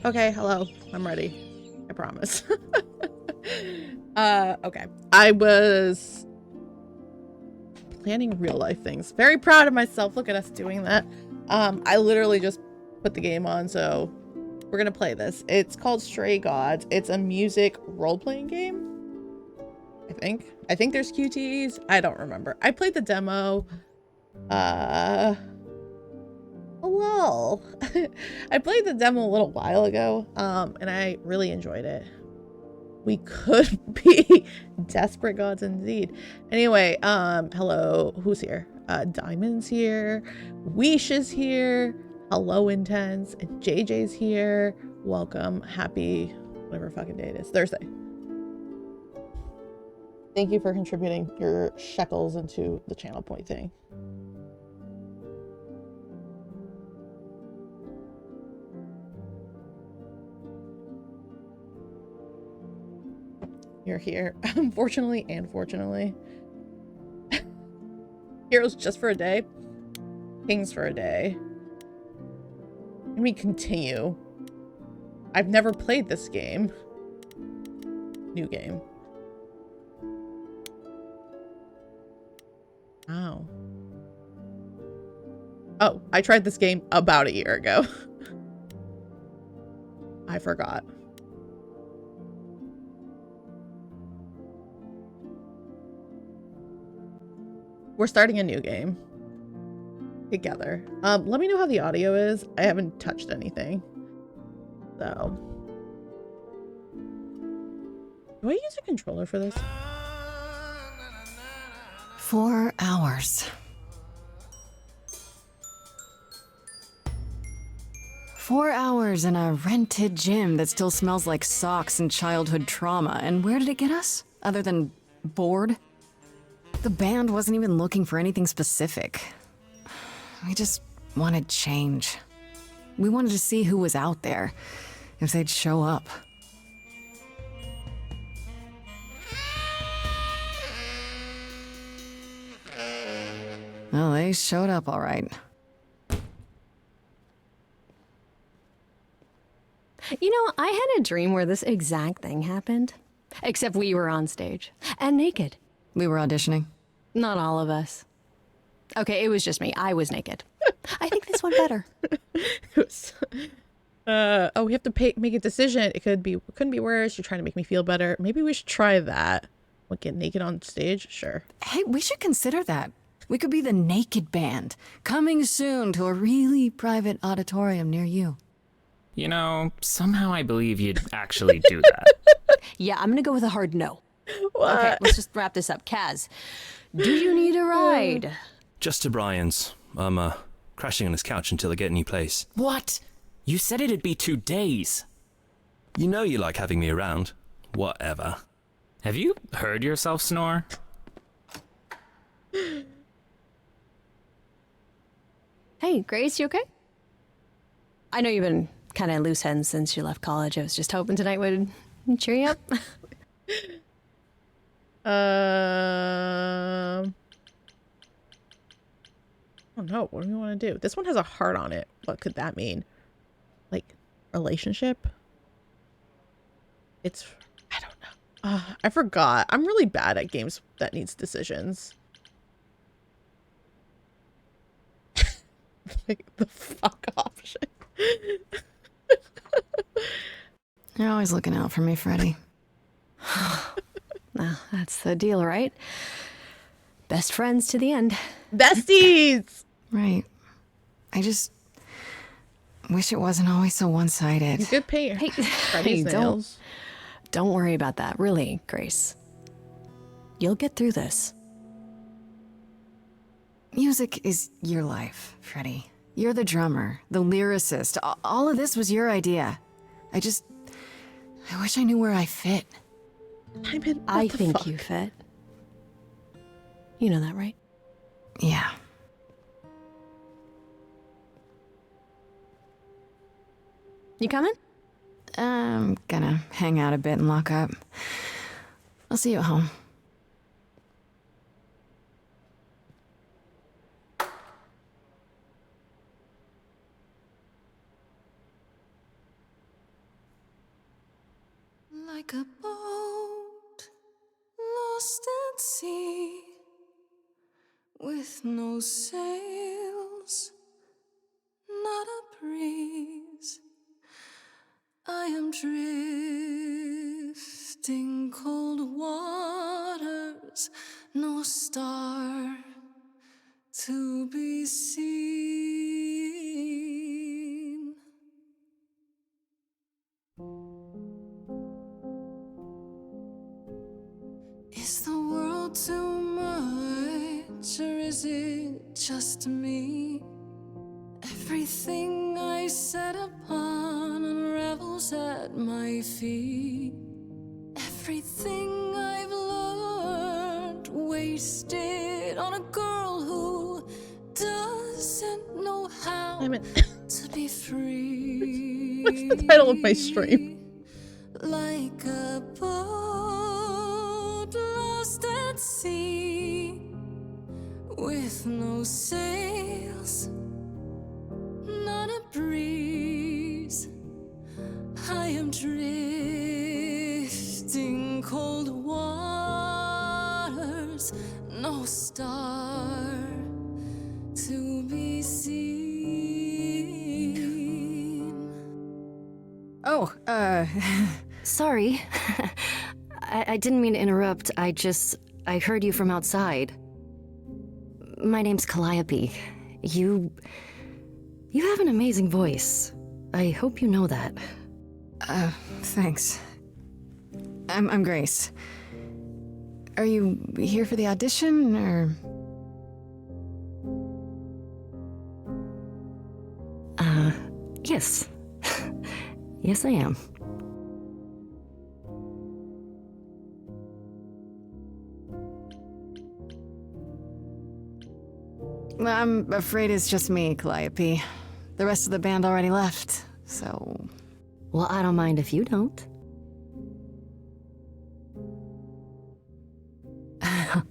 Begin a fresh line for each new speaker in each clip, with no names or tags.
Okay, hello. I'm ready. I promise. Okay. I was planning real life things. Very proud of myself. Look at us doing that. I literally just put the game on, so we're gonna play this. It's called Stray Gods. It's a music role-playing game. I think there's QTEs. I don't remember. I played the demo. Hello. I played the demo a little while ago, and I really enjoyed it. We could be desperate gods indeed. Anyway, hello, who's here? Diamond's here, Weesh is here, hello Intense, and JJ's here. Welcome, happy, whatever fucking day it is, Thursday. Thank you for contributing your shekels into the channel point thing. You're here, unfortunately and fortunately. Heroes just for a day, kings for a day. Let me continue. I've never played this game. New game. Oh. Oh, I tried this game about a year ago. I forgot. We're starting a new game together. Let me know how the audio is. I haven't touched anything. So. Do I use a controller for this?
4 hours. 4 hours in a rented gym that still smells like socks and childhood trauma. And where did it get us? Other than bored? The band wasn't even looking for anything specific. We just wanted change. We wanted to see who was out there, if they'd show up. Well, they showed up all right.
You know, I had a dream where this exact thing happened. Except we were on stage. And naked.
We were auditioning.
Not all of us. Okay, it was just me. I was naked. I think this went better.
Oh, we have to make a decision. It couldn't be worse. You're trying to make me feel better. Maybe we should try that. What, get naked on stage? Sure.
Hey, we should consider that. We could be the Naked Band, coming soon to a really private auditorium near you.
You know, somehow I believe you'd actually do that.
Yeah, I'm gonna go with a hard no.
What?
Okay, let's just wrap this up. Kaz, do you need a ride?
Just to Brian's. I'm, crashing on his couch until I get a new place.
What? You said it'd be 2 days.
You know you like having me around. Whatever.
Have you heard yourself snore?
Hey, Grace, you okay? I know you've been kind of loose ends since you left college. I was just hoping tonight would cheer you up.
Oh no, what do we want to do? This one has a heart on it. What could that mean? Like, relationship? I don't know. I forgot. I'm really bad at games that needs decisions. Like, the fuck option.
You're always looking out for me, Freddy.
Well, that's the deal, right? Best friends to the end.
Besties!
Right. I just wish it wasn't always so one-sided.
You could pay your
Hey,
Freddy's
hey,
nails.
don't worry about that, really, Grace. You'll get through this.
Music is your life, Freddy. You're the drummer, the lyricist. All of this was your idea. I wish I knew where I fit.
I think you fit. You know that, right?
Yeah.
You coming?
I'm gonna hang out a bit and lock up. I'll see you at home. Like a boat lost at sea, with no sails, not a breeze. I am drifting cold waters, no star to be seen. Is the world too much, or is it just me? Everything I set upon unravels at my feet. Everything I've learned wasted on a girl who doesn't know how
Damn it.
to be free.
What's the title of my stream?
Like a boat lost at sea, with no sails, not a breeze. I am drifting cold waters, no star to be seen.
Oh,
Sorry. I didn't mean to interrupt. I heard you from outside. My name's Calliope. You have an amazing voice. I hope you know that.
Thanks. I'm Grace. Are you here for the audition, or?
Yes. Yes, I am.
I'm afraid it's just me, Calliope. The rest of the band already left, so...
Well, I don't mind if you don't.
All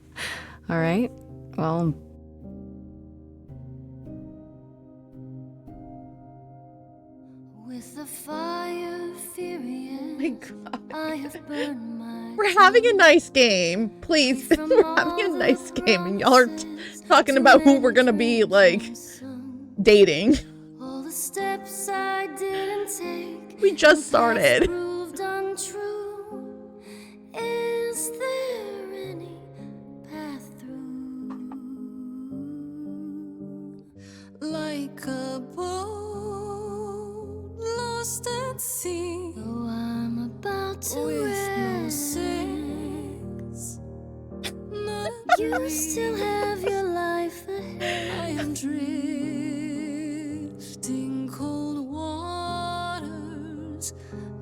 right. Well...
With the fire furious,
My God.
I have burned my
We're having a nice game. Please. We're having a nice game, and y'all are talking about who we're gonna be, like, dating.
all the steps I didn't take.
We just started.
Proved untrue. Is there any path through?
Like a boat lost at sea,
Though I'm about to
with no
end,
sails, not a
you
breeze.
still have your life ahead.
I am drifting cold waters,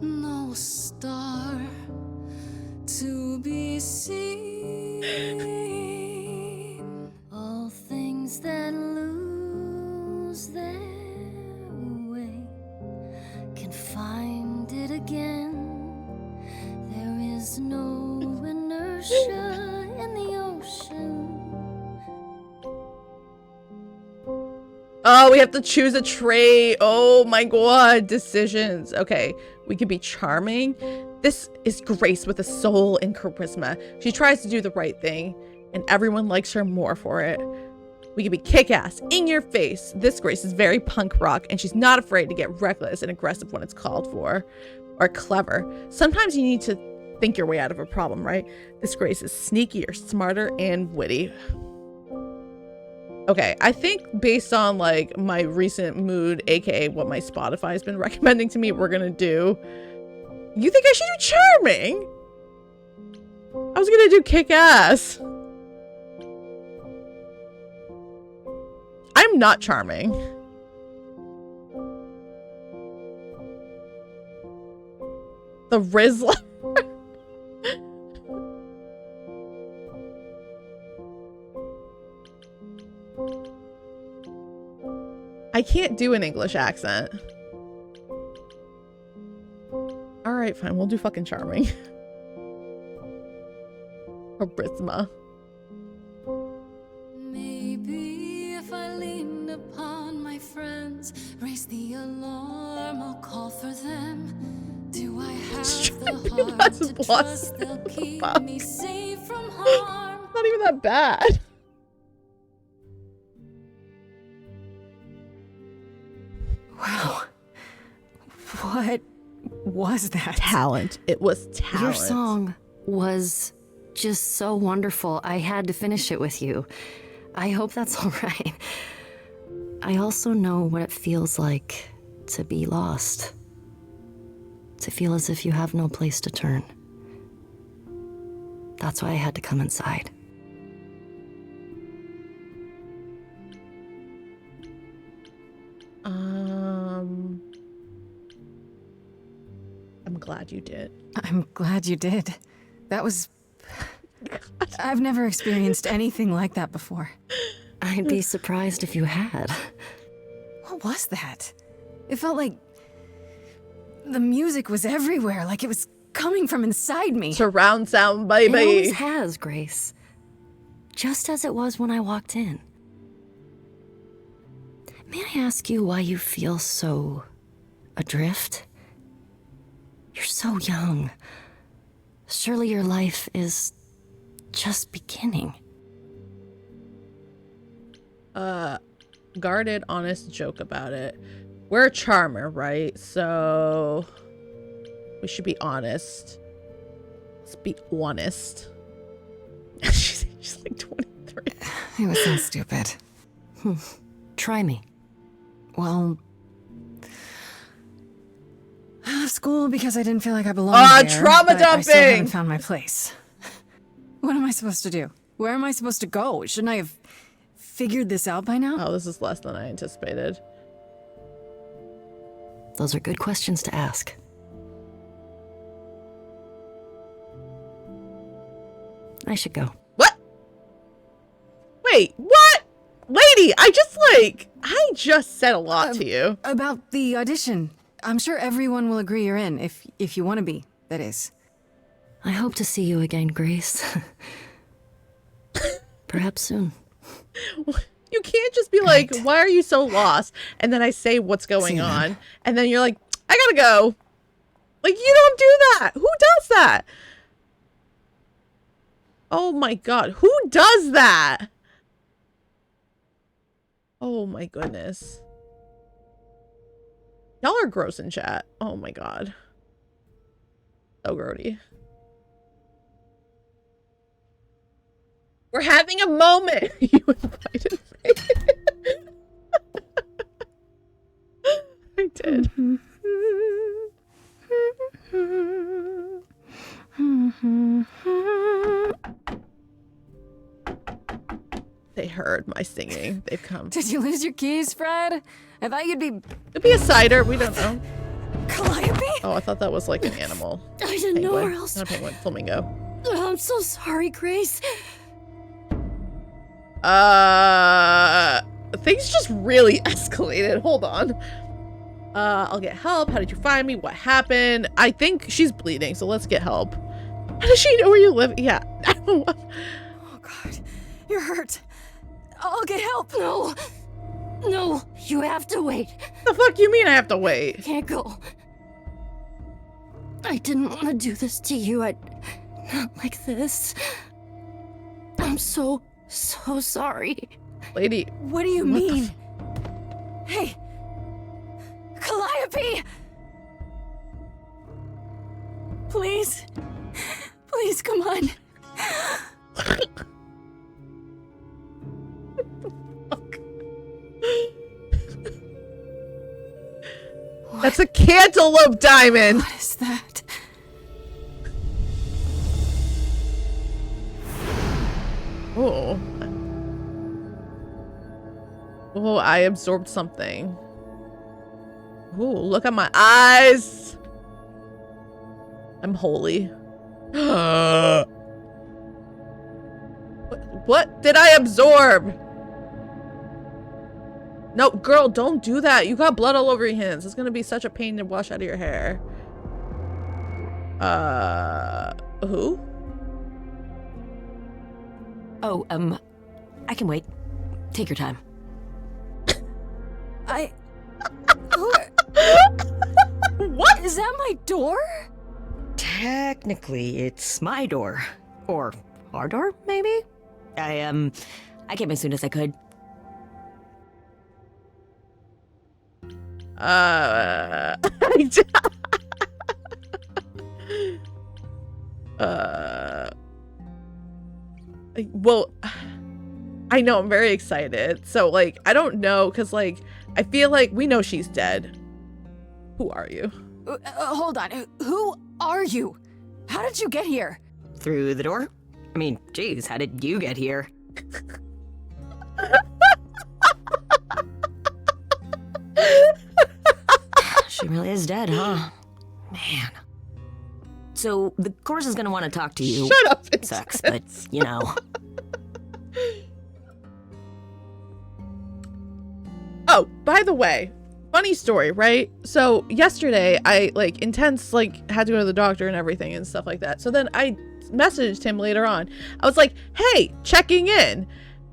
no star to be seen.
All things that lose their way can find it again. There is no inertia in the ocean.
Oh, we have to choose a trait. Oh my God. Decisions. Okay. We could be charming. This is Grace with a soul and charisma. She tries to do the right thing, and everyone likes her more for it. We could be kick-ass, in your face. This Grace is very punk rock, and she's not afraid to get reckless and aggressive when it's called for. Or clever. Sometimes you need to think your way out of a problem, right? This Grace is sneaky or smarter and witty. Okay, I think based on like my recent mood, aka what my Spotify has been recommending to me, we're gonna do. You think I should do charming? I was gonna do kick-ass. I'm not charming. The Rizzler. I can't do an English accent. Alright, fine. We'll do fucking charming. Charisma.
Maybe if I leaned upon my friends, raise the alarm, I'll call for them. Do I have the
That's a plus.
They'll keep
Fuck.
me safe from harm.
Not even that bad.
Wow. What was that?
Talent. It was talent.
Your song was just so wonderful. I had to finish it with you. I hope that's all right. I also know what it feels like to be lost. To feel as if you have no place to turn. That's why I had to come inside.
I'm glad you did.
I'm glad you did. That was... I've never experienced anything like that before.
I'd be surprised if you had.
What was that? It felt like... the music was everywhere, like it was coming from inside me.
Surround sound,
It
baby.
always has, Grace. Just as it was when I walked in. May I ask you why you feel so adrift? You're so young. Surely your life is just beginning.
Guarded, honest joke about it. We're a charmer, right? So we should be honest. Let's be honest. she's like 23.
It was so stupid.
Try me.
Well... I left school because I didn't feel like I belonged there.
Trauma
but I still
dumping!
haven't found my place. What am I supposed to do? Where am I supposed to go? Shouldn't I have figured this out by now?
Oh, this is less than I anticipated.
Those are good questions to ask. I should go.
What? Wait, what? Lady, I just said a lot to you.
About the audition. I'm sure everyone will agree you're in, if you want to be, that is.
I hope to see you again, Grace. Perhaps soon.
You can't just be like, why are you so lost? And then I say what's going on. And then you're like, I gotta go. Like, you don't do that. Who does that? Oh my god. Who does that? Oh my goodness. Y'all are gross in chat. Oh my god. So grody. We're having a moment. You invited me. I did. They heard my singing. They've come.
Did you lose your keys, Fred? I thought you'd be...
Could be a cider. We don't know.
Calliope?
Oh, I thought that was like an animal.
I didn't know where
Penguin.
else.
Not a penguin. Flamingo.
I'm so sorry, Grace.
Things just really escalated. Hold on. I'll get help. How did you find me? What happened? I think she's bleeding, so let's get help. How does she know where you live? Yeah.
Oh, God. You're hurt. I'll get help.
No. No, you have to wait.
The fuck you mean I have to wait?
Can't go. I didn't want to do this to you. Not like this. I'm so sorry.
Lady.
What do you mean? Hey! Calliope! Please. Please, come on.
That's a cantaloupe diamond.
What is that?
Oh. Oh, I absorbed something. Oh, look at my eyes. I'm holy. What did I absorb? No, girl, don't do that. You got blood all over your hands. It's gonna be such a pain to wash out of your hair. Who?
Oh, I can wait. Take your time.
Who?
What?
Is that my door?
technically, it's my door. Or our door, maybe? I came as soon as I could.
Well, I know, I'm very excited. So, like, I don't know, because, like, I feel like we know she's dead. Who are you?
Hold on. Who are you? How did you get here?
Through the door? I mean, geez, how did you get here? She really is dead, huh? Man. So, the course is gonna want to talk to you.
Shut up. It
Sucks, but, you know.
Oh, by the way, funny story, right? So yesterday I had to go to the doctor and everything and stuff like that. So then I messaged him later on. I was like, hey, checking in.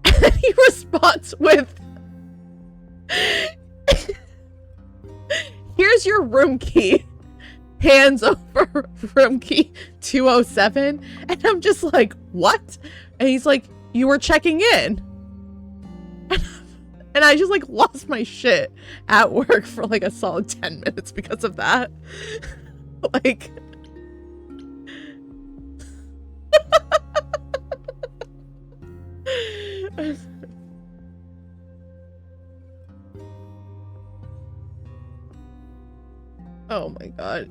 And then he responds with, here's your room key. Hands over room key 207. And I'm just like, what? And he's like, you were checking in. And I just like lost my shit at work for like a solid 10 minutes because of that. Like, oh my god.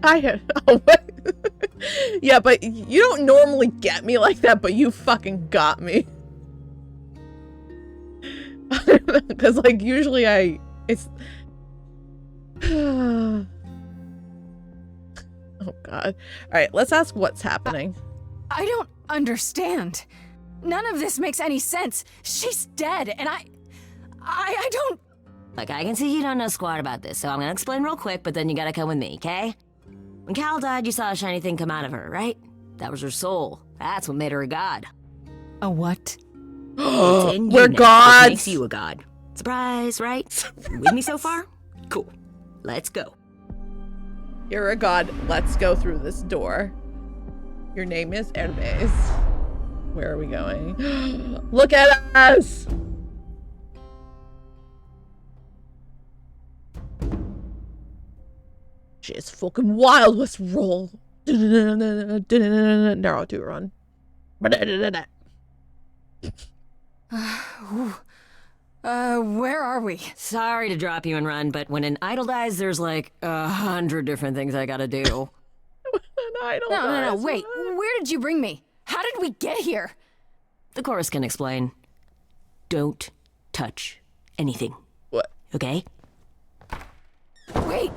I had, oh, yeah, but you don't normally get me like that, but you fucking got me. Because, like, usually it's... Oh, God. Alright, let's ask what's happening.
I don't understand. None of this makes any sense. She's dead, and I don't...
Look, I can see you don't know squat about this, so I'm gonna explain real quick, but then you gotta come with me, okay? When Cal died, you saw a shiny thing come out of her, right? That was her soul. That's what made her a god.
A what?
It's in you
We're
now.
gods!
What makes you a god? Surprise, right? You with me so far? Cool. Let's go.
You're a god. Let's go through this door. Your name is Hermes. Where are we going? Look at us! She's fucking wild. Let's roll. Naruto run.
Where are we?
Sorry to drop you and run, but when an idol dies, there's like 100 different things I gotta do.
No, wait. Where did you bring me? How did we get here?
The chorus can explain. Don't touch anything.
What?
Okay?
Wait,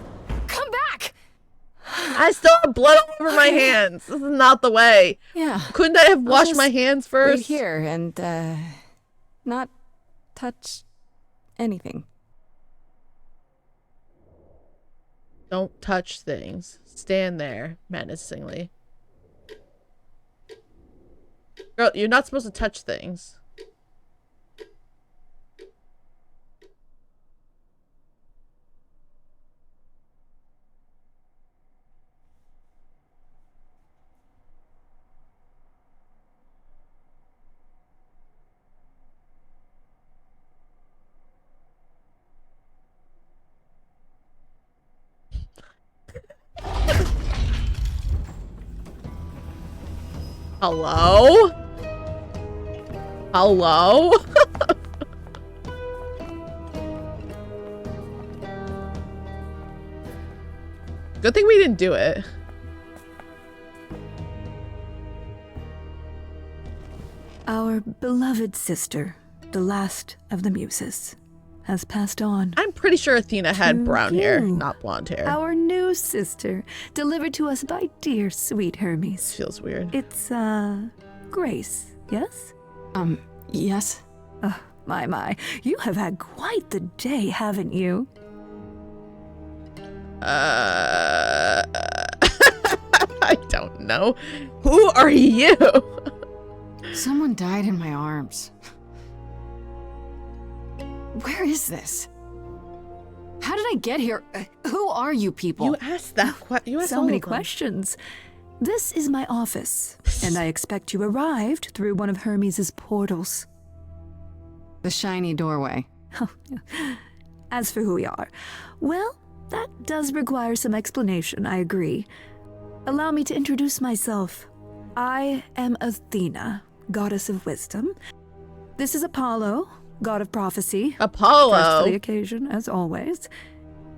come back!
I still have blood all over my hands. This is not the way.
Yeah.
Couldn't I have washed
just
my hands
Wait
first?
here and, not touch anything.
Don't touch things. Stand there menacingly. Girl, you're not supposed to touch things. Hello? Hello? Good thing we didn't do it.
Our beloved sister, the last of the muses, has passed on.
I'm pretty sure Athena had
To
brown hair,
you,
not blonde hair.
Our new sister, delivered to us by dear sweet Hermes.
Feels weird.
It's, Grace, yes?
Yes?
My. You have had quite the day, haven't you?
I don't know. Who are you?
Someone died in my arms. Where is this? How did I get here? Who are you people?
You asked that question. You asked
So
all
many
of them.
questions. This is my office, and I expect you arrived through one of Hermes' portals.
The shiny doorway.
As for who we are, well, that does require some explanation, I agree. Allow me to introduce myself. I am Athena, goddess of wisdom. This is Apollo, god of prophecy. First for the
Apollo.
occasion, as always.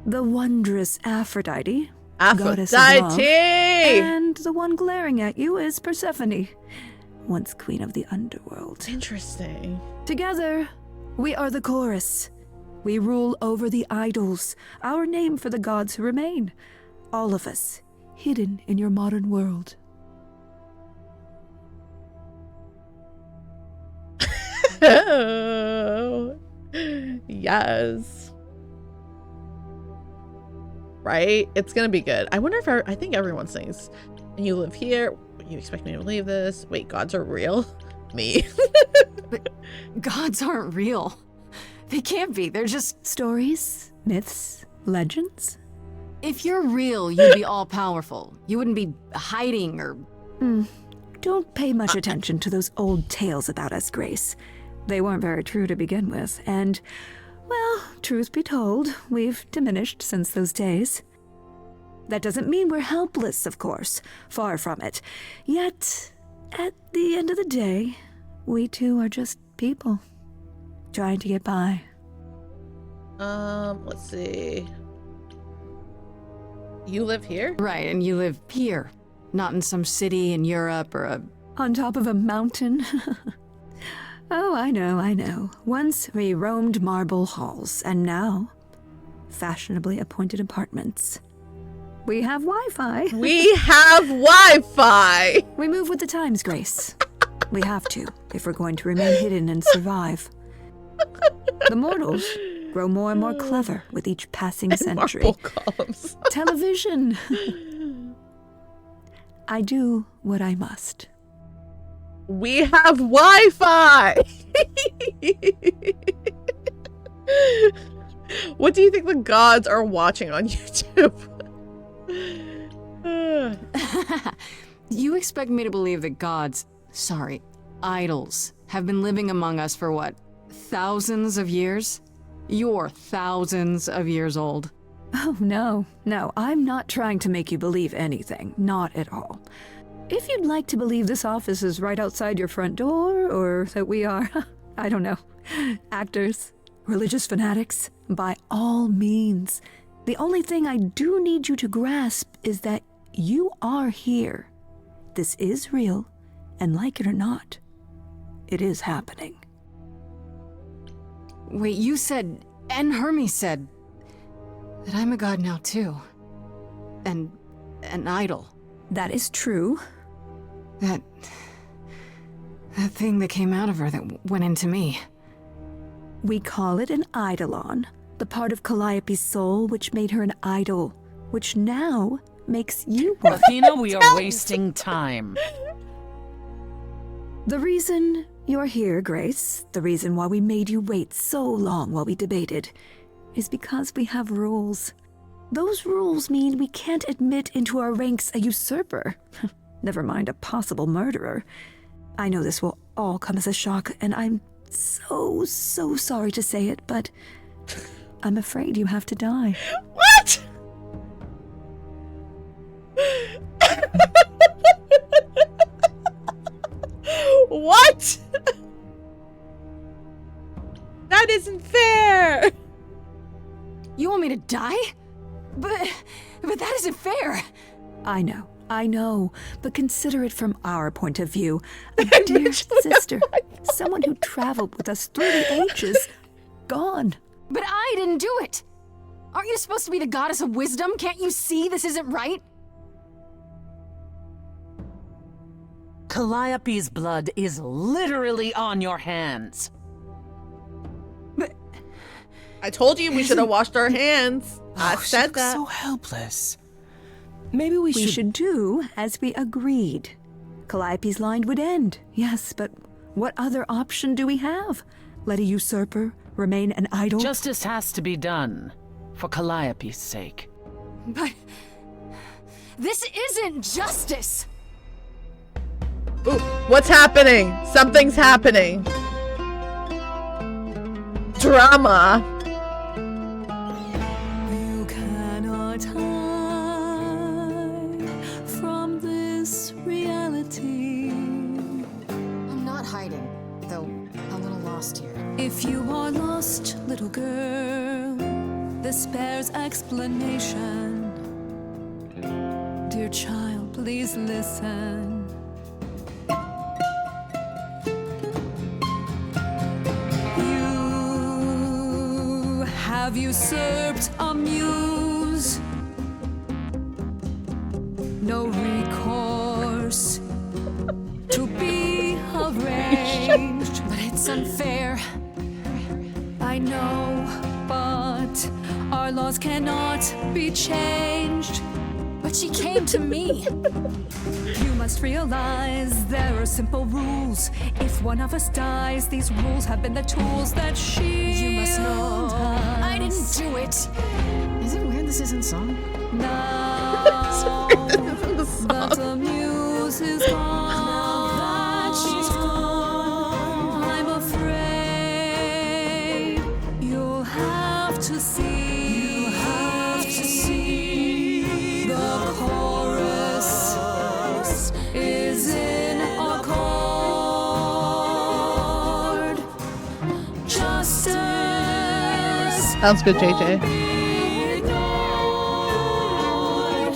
The wondrous Aphrodite, goddess of love.
Aphrodite.
And the one glaring at you is Persephone, once queen of the underworld.
Interesting.
Together, we are the chorus. We rule over the idols, our name for the gods who remain. All of us, hidden in your modern world.
Oh, yes. Right? It's gonna be good. I wonder if I think everyone sings. And you live here. You expect me to believe this? Wait, gods are real? Me.
But gods aren't real. They can't be. They're just...
Stories, myths, legends.
If you're real, you'd be all-powerful. You wouldn't be hiding or...
Don't pay much attention to those old tales about us, Grace. They weren't very true to begin with, and, well, truth be told, we've diminished since those days. That doesn't mean we're helpless, of course. Far from it. Yet, at the end of the day, we too are just people, trying to get by.
Let's see. You live here?
Right, and you live here. Not in some city in Europe or a...
On top of a mountain? Oh, I know. Once we roamed marble halls, and now, fashionably appointed apartments. We have Wi-Fi.
We have Wi-Fi.
We move with the times, Grace. We have to, if we're going to remain hidden and survive. The mortals grow more and more clever with each passing century.
Marble columns.
Television. I do what I must.
We have Wi-Fi. What do you think the gods are watching on YouTube?
You expect me to believe that gods, idols, have been living among us for what, thousands of years? You're thousands of years old.
Oh, no, I'm not trying to make you believe anything. Not at all. If you'd like to believe this office is right outside your front door, or that we are, I don't know, actors, religious fanatics, by all means. The only thing I do need you to grasp is that you are here. This is real, and like it or not, it is happening.
Wait, you said, and Hermes said, that I'm a god now too. And an idol.
That is true.
That thing that came out of her that went into me.
We call it an eidolon, the part of Calliope's soul which made her an idol, which now makes you one.
Athena, we are wasting time.
The reason you're here, Grace, the reason why we made you wait so long while we debated, is because we have rules. Those rules mean we can't admit into our ranks a usurper. Never mind a possible murderer. I know this will all come as a shock, and I'm so sorry to say it, but I'm afraid you have to die.
What? What? That isn't fair.
You want me to die? But that isn't fair.
I know, but consider it from our point of view. A dear sister, someone who traveled with us through the ages, gone.
But I didn't do it. Aren't you supposed to be the goddess of wisdom? Can't you see this isn't right?
Calliope's blood is literally on your hands.
But
I told you we should have washed our hands. I
She
said
looks
that.
so helpless. Maybe we
We
should...
should do as we agreed. Calliope's line would end, yes, but what other option do we have? Let a usurper remain an idol?
Justice has to be done, for Calliope's sake.
But this isn't justice!
Ooh, what's happening? Something's happening. Drama.
You cannot hide from this reality.
I'm not hiding, though a little lost here.
If you are lost, little girl, this bears explanation. Dear child, please listen. You have usurped a muse. No recourse to be arranged.
But it's unfair.
I know, but our laws cannot be changed.
But she came to me.
You must realize there are simple rules. If one of us dies, these rules have been the tools that she.
You must know I didn't
us.
do it. Is it weird this isn't song?
Now
The song.
that the muse is gone,
Now that she's gone,
I'm afraid you'll have to see.
you have to see
The chorus is in accord. Justice.
Sounds good, JJ.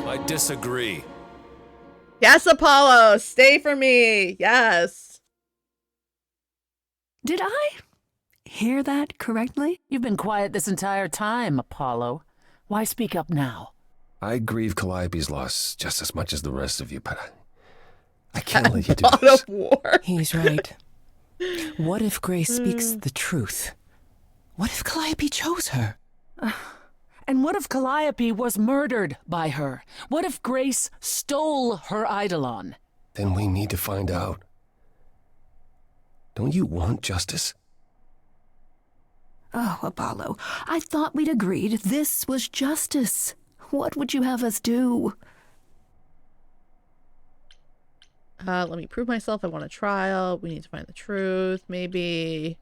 I disagree.
Yes, Apollo, stay for me. Yes.
Did I hear that correctly?
You've been quiet this entire time, Apollo. Why speak up now?
I grieve Calliope's loss just as much as the rest of you, but I can't let you do
God
this.
of War.
He's right. What if Grace speaks the truth? What if Calliope chose her?
And what if Calliope was murdered by her? What if Grace stole her Eidolon?
Then we need to find out. Don't you want justice?
Oh, Apollo, I thought we'd agreed this was justice. What would you have us do?
Let me prove myself. I want a trial. We need to find the truth. Maybe.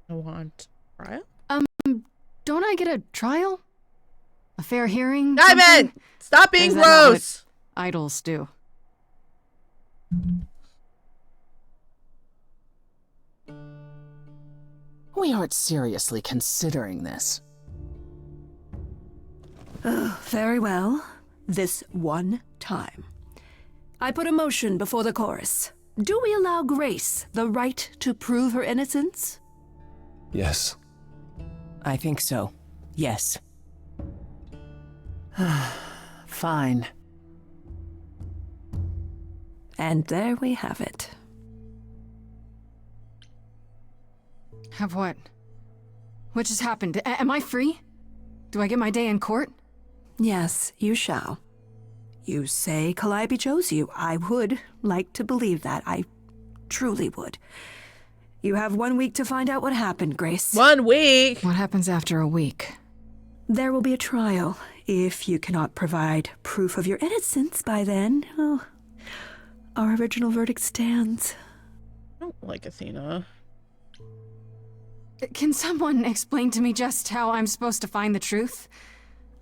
I want trial.
Don't I get a trial? A fair hearing?
Diamond!
something?
Stop
Or
being
is that not what
gross!
idols do.
We aren't seriously considering this.
Very well. This one time. I put a motion before the chorus. Do we allow Grace the right to prove her innocence?
Yes.
I think so. Yes.
Fine.
And there we have it.
Have what? What just happened? Am I free? Do I get my day in court?
Yes, you shall. You say Calliope chose you. I would like to believe that. I truly would. You have 1 week to find out what happened, Grace.
1 week?
What happens after a week?
There will be a trial. If you cannot provide proof of your innocence by then, oh, our original verdict stands.
I don't like Athena.
Can someone explain to me just how I'm supposed to find the truth?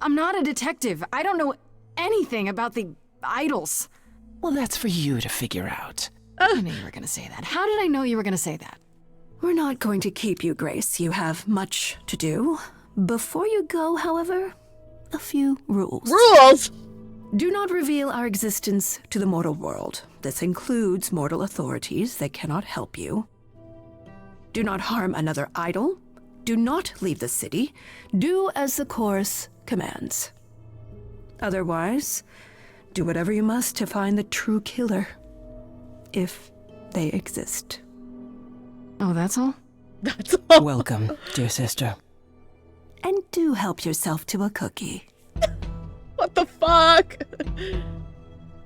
I'm not a detective. I don't know anything about the idols.
Well, that's for you to figure out.
I knew you were gonna say that. How did I know you were gonna say that?
We're not going to keep you, Grace. You have much to do. Before you go, however, a few rules.
Rules?
Do not reveal our existence to the mortal world. This includes mortal authorities that cannot help you. Do not harm another idol. Do not leave the city. Do as the chorus commands. Otherwise, do whatever you must to find the true killer, if they exist.
Oh, that's all?
That's all.
Welcome, dear sister.
And do help yourself to a cookie.
What the fuck?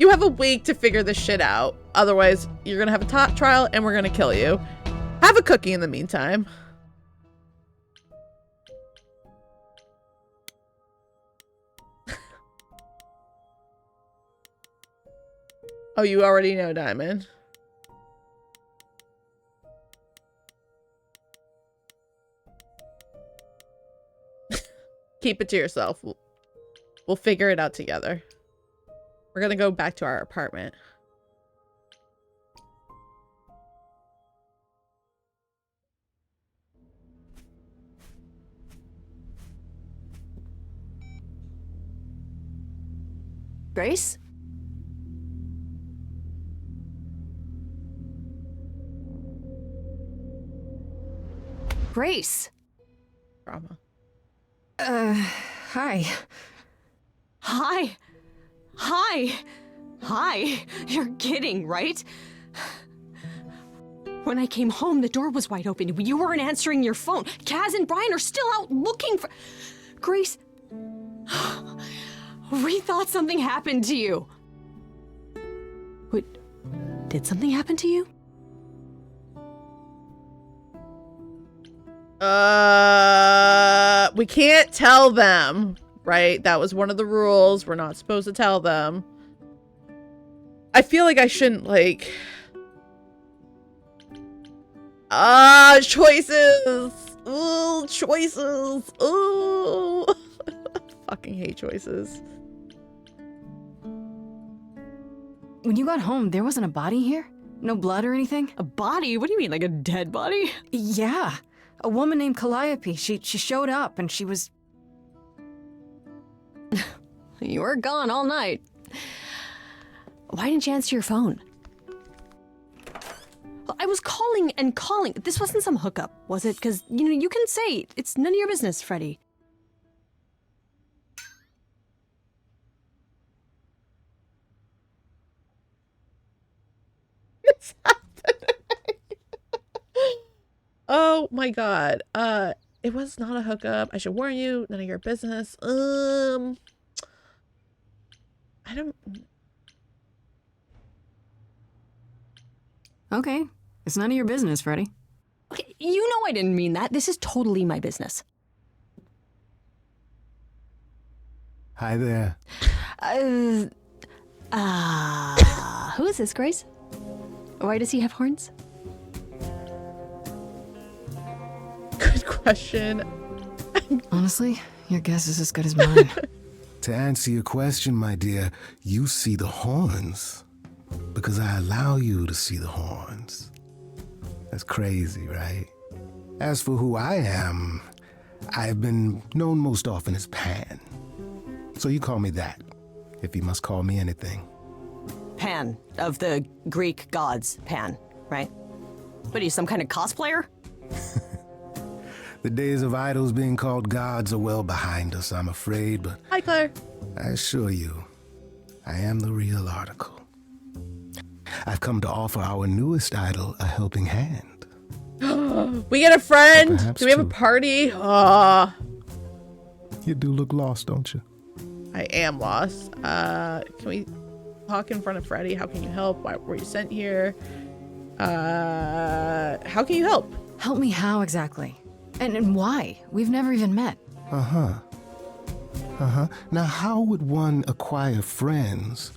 You have a week to figure this shit out. Otherwise, you're gonna have a top trial and we're gonna kill you. Have a cookie in the meantime. Oh, you already know, Diamond. Keep it to yourself. We'll figure it out together. We're gonna go back to our apartment.
Grace? Grace.
Drama.
Hi.
Hi. Hi. Hi. You're kidding, right? When I came home, the door was wide open. You weren't answering your phone. Kaz and Brian are still out looking for... Grace... We thought something happened to you. Wait, did something happen to you?
We can't tell them, right? That was one of the rules. We're not supposed to tell them. I feel like I shouldn't, like... choices! Ooh, choices! Ooh! Fucking hate choices.
When you got home, there wasn't a body here? No blood or anything?
A body? What do you mean, like a dead body?
Yeah. A woman named Calliope. She showed up and she was...
You were gone all night. Why didn't you answer your phone? I was calling and calling. This wasn't some hookup, was it? Because, you know, you can say it's none of your business, Freddy.
What's happening? Oh my god. It was not a hookup. I should warn you, none of your business. I don't...
Okay. It's none of your business, Freddy.
Okay, you know I didn't mean that. This is totally my business.
Hi there.
Who is this, Grace? Why does he have horns?
Good question.
Honestly, your guess is as good as mine.
To answer your question, my dear, you see the horns because I allow you to see the horns. That's crazy, right? As for who I am, I've been known most often as Pan. So you call me that, if you must call me anything.
Pan, of the Greek gods, Pan, right? What are you, some kind of cosplayer?
The days of idols being called gods are well behind us, I'm afraid, but
Hi, Claire.
I assure you, I am the real article. I've come to offer our newest idol a helping hand.
We get a friend.
Perhaps
Do we have a
two.
party? Oh,
You do look lost, don't you?
I am lost. Can we talk in front of Freddy? How can you help? Why were you sent here? How can you help?
Help me how exactly? And why? We've never even met.
Now, how would one acquire friends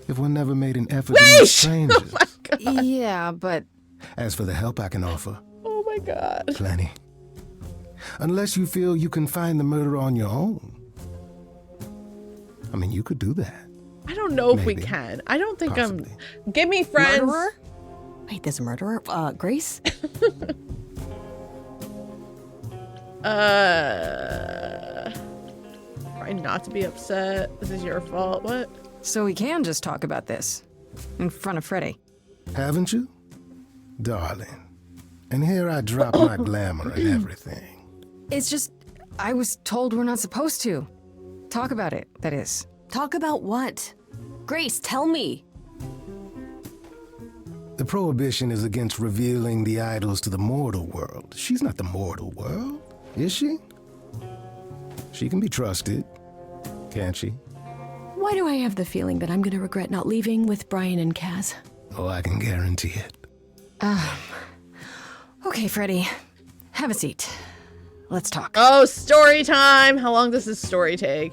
if one never made an effort to meet strangers?
Oh my god.
Yeah, but...
As for the help I can offer,
Oh my god.
plenty. Unless you feel you can find the murderer on your own. I mean, you could do that.
I don't know if we
Maybe.
can. I don't think
Possibly.
Give me friends.
Murderer? Wait, there's a murderer? Grace?
Try not to be upset. This is your fault. What?
So we can just talk about this. In front of Freddy.
Haven't you? Darling. And here I drop my glamour and everything.
It's just... I was told we're not supposed to. Talk about it, that is.
Talk about what? Grace, tell me.
The prohibition is against revealing the idols to the mortal world. She's not the mortal world, is she? She can be trusted, can't she?
Why do I have the feeling that I'm gonna regret not leaving with Brian and Kaz?
Oh, I can guarantee it.
Okay, Freddy. Have a seat. Let's talk.
Oh, story time! How long does this story take?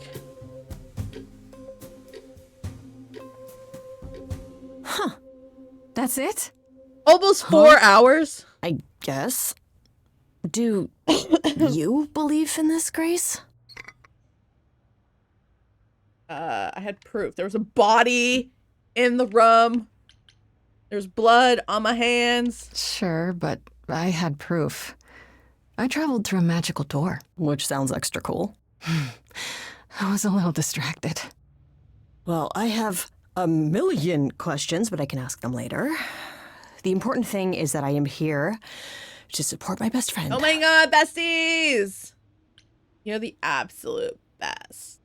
That's it?
Almost 4 hours?
I guess. Do you believe in this, Grace?
I had proof. There was a body in the room. There's blood on my hands.
Sure, but I had proof. I traveled through a magical door.
Which sounds extra cool.
I was a little distracted.
Well, I have a million questions, but I can ask them later. The important thing is that I am here to support my best friend.
Oh my god, besties! You're the absolute best.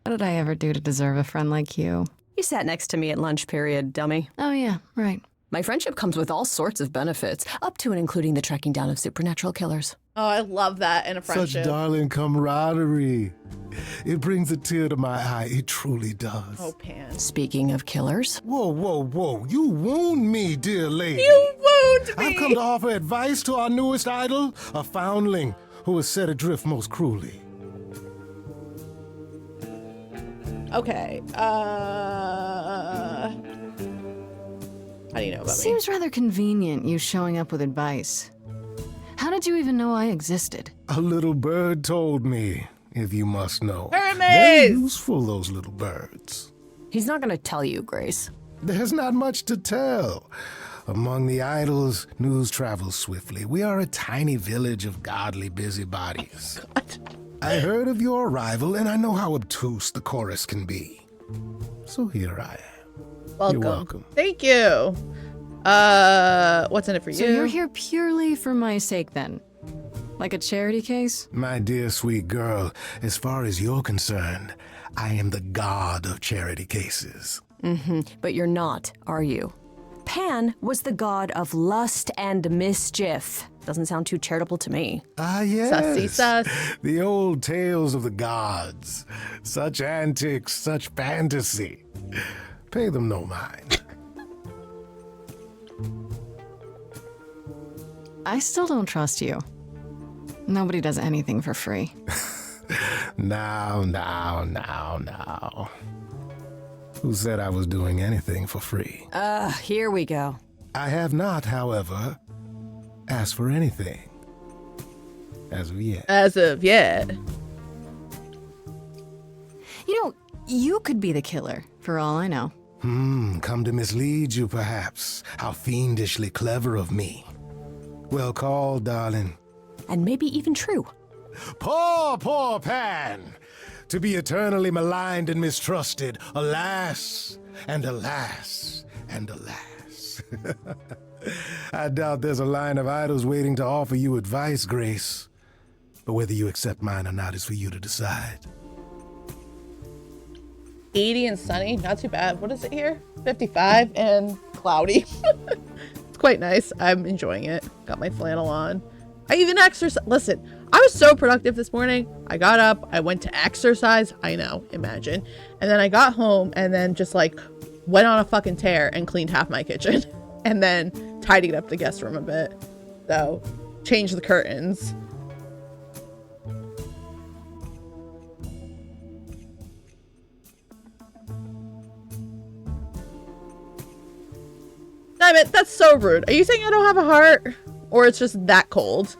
What did I ever do to deserve a friend like you?
You sat next to me at lunch period, dummy.
Oh yeah, right.
My friendship comes with all sorts of benefits, up to and including the tracking down of supernatural killers.
Oh, I love that in a friendship.
Such darling camaraderie. It brings a tear to my eye. It truly does.
Oh, Pan.
Speaking of killers.
Whoa, whoa, whoa. You wound me, dear lady.
You wound me!
I've come to offer advice to our newest idol, a foundling who was set adrift most cruelly.
Okay, how do you know about me?
Seems rather convenient, you showing up with advice. How did you even know I existed?
A little bird told me, if you must know.
Hermes!
Very useful, those little birds.
He's not gonna tell you, Grace.
There's not much to tell. Among the idols, news travels swiftly. We are a tiny village of godly busybodies.
Oh, God.
I heard of your arrival, and I know how obtuse the chorus can be. So here I am.
Welcome.
You're welcome.
Thank you. What's in it for you?
So you're here purely for my sake then? Like a charity case?
My dear sweet girl, as far as you're concerned, I am the god of charity cases.
But you're not, are you? Pan was the god of lust and mischief. Doesn't sound too charitable to me.
Ah, yes.
Sussy sus.
The old tales of the gods. Such antics, such fantasy. Pay them no mind.
I still don't trust you. Nobody does anything for free.
Now. Who said I was doing anything for free?
Here we go.
I have not, however, asked for anything. As of yet.
As of yet.
You know, you could be the killer, for all I know.
Come to mislead you, perhaps. How fiendishly clever of me. Well called, darling.
And maybe even true.
Poor Pan! To be eternally maligned and mistrusted. Alas, and alas, and alas. I doubt there's a line of idols waiting to offer you advice, Grace. But whether you accept mine or not is for you to decide.
80 and sunny, not too bad. What is it here? 55 and cloudy. It's quite nice. I'm enjoying it. Got my flannel on. I even exercise. Listen, I was so productive this morning. I got up, I went to exercise. I know, imagine. And then I got home and then just like went on a fucking tear and cleaned half my kitchen. And then tidied up the guest room a bit. So, changed the curtains. Damn it, that's so rude. Are you saying I don't have a heart? Or it's just that cold?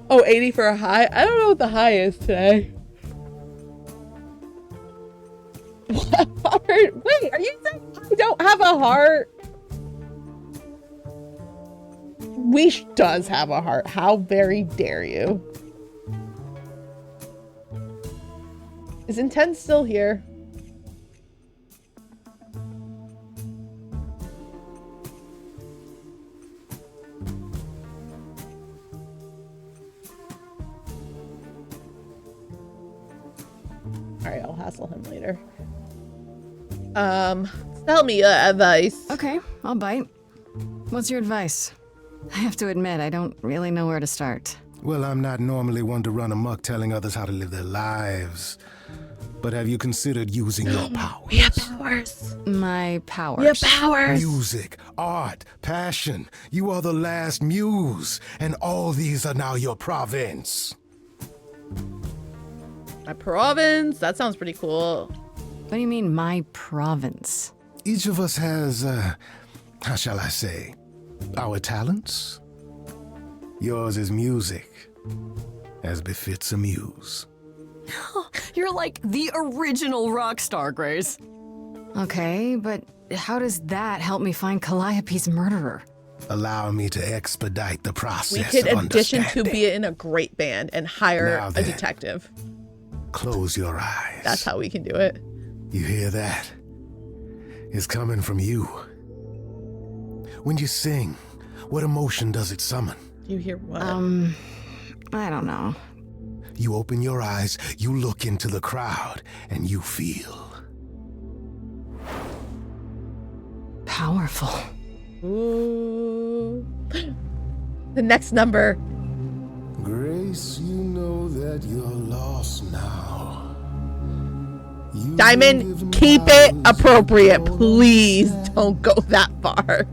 Oh, 80 for a high? I don't know what the high is today. What heart? Wait, are you saying I don't have a heart? Weish does have a heart. How very dare you? Is Intense still here? Alright, I'll hassle him later. Tell me your advice.
Okay, I'll bite. What's your advice? I have to admit, I don't really know where to start.
Well, I'm not normally one to run amok telling others how to live their lives. But have you considered using your powers?
We have powers.
My powers.
We have powers.
Music, art, passion. You are the last muse, and all these are now your province.
My province? That sounds pretty cool.
What do you mean, my province?
Each of us has, how shall I say, our talents. Yours is music, as befits a muse.
You're like the original rock star, Grace.
Okay, but how does that help me find Calliope's murderer?
Allow me to expedite the
We
process
could
of
audition to
understanding.
be in a great band and hire
Now
a
then.
detective.
Close your eyes.
That's how we can do it.
You hear that? It's coming from you. When you sing, what emotion does it summon?
You hear what?
I don't know.
You open your eyes, you look into the crowd, and you feel.
Powerful.
Ooh. The next number.
Grace, you know that you're lost now. You
Diamond, keep it appropriate. Please don't go that far.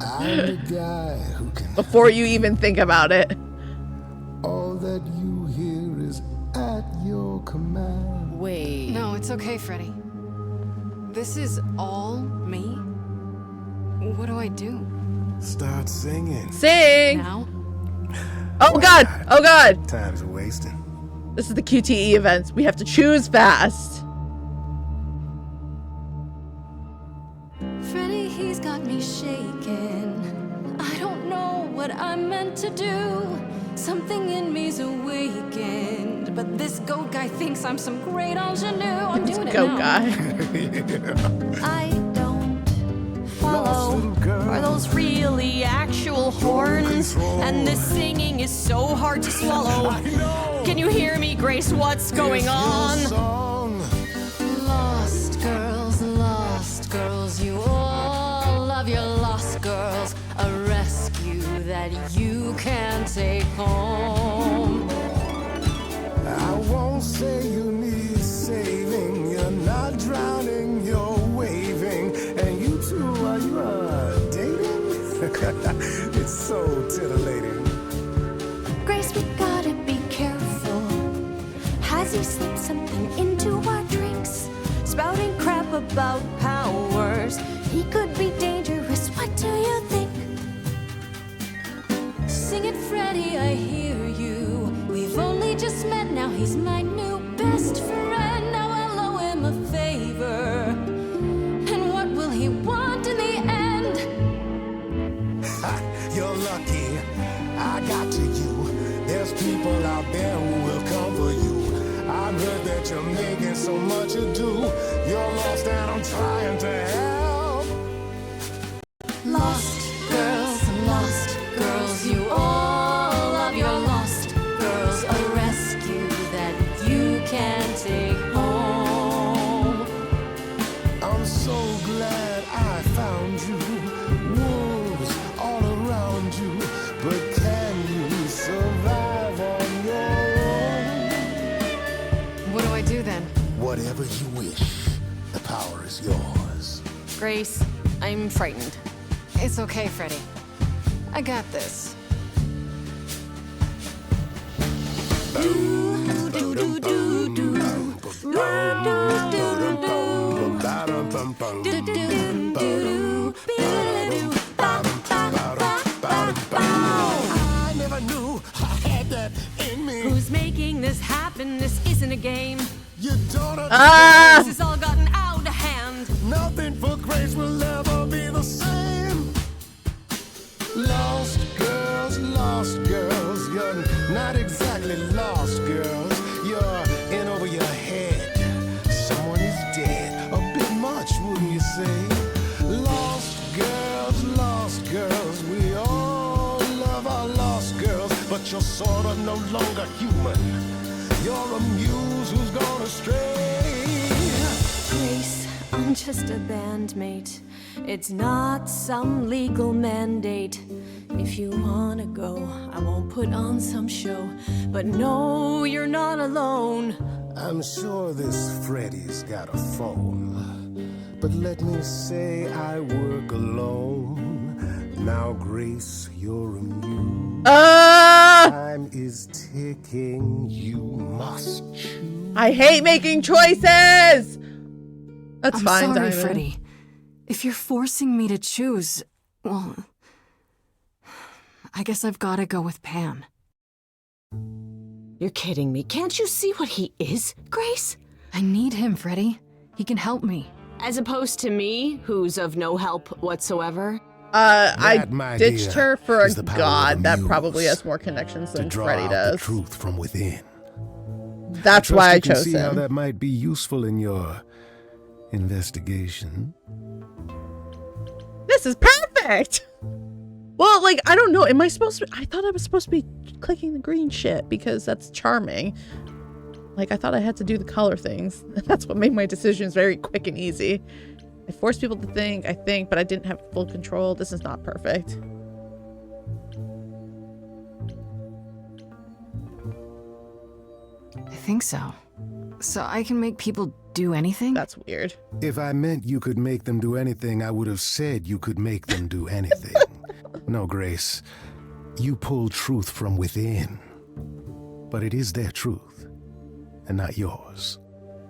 I'm the guy who can.
Before you even think about it.
All that you hear is at your command.
Wait. No, it's okay, Freddy. This is all me? What do I do?
Start singing.
Sing!
Now?
Oh god! Oh god!
Time's wasting.
This is the QTE events. We have to choose fast.
Freddy, he's got me shaking. I don't know what I'm meant to do. Something in me's awakened. But this goat guy thinks I'm some great ingenue. I'm doing it
Goat
now.
guy.
I don't follow. Are those really actual horns? And this singing is so hard to swallow. Can you hear me, Grace? What's going on? Lost girls, you all love your lost girls. A rescue that you can take home.
I won't say you need saving. You're not drowning, you're waving. And you two, are you dating? It's so titillating.
Grace, we gotta be careful. Has he slipped something into our drinks? Spouting crap about powers. He could be dangerous, what do you think? Sing it, Freddy, I hear you. We've only just met, now he's my new best friend. Now I'll owe him a favor. And what will he want in the end?
You're lucky I got to you. There's people out there who will come for you. I've heard that you're making so much ado. You're lost and I'm trying to help.
Lost girls, you all love your lost girls. A rescue that you can take home.
I'm so glad I found you. Wolves all around you. But can you survive on your own?
What do I do then?
Whatever you wish, the power is yours.
Grace, I'm frightened.
It's okay, Freddy. I got this.
I never knew I had that in me.
Who's making this happen? This isn't a game.
You don't
Ah!
This has all gotten out of hand.
Nothing for Grace will ever be the same. Lost girls, you're not exactly lost girls. You're in over your head. Someone is dead, a bit much, wouldn't you say? Lost girls, we all love our lost girls, but you're sort of no longer human. You're a muse who's gone astray.
Grace, I'm just a bandmate. It's not some legal mandate. If you wanna go, I won't put on some show. But no, you're not alone.
I'm sure this Freddy's got a phone, but let me say I work alone. Now, Grace, you're immune. Time is ticking. You must choose.
I hate making choices. That's
I'm
fine,
sorry,
Diamond.
Freddy. If you're forcing me to choose, well, I guess I've got to go with Pan.
You're kidding me. Can't you see what he is, Grace?
I need him, Freddy. He can help me.
As opposed to me, who's of no help whatsoever.
I
my
ditched
dear,
her for a
is the power of
god
the
that
muse
probably has more connections
to
than
draw
Freddy
out the
does.
truth from within.
That's why I
you can
chose
see how
him.
that might be useful in your investigation.
This is perfect. Well, like, I don't know. Am I supposed to? I thought I was supposed to be clicking the green shit because that's charming. Like, I thought I had to do the color things. That's what made my decisions very quick and easy. I forced people to think, I think, but I didn't have full control. This is not perfect.
I think so. So I can make people do anything?
That's weird.
If I meant you could make them do anything, I would have said you could make them do anything. No, Grace. You pull truth from within. But it is their truth, and not yours.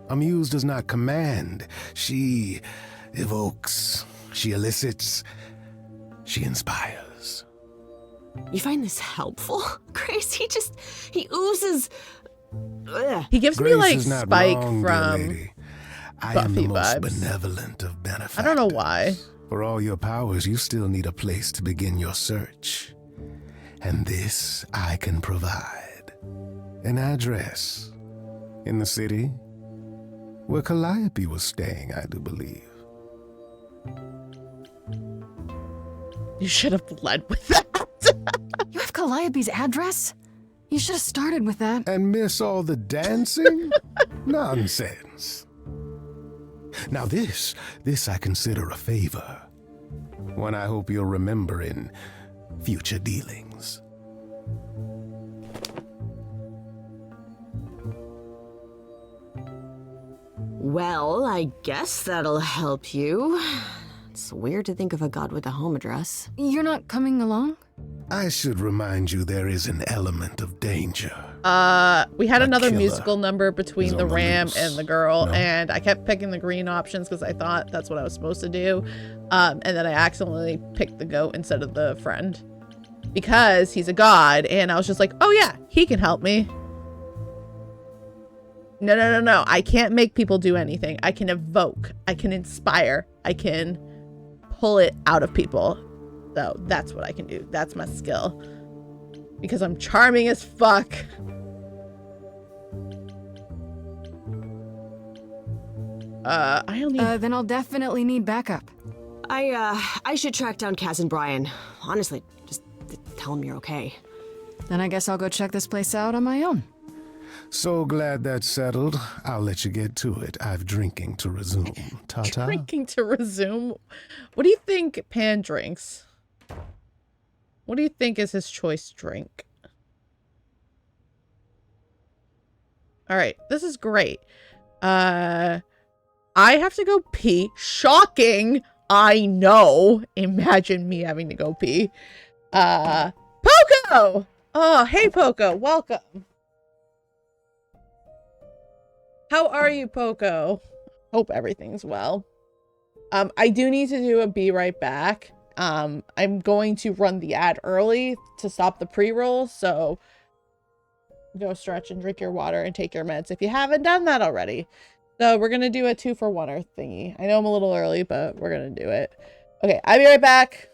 A muse does not command. She evokes. She elicits. She inspires.
You find this helpful, Grace? He oozes. Ugh.
He gives me,
Grace
like,
is not
Spike
wrong, dear
from
lady. I am the
Buffy
most
vibes.
benevolent of benefactors.
I don't know why.
For all your powers, you still need a place to begin your search. And this I can provide. An address. In the city. Where Calliope was staying, I do believe.
You should have led with that.
You have Calliope's address? You should have started with that.
And miss all the dancing? Nonsense. Now this I consider a favor. One I hope you'll remember in future dealings.
Well, I guess that'll help you. It's weird to think of a god with a home address.
You're not coming along?
I should remind you there is an element of danger.
We had another
killer
musical number between
is
the
on the
ram
loose.
and the girl,
No?
and I kept picking the green options because I thought that's what I was supposed to do. And then I accidentally picked the goat instead of the friend because he's a god, and I was just like, oh yeah, he can help me. No. I can't make people do anything. I can evoke. I can inspire. I can pull it out of people. So that's what I can do. That's my skill. Because I'm charming as fuck. I only...
Then I'll definitely need backup.
I should track down Kaz and Brian. Honestly, just tell them you're okay.
Then I guess I'll go check this place out on my own.
So glad that's settled. I'll let you get to it. I've drinking to resume. Ta-ta.
Drinking to resume? What do you think Pan drinks? What do you think is his choice drink? All right, this is great. I have to go pee. Shocking. I know. Imagine me having to go pee. Poco! Oh, hey, Poco. Welcome. How are you, Poco? Hope everything's well. I do need to do a be right back. I'm going to run the ad early to stop the pre-roll, so go stretch and drink your water and take your meds if you haven't done that already. So we're gonna do a 2-for-1 thingy. I know I'm a little early, but we're gonna do it. Okay, I'll be right back.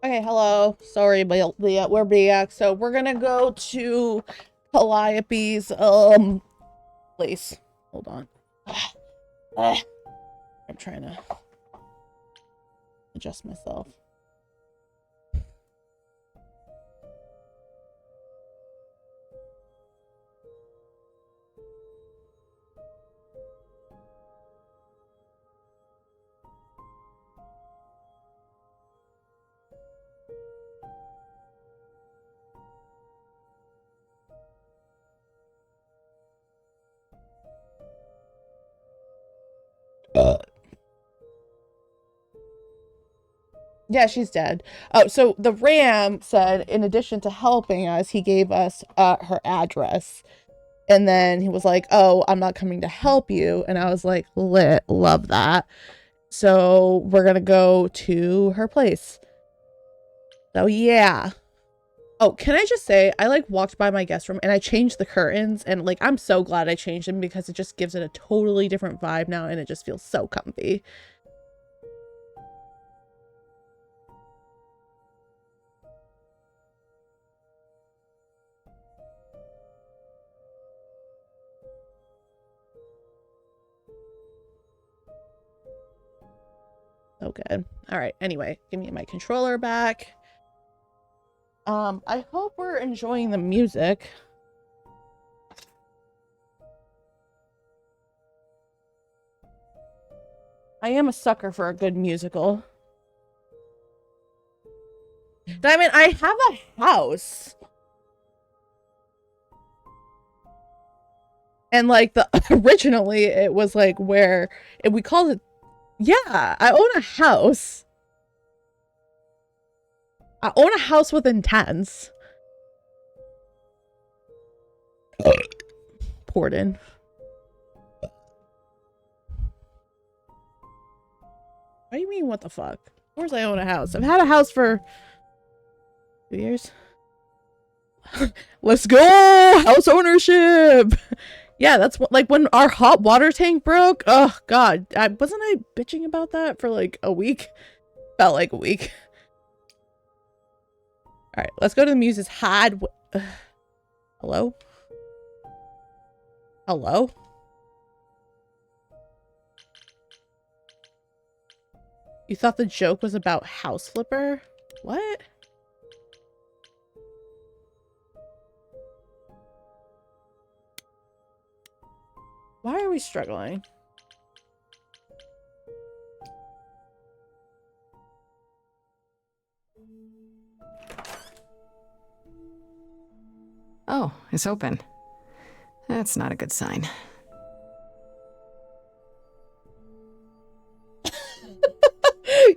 Okay, hello. Sorry, but we're back. So we're gonna go to Calliope's place. Hold on. I'm trying to adjust myself. Yeah, she's dead. Oh, so the Ram said, in addition to helping us, he gave us her address. And then he was like, oh, I'm not coming to help you. And I was like, lit, love that. So we're going to go to her place. So yeah. Oh, can I just say, I like walked by my guest room and I changed the curtains, and like, I'm so glad I changed them because it just gives it a totally different vibe now and it just feels so comfy. So good. All right. Anyway, give me my controller back. I hope we're enjoying the music. I am a sucker for a good musical. Diamond, I have a house. And like originally it was like where we called it. Yeah, I own a house. I own a house with intents. Poured in. What do you mean, what the fuck? Of course I own a house. I've had a house for 2 years. Let's go! House ownership! Yeah, that's what, like when our hot water tank broke. Oh, God. Wasn't I bitching about that for like a week? Felt like a week. All right, let's go to the Muse's Hide. Hello? Hello? You thought the joke was about House Flipper? What? Why are we struggling?
Oh, it's open. That's not a good sign.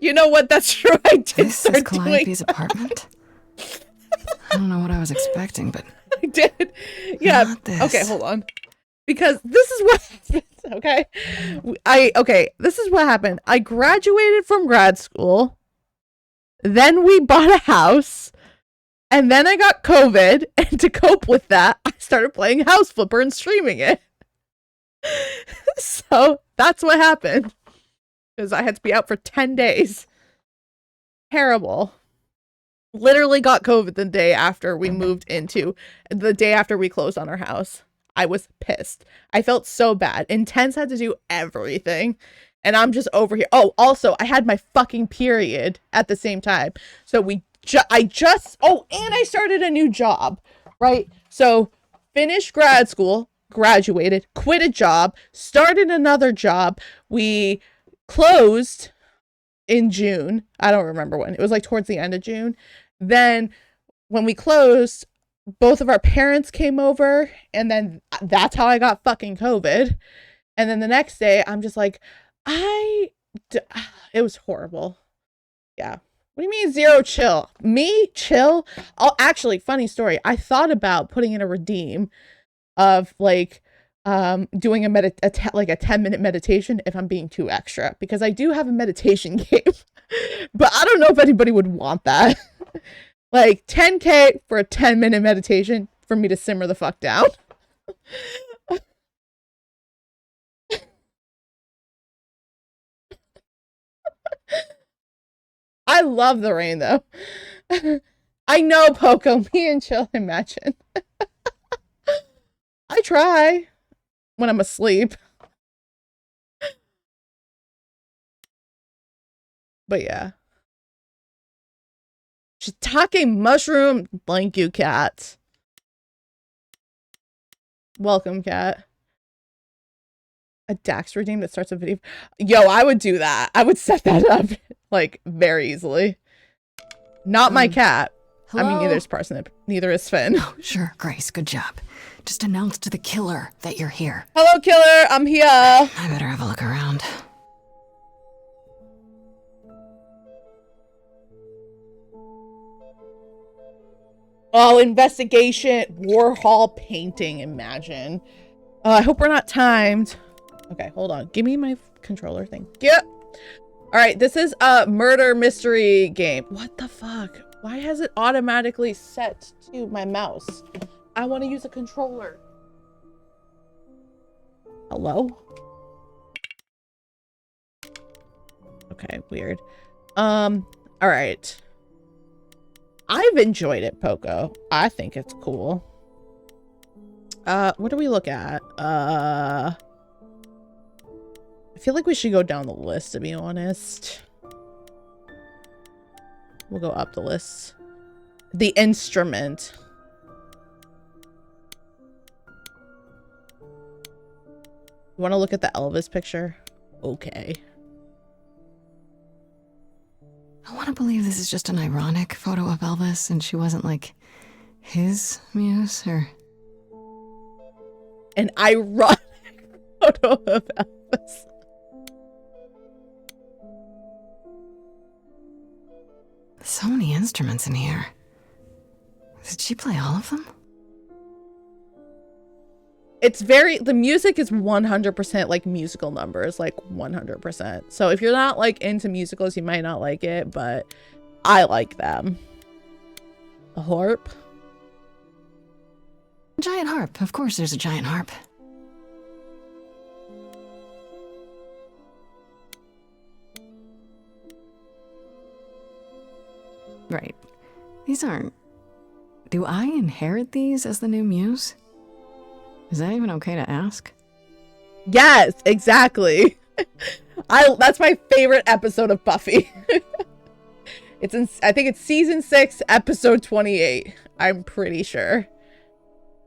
You know what? That's true. I did
This
start
is
doing
Calliope's apartment? I don't know what I was expecting, but...
I did. Yeah.
Not this.
Okay, hold on. Because this is what happened, okay? Okay, this is what happened. I graduated from grad school. Then we bought a house. And then I got COVID. And to cope with that, I started playing House Flipper and streaming it. So that's what happened. Because I had to be out for 10 days. Terrible. Literally got COVID the day after we moved into, the day after we closed on our house. I was pissed. I felt so bad. Intense had to do everything. And I'm just over here. Oh, also, I had my fucking period at the same time. So and I started a new job, right? So finished grad school, graduated, quit a job, started another job. We closed in June. I don't remember when. It was like towards the end of June. Then when we closed, both of our parents came over, and then that's how I got fucking COVID. And then the next day, I'm just like, it was horrible. Yeah. What do you mean zero chill? Me chill? Oh, actually, funny story. I thought about putting in a redeem of like doing a 10-minute meditation if I'm being too extra, because I do have a meditation game. But I don't know if anybody would want that. Like 10K for a 10-minute meditation for me to simmer the fuck down. I love the rain though. I know, Poco. Me and Chill, imagine. I try when I'm asleep. But yeah. Shiitake mushroom. Thank you, cat. Welcome, cat. A Dax redeem that starts a video. Yo, I would do that. I would set that up like very easily. Not my cat.
Hello?
I mean, neither is Parsnip. Neither is Finn.
Oh, sure, Grace, good job. Just announce to the killer that you're here.
Hello, killer. I'm here.
I better have a look around.
Oh, investigation. Warhol painting, imagine. I hope we're not timed. Okay, hold on. Give me my controller thing. Yep. All right, this is a murder mystery game. What the fuck? Why has it automatically set to my mouse? I want to use a controller. Hello? Okay, weird. All right. I've enjoyed it, Poco. I think it's cool. What do we look at? I feel like we should go down the list, to be honest. We'll go up the list. The instrument. You want to look at the Elvis picture? Okay.
I want to believe this is just an ironic photo of Elvis and she wasn't like his muse or...
An ironic photo of Elvis.
So many instruments in here. Did she play all of them?
It's very, the music is 100% like musical numbers, like 100%. So if you're not like into musicals, you might not like it, but I like them. A harp.
Giant harp. Of course there's a giant harp. Right. These aren't... Do I inherit these as the new muse? Is that even okay to ask?
Yes, exactly. That's my favorite episode of Buffy. It's in, I think it's season 6, episode 28. I'm pretty sure.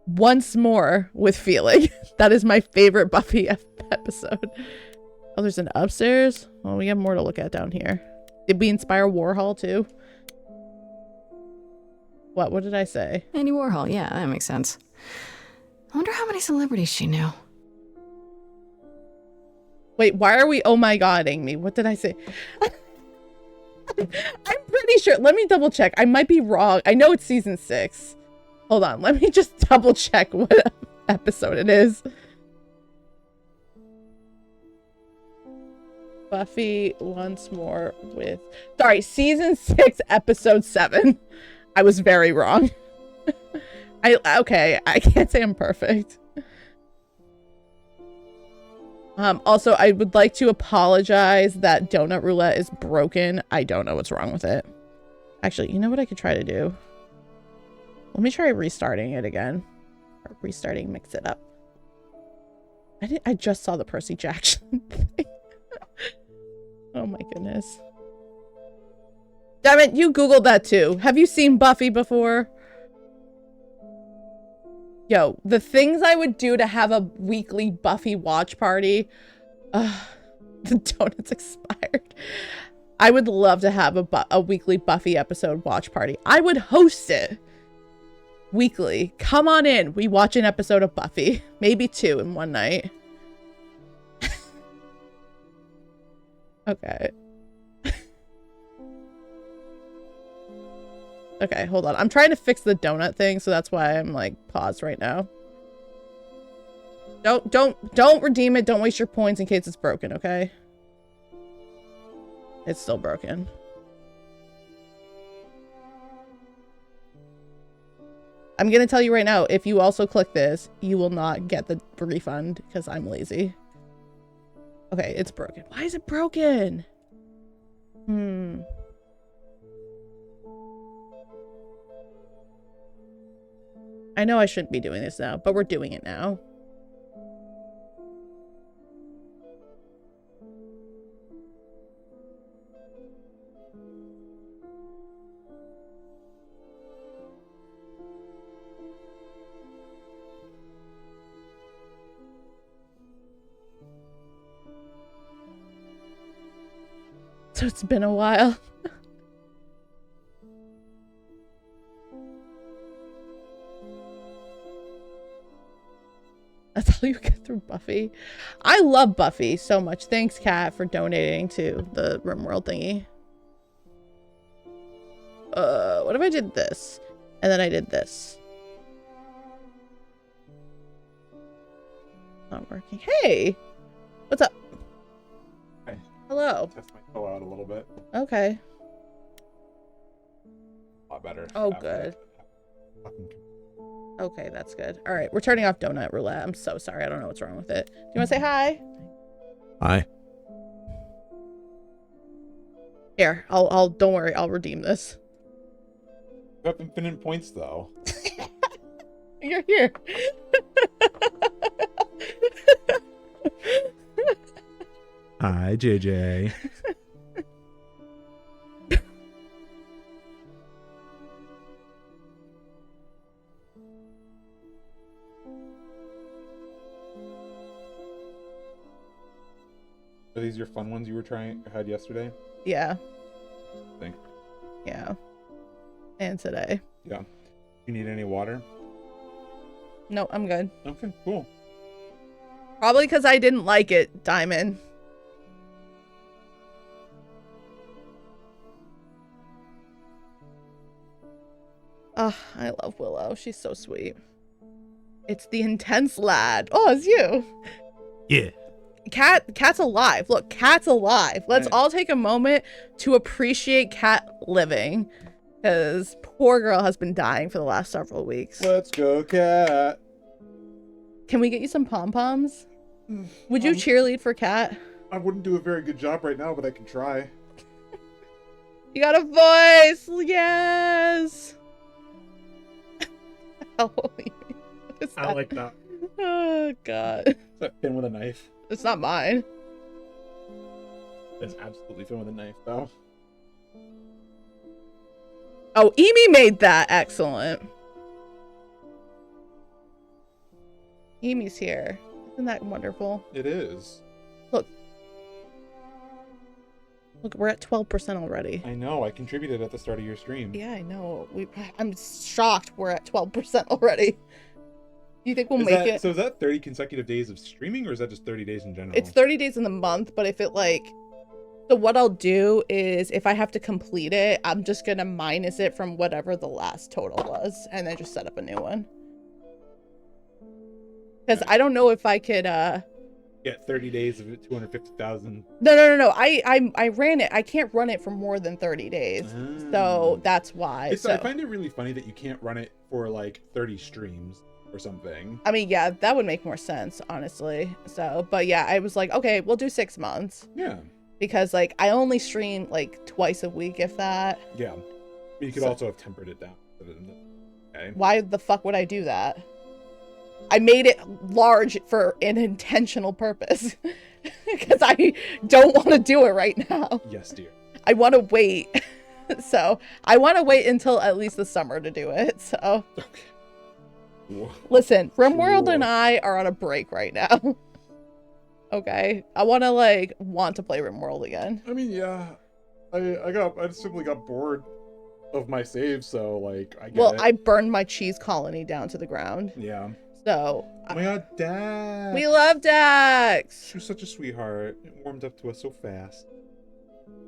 Once more with feeling. That is my favorite Buffy episode. Oh, there's an upstairs. Well, we have more to look at down here. Did we inspire Warhol too? What did I say?
Andy Warhol, yeah, that makes sense. I wonder how many celebrities she knew.
Wait, why are we oh my godding me? What did I say? I'm pretty sure. Let me double check. I might be wrong. I know it's season 6. Hold on. Let me just double check what episode it is. Buffy once more with... Sorry, season 6, episode 7. I was very wrong. Okay, I can't say I'm perfect. Also, I would like to apologize that Donut Roulette is broken. I don't know what's wrong with it. Actually, you know what I could try to do? Let me try restarting it again. Or restarting, mix it up. I just saw the Percy Jackson thing. Oh my goodness. Damn it, you Googled that too. Have you seen Buffy before? Yo, the things I would do to have a weekly Buffy watch party. The donuts expired. I would love to have a weekly Buffy episode watch party. I would host it weekly. Come on in. We watch an episode of Buffy. Maybe 2 in one night. Okay. Okay, hold on. I'm trying to fix the donut thing, so that's why I'm like paused right now. Don't redeem it. Don't waste your points in case it's broken, okay? It's still broken. I'm gonna tell you right now, if you also click this, you will not get the refund because I'm lazy. Okay, it's broken. Why is it broken? I know I shouldn't be doing this now, but we're doing it now. So it's been a while. That's all you get through Buffy. I love Buffy so much. Thanks, Kat, for donating to the RimWorld thingy. What if I did this? And then I did this. Not working. Hey! What's up?
Hi.
Hello.
Test my toe out a little bit.
Okay.
A lot better.
Oh, good. Okay, that's good. All right, we're turning off Donut Roulette. I'm so sorry. I don't know what's wrong with it. Do you want to say hi?
Hi.
Here, I'll don't worry. I'll redeem this.
You have infinite points, though.
You're here.
Hi, JJ. Are these your fun ones you had yesterday?
Yeah.
Thanks.
Yeah. And today.
Yeah. You need any water?
No, I'm good.
Okay, cool.
Probably because I didn't like it, Diamond. Oh, I love Willow. She's so sweet. It's the intense lad. Oh, it's you.
Yeah.
Cat's alive. Look, Cat's alive. Let's all take a moment to appreciate Cat living. Because poor girl has been dying for the last several weeks.
Let's go, Cat.
Can we get you some pom-poms? Would you cheerlead for Cat?
I wouldn't do a very good job right now, but I can try.
You got a voice! Yes! Oh,
I like that.
Oh, God.
Is that Finn with a knife?
It's not mine.
It's absolutely Finn with a knife, though.
Oh, Emi made that. Excellent. Emi's here. Isn't that wonderful?
It is.
Look. Look, we're at 12% already.
I know. I contributed at the start of your stream.
Yeah, I know. I'm shocked we're at 12% already. You think we'll make it?
So is that 30 consecutive days of streaming, or is that just 30 days in general?
It's 30 days in the month, but if it like... So what I'll do is, if I have to complete it, I'm just going to minus it from whatever the last total was, and then just set up a new one. Because I don't know if I could...
Yeah, 30 days of 250,000.
No. I ran it. I can't run it for more than 30 days. So that's why.
I find it really funny that you can't run it for like 30 streams or something.
I mean, yeah, that would make more sense, honestly. So, but yeah, I was like, okay, we'll do 6 months.
Yeah.
Because like I only stream like twice a week, if that.
Yeah. You could also have tempered it down. Okay.
Why the fuck would I do that? I made it large for an intentional purpose. Because I don't want to do it right now.
Yes, dear.
I want to wait. So I want to wait until at least the summer to do it. So
okay.
Listen, RimWorld and I are on a break right now. Okay, I want to play RimWorld again.
I mean, yeah, I simply got bored of my save, so like I get it.
I burned my cheese colony down to the ground.
Yeah.
So.
Oh my God, Dax.
We love Dax.
She was such a sweetheart. It warmed up to us so fast.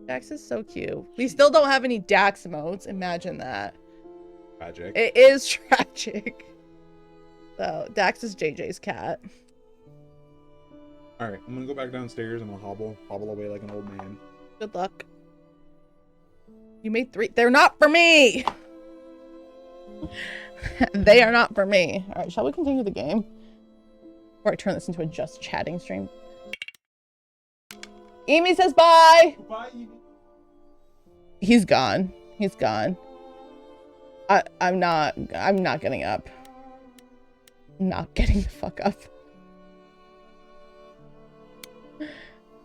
Dax is so cute. We still don't have any Dax emotes. Imagine that.
Tragic.
It is tragic. So Dax is JJ's cat.
All right, I'm gonna go back downstairs and I'll hobble away like an old man.
Good luck. You made 3. They're not for me. They are not for me. All right, shall we continue the game? Or I turn this into a just chatting stream. Emi says bye.
Bye, Emi.
He's gone. He's gone. I'm not getting up. not getting the fuck up.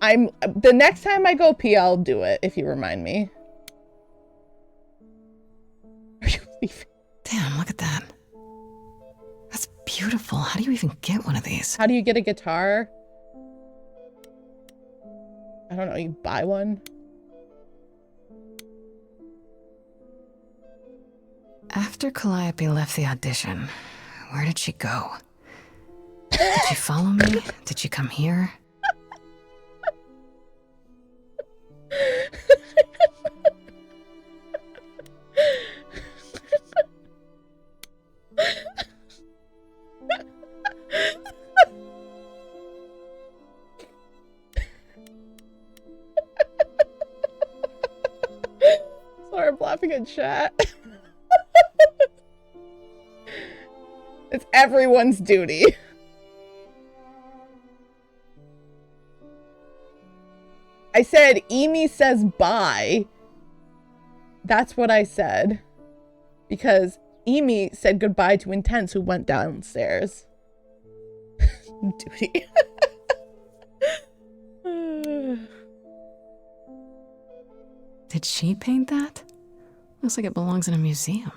The next time I go pee, I'll do it if you remind me. Are you leaving?
Damn, look at that. That's beautiful. How do you even get one of these?
How do you get a guitar? I don't know, you buy one?
After Calliope left the audition, where did she go? Did she follow me? Did she come here?
Sorry, I'm laughing at chat. It's everyone's duty. I said, Emi says bye. That's what I said. Because Emi said goodbye to Intense, who went downstairs. Duty.
Did she paint that? Looks like it belongs in a museum.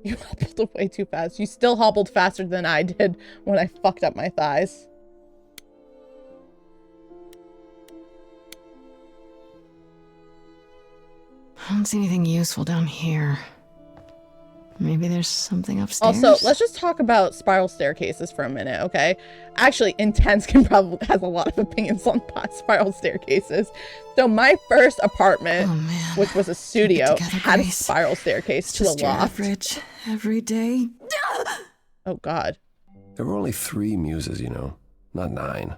You hobbled away too fast. You still hobbled faster than I did when I fucked up my thighs.
I don't see anything useful down here. Maybe there's something upstairs?
Also, let's just talk about spiral staircases for a minute, okay? Actually, Intense has a lot of opinions on spiral staircases. So my first apartment, which was a studio, had a spiral staircase to the
Just your
loft.
average, everyday.
Oh, God.
There were only 3 muses, you know, not 9.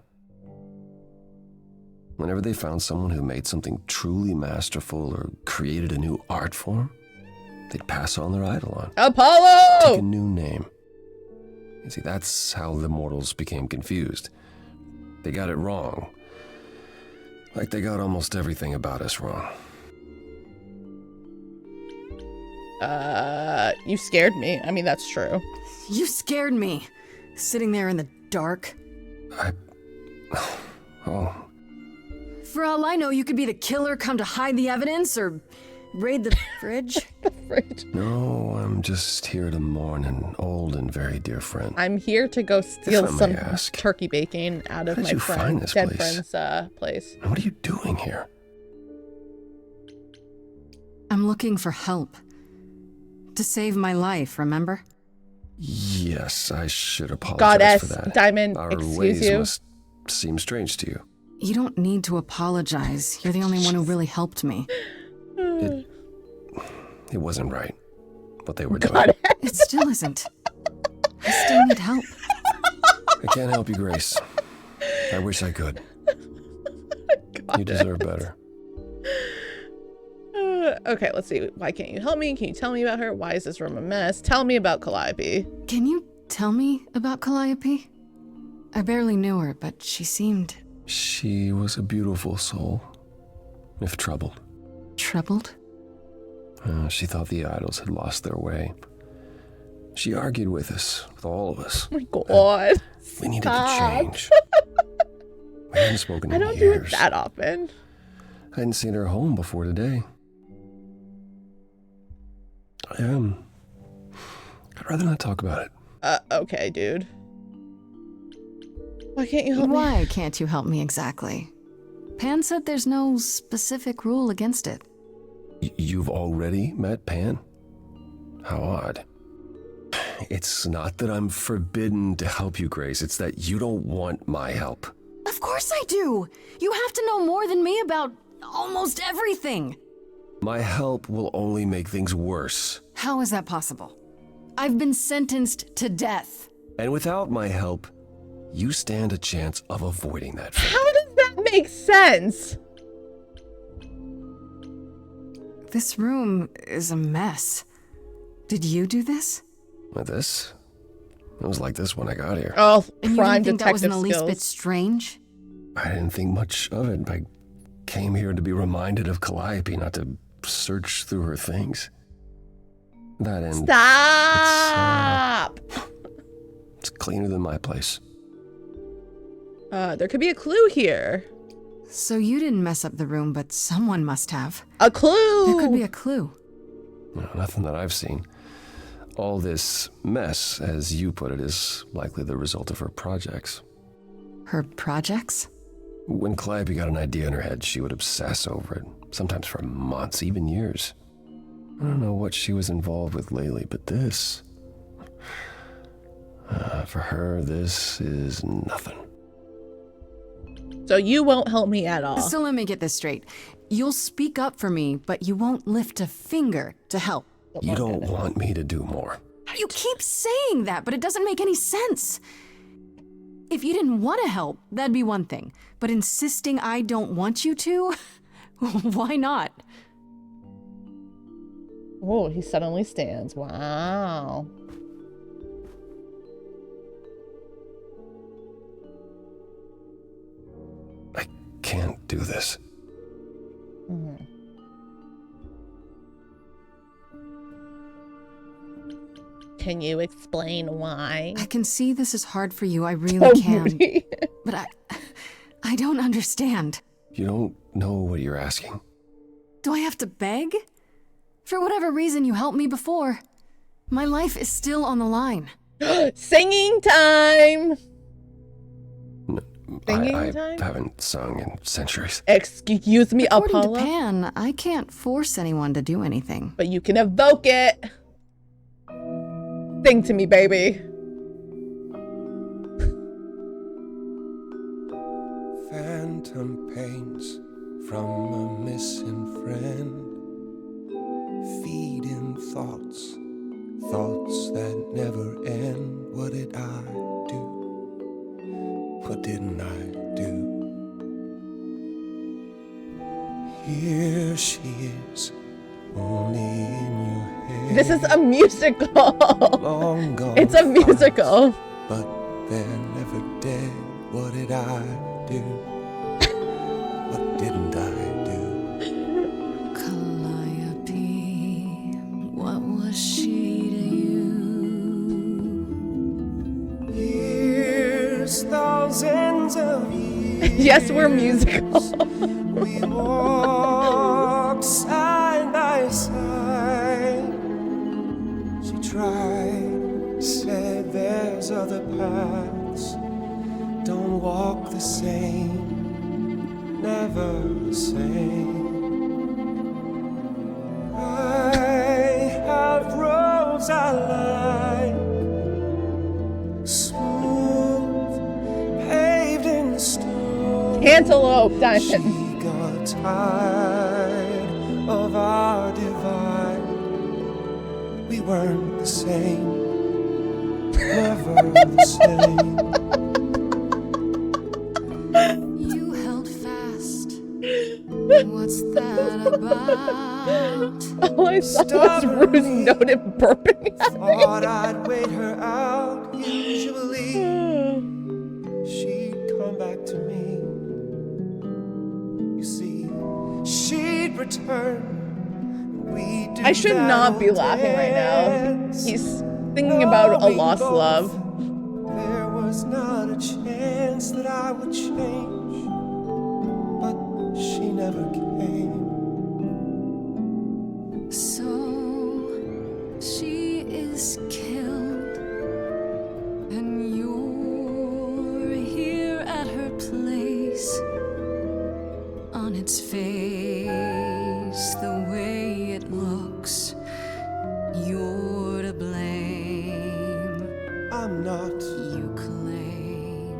Whenever they found someone who made something truly masterful or created a new art form, they'd pass on their eidolon.
Apollo!
Take a new name. You see, that's how the mortals became confused. They got it wrong. Like they got almost everything about us wrong.
You scared me. I mean, that's true.
You scared me. Sitting there in the dark.
Oh.
For all I know, you could be the killer come to hide the evidence or raid the fridge.
No, I'm just here to mourn an old and very dear friend.
I'm here to go steal
If I may
some
ask,
turkey bacon out of
how did
my
you find this
dead
place?
friend's place.
What are you doing here?
I'm looking for help. To save my life, remember?
Yes, I should apologize
Goddess,
for that.
Diamond,
Our
excuse
ways
you?
must seem strange to you.
You don't need to apologize. You're the only one who really helped me.
It wasn't right, what they were doing.
It still isn't. I still need help.
I can't help you, Grace. I wish I could. You deserve better.
Okay, let's see. Why can't you help me? Can you tell me about her? Why is this room a mess? Tell me about Calliope.
Can you tell me about Calliope? I barely knew her, but she seemed...
She was a beautiful soul, if troubled.
Troubled?
She thought the idols had lost their way. She argued with us, with all of us.
Oh my God.
We needed
Stop.
to change. We hadn't spoken in
I don't do
years.
it that often.
I hadn't seen her home before today. I'd rather not talk about it.
Okay, dude. Why can't you help me?
Why can't you help me exactly? Pan said there's no specific rule against it.
You've already met Pan? How odd. It's not that I'm forbidden to help you, Grace. It's that you don't want my help.
Of course I do! You have to know more than me about almost everything!
My help will only make things worse.
How is that possible? I've been sentenced to death.
And without my help, you stand a chance of avoiding that fate.
How does that make sense?
This room is a mess. Did you do this?
With this? It was like this when I got here.
Oh,
And you
prime
didn't think that was in the
detective
least
skills.
bit strange?
I didn't think much of it. I came here to be reminded of Calliope, not to search through her things. That end.
Stop!
It's cleaner than my place.
There could be a clue here.
So you didn't mess up the room, but someone must have.
A clue!
There could be a clue.
No, nothing that I've seen. All this mess, as you put it, is likely the result of her projects.
Her projects?
When Calliope got an idea in her head, she would obsess over it, sometimes for months, even years. I don't know what she was involved with lately, but this... for her, this is nothing.
So you won't help me at all.
So let me get this straight. You'll speak up for me, but you won't lift a finger to help.
You don't want me to do more.
You keep saying that, but it doesn't make any sense. If you didn't want to help, that'd be one thing. But insisting I don't want you to? Why not?
Oh, he suddenly stands. Wow.
I can't do this.
Mm-hmm. Can you explain why?
I can see this is hard for you, I really can. But I don't understand.
You don't know what you're asking.
Do I have to beg? For whatever reason you helped me before. My life is still on the line.
Singing time!
I haven't sung in centuries.
Excuse me,
According
Apollo.
to Pan, I can't force anyone to do anything.
But you can evoke it. Sing to me, baby.
Phantom pains from a missing friend, feeding thoughts, thoughts that never end. What did I do? What didn't I do? Here she is, only in your head.
This is a musical.
Long gone
It's a musical.
but they're never dead. What did I do? What didn't I do?
Calliope, what was she to you?
Years, thousands of years.
Yes, we're musical.
We walked side by side. She tried, said there's other paths. Don't walk the same, never the same. I have roads I like, smooth, paved in stone.
Cantaloupe Diamond.
She got tired of our divide. We weren't the same, never the same.
You held fast. What's that about?
All I saw was Ruth noted burping at me.
Thought I'd wait her out. Usually, she'd come back to me. You see, she'd return.
I should not be laughing right now. He's thinking about a lost love.
There was not a chance that I would change, but she never came.
So she is killed, and you're here at her place. On its face, the way it looks, you're to blame.
I'm not.
You claim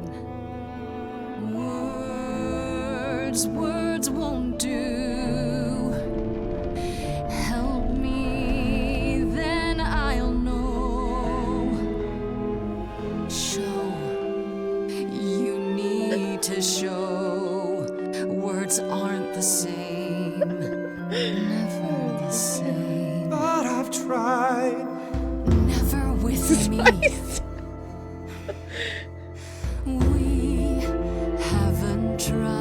words won't do. Help me, then I'll know. Show, you need to show. Words aren't the same, never the same.
But I've tried.
Never with me. We haven't tried.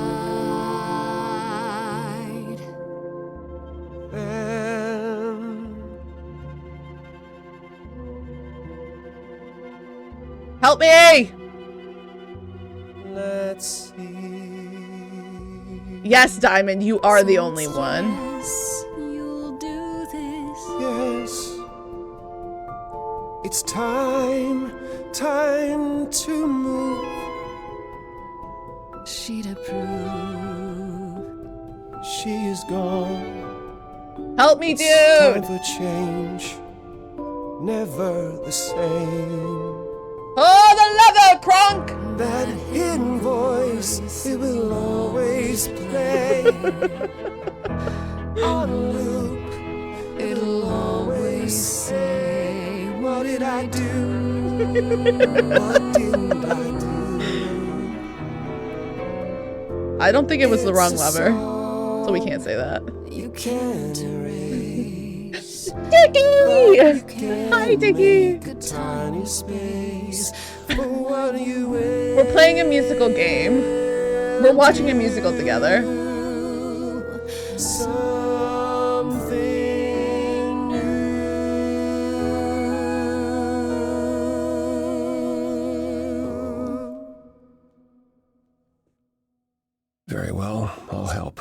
Help me!
Let's see.
Yes, Diamond, you are the only one.
You'll do this. Yes. It's time to move.
She'd approve.
She is gone.
Help me, dude!
Time for change. Never the same.
Oh, the leather, Kronk!
That hidden voice, it will always play. On loop, it'll always say, what did I do? What didn't I do?
I don't think it was the wrong lover, so we can't say that.
You can't erase.
Diggy! Hi, Diggy!
A tiny space for what you
We're playing a musical game. We're watching a musical together.
Something new.
Very well, I'll help.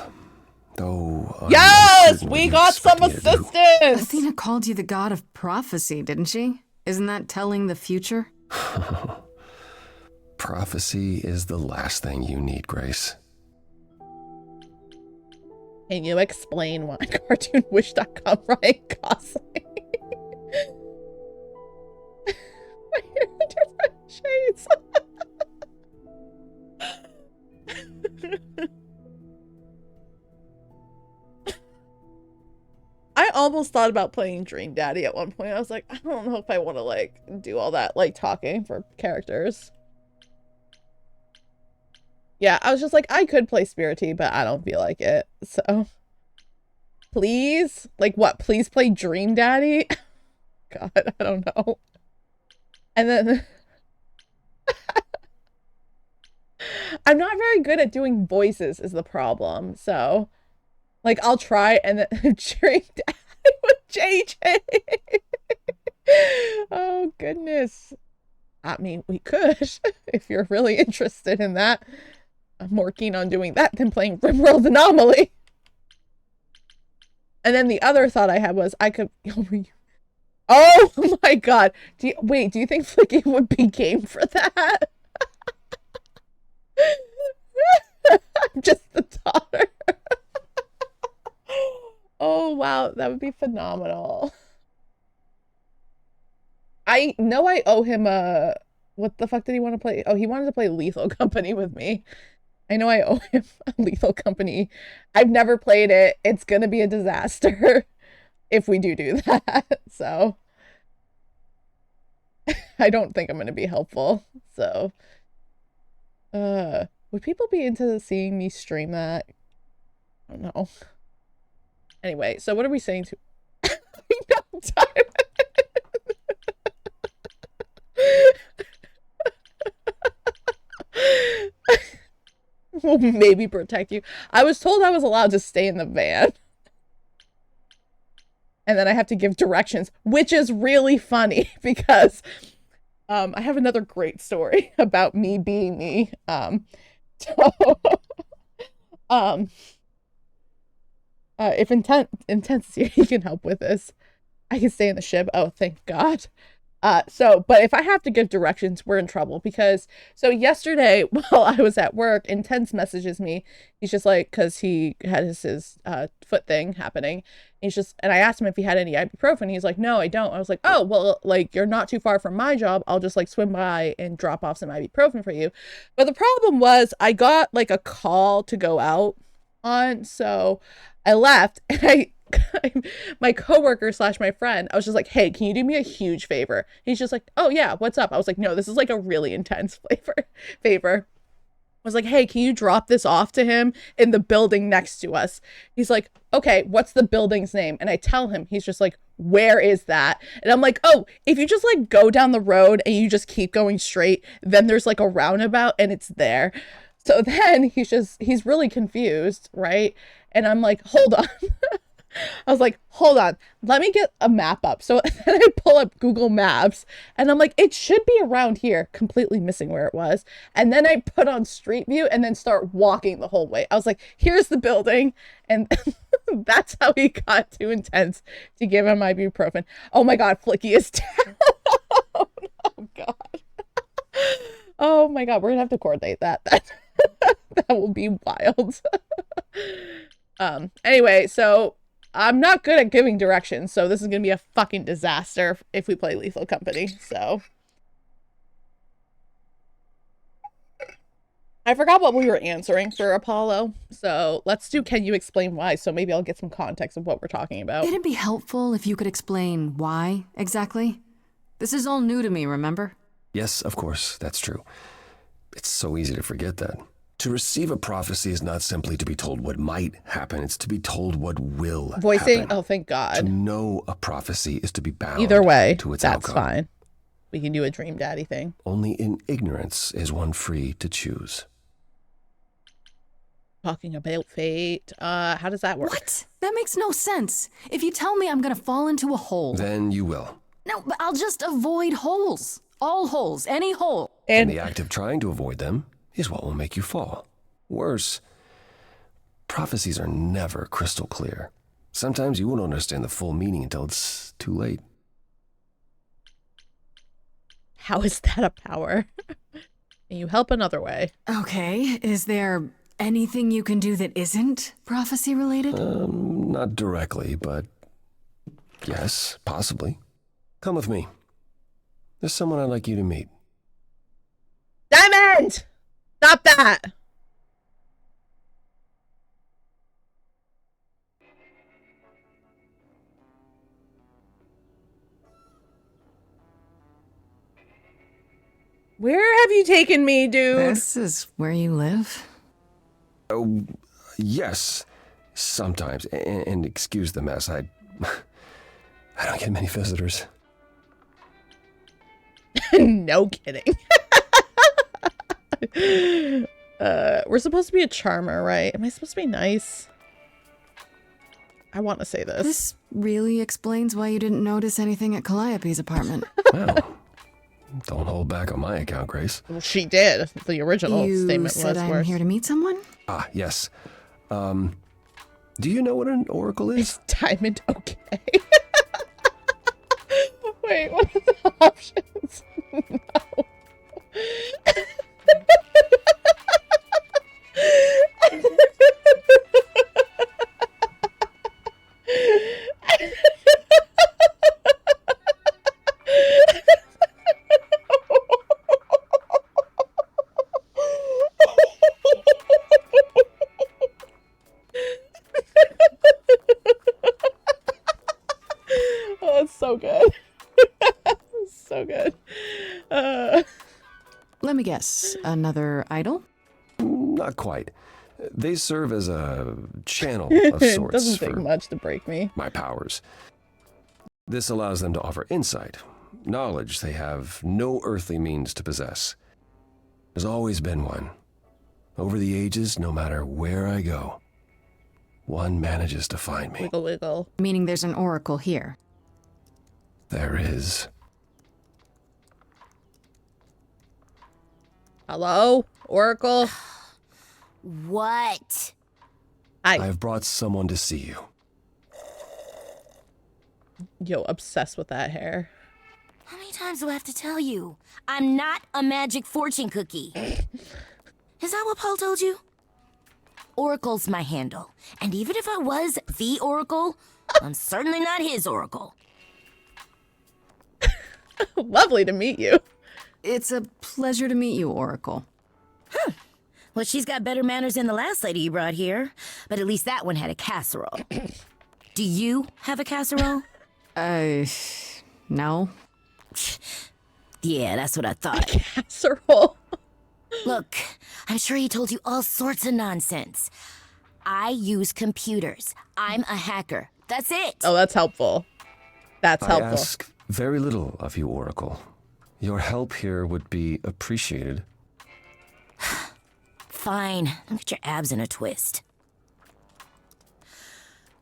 Though.
Yes! We got some assistance!
Athena called you the god of prophecy, didn't she? Isn't that telling the future?
Prophecy is the last thing you need, Grace.
Can you explain why cartoonwish.com Ryan Gosling? My hair in different shades. I almost thought about playing Dream Daddy at one point. I was like, I don't know if I want to like do all that like talking for characters. Yeah, I was just like, I could play Spirity, but I don't feel like it. So, please? Like what? Please play Dream Daddy? God, I don't know. And then... I'm not very good at doing voices is the problem. So, like, I'll try and then Dream Daddy with JJ. Oh, goodness. I mean, we could, if you're really interested in that. I'm more keen on doing that than playing Rimworld Anomaly. And then the other thought I had was I could... Oh my god. Do you think Flicky would be game for that? I'm just the daughter. Oh wow, that would be phenomenal. I know I owe him a... What the fuck did he want to play? Oh, he wanted to play Lethal Company with me. I know I owe him a Lethal Company. I've never played it. It's gonna be a disaster if we do that. So I don't think I'm gonna be helpful. So would people be into seeing me stream that? I don't know. Anyway, so what are we saying to no time? Will maybe protect you. I was told I was allowed to stay in the van. And then I have to give directions, which is really funny because I have another great story about me being me. If intensity you can help with this, I can stay in the ship. Oh, thank God. But if I have to give directions, we're in trouble because, so yesterday while I was at work, Intense messages me. He's just like, cause he had his foot thing happening. He's just, and I asked him if he had any ibuprofen. He's like, no, I don't. I was like, oh, well, like you're not too far from my job. I'll just like swim by and drop off some ibuprofen for you. But the problem was I got like a call to go out on. So I left and my coworker / my friend, I was just like, hey, can you do me a huge favor? He's just like, oh yeah, what's up? I was like, no, this is like a really intense favor. I was like, hey, can you drop this off to him in the building next to us? He's like, okay, what's the building's name? And I tell him, he's just like, where is that? And I'm like, oh, if you just like go down the road and you just keep going straight, then there's like a roundabout and it's there. So then he's really confused, right? And I'm like, hold on. I was like, hold on, let me get a map up. So then I pull up Google Maps and I'm like, it should be around here, completely missing where it was. And then I put on Street View and then start walking the whole way. I was like, here's the building. And that's how he got too intense to give him ibuprofen. Oh my God, Flicky is down. Oh God. Oh my God, we're gonna have to coordinate that. That will be wild. Anyway, so I'm not good at giving directions, so this is gonna be a fucking disaster if we play Lethal Company. So I forgot what we were answering for Apollo, so let's do can you explain why, so maybe I'll get some context of what we're talking about.
It'd be helpful if you could explain why exactly. This is all new to me, remember?
Yes, of course, that's true. It's so easy to forget that. To receive a prophecy is not simply to be told what might happen, it's to be told what will
Voicing,
happen.
oh thank God.
To know a prophecy is to be bound
Either way,
to its
that's
outcome.
fine. We can do a Dream Daddy thing.
Only in ignorance is one free to choose.
Talking about fate, how does that work?
What? That makes no sense. If you tell me I'm gonna fall into a hole.
Then you will.
No, but I'll just avoid holes. All holes, any hole.
And the act of trying to avoid them is what will make you fall. Worse, prophecies are never crystal clear. Sometimes you won't understand the full meaning until it's too late.
How is that a power? Can you help another way?
Okay, is there anything you can do that isn't prophecy related?
Not directly, but yes, possibly. Come with me. There's someone I'd like you to meet.
Diamond! Stop that! Where have you taken me, dude?
This is where you live?
Oh, yes. Sometimes. And excuse the mess. I don't get many visitors.
No kidding. We're supposed to be a charmer, right? Am I supposed to be nice? I want to say this.
This really explains why you didn't notice anything at Calliope's apartment.
Well, don't hold back on my account, Grace.
Well, she did. The original
You
statement
said
was
I'm
worse.
here to meet someone?
Ah, yes. Do you know what an oracle is?
Diamond, okay. Wait, what are the options? No. Oh, it's so good. So good.
Let me guess, another idol?
Not quite. They serve as a channel of
It
sorts
doesn't take
for
much to break me.
my powers. This allows them to offer insight, knowledge they have no earthly means to possess. There's always been one. Over the ages, no matter where I go, one manages to find me.
Wiggle, wiggle.
Meaning there's an oracle here.
There is.
Hello, Oracle.
What?
I've brought someone to see you.
Yo, obsessed with that hair.
How many times do I have to tell you? I'm not a magic fortune cookie. Is that what Paul told you? Oracle's my handle. And even if I was the Oracle, I'm certainly not his Oracle.
Lovely to meet you.
It's a pleasure to meet you, Oracle.
Well, she's got better manners than the last lady you brought here. But at least that one had a casserole. Do you have a casserole?
No.
Yeah, that's what I thought.
Casserole.
Look, I'm sure he told you all sorts of nonsense. I use computers. I'm a hacker. That's it.
Oh, that's helpful. That's
I
helpful.
ask very little of you, Oracle. Your help here would be appreciated.
Fine. Don't get your abs in a twist.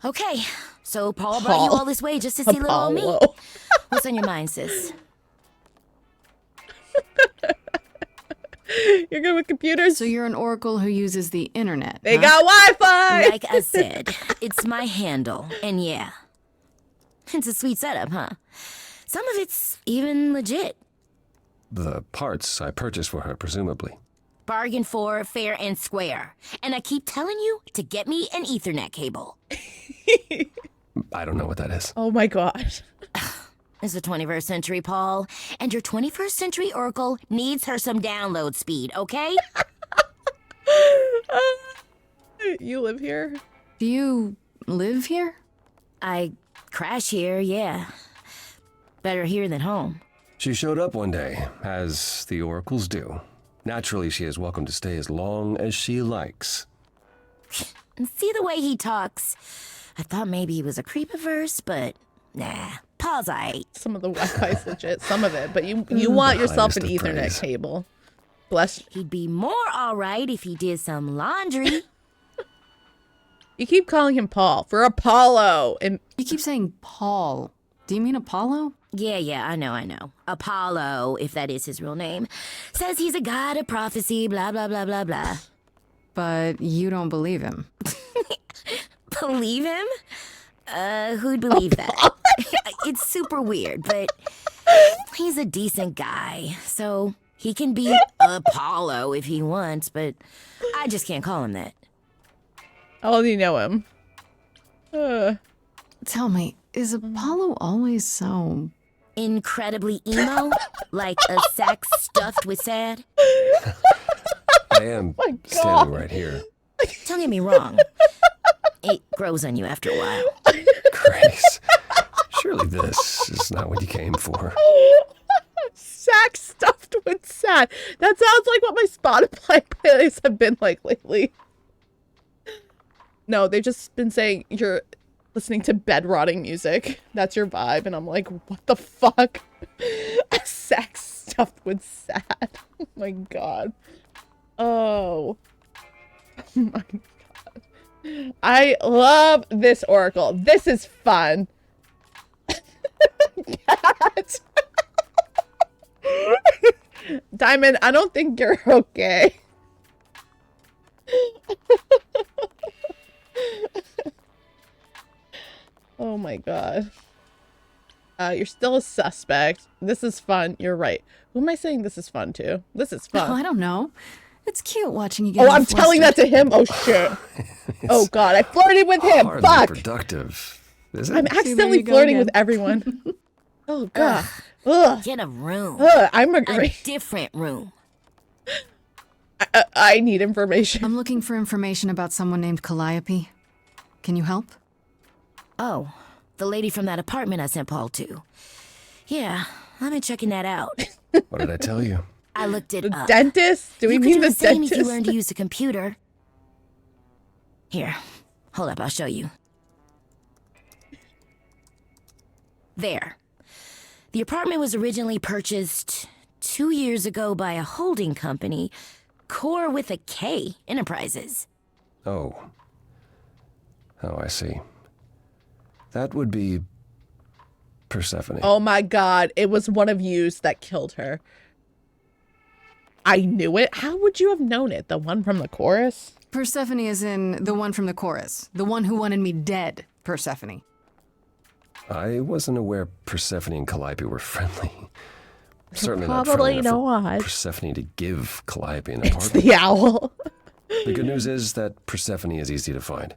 Okay, So Paul brought you all this way just to see little old me.
Apollo.
What's on your mind, sis?
You're good with computers?
So you're an oracle who uses the internet.
They
huh?
got Wi-Fi!
Like I said, it's my handle. And yeah, it's a sweet setup, huh? Some of it's even legit.
The parts I purchased for her, presumably.
Bargain for, fair and square. And I keep telling you to get me an Ethernet cable.
I don't know what that is.
Oh my gosh.
It's the 21st century, Paul. And your 21st century Oracle needs her some download speed, okay?
You live here?
Do you live here?
I crash here, yeah. Better here than home.
She showed up one day, as the oracles do. Naturally, she is welcome to stay as long as she likes.
And see the way he talks. I thought maybe he was a creep at first, but nah. Paul's aight.
Some of the Wi-Fi's legit, some of it, but you want yourself an
highest of
Ethernet
praise.
cable. Bless you.
He'd be more alright if he did some laundry.
You keep calling him Paul for Apollo, and
You keep saying Paul. Do you mean Apollo?
Yeah, I know. Apollo, if that is his real name, says he's a god of prophecy, blah, blah, blah, blah, blah.
But you don't believe him.
Believe him? Who'd believe that? It's super weird, but he's a decent guy, so he can be Apollo if he wants, but I just can't call him that.
how well do you know him?
Tell me, is Apollo always so...
Incredibly emo? Like a sack stuffed with sad?
I am standing right here.
Don't get me wrong. It grows on you after a while.
Grace, surely this is not what you came for.
Sack stuffed with sad. That sounds like what my Spotify playlists have been like lately. No, they've just been saying you're listening to bed rotting music. That's your vibe. And I'm like, what the fuck? A sack stuffed with sad. Oh my god. Oh. Oh my god. I love this oracle. This is fun. Cat. Diamond, I don't think you're okay. Oh my god. You're still a suspect. This is fun. You're right. Who am I saying this is fun to? This is fun.
Oh, I don't know. It's cute watching you get
Oh,
all
I'm telling that to him? Oh, shit. Oh, God. I flirted with him.
Hardly
Fuck.
productive, is it?
I'm accidentally flirting with everyone. Oh, God. Ugh.
Get a room.
I'm
A
agreeing.
different room.
I need information.
I'm looking for information about someone named Calliope. Can you help?
Oh, the lady from that apartment I sent Paul to. Yeah, I've been checking that out.
What did I tell you?
I looked it
The
up.
dentist? Do we
you
mean
could do
the
the same if you
dentist?
learn to use the computer. Here, hold up, I'll show you. There. The apartment was originally purchased 2 years ago by a holding company, Core with a K Enterprises.
Oh, I see. That would be Persephone.
Oh my god, it was one of yous that killed her. I knew it. How would you have known it? The one from the chorus?
Persephone is in the one from the chorus. The one who wanted me dead, Persephone.
I wasn't aware Persephone and Calliope were friendly. Certainly not
Probably
friendly enough
not.
for Persephone to give Calliope an
It's
apartment.
the owl.
The good news is that Persephone is easy to find.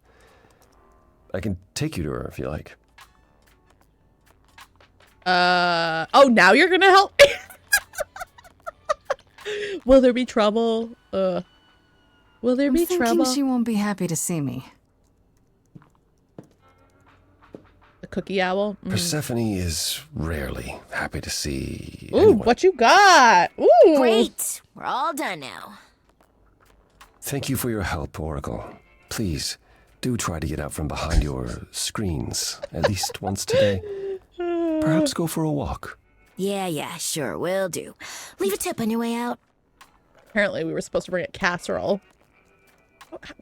I can take you to her if you like.
Oh, now you're gonna help me? Will there be trouble? Will there
I'm
be
thinking
trouble?
she won't be happy to see me.
The cookie owl? Mm.
Persephone is rarely happy to see
Ooh,
anyone.
what you got? Ooh.
Great, we're all done now.
Thank you for your help, Oracle. Please, do try to get out from behind your screens at least once today. Perhaps go for a walk.
Yeah, sure, will do. Leave a tip on your way out.
Apparently we were supposed to bring a casserole.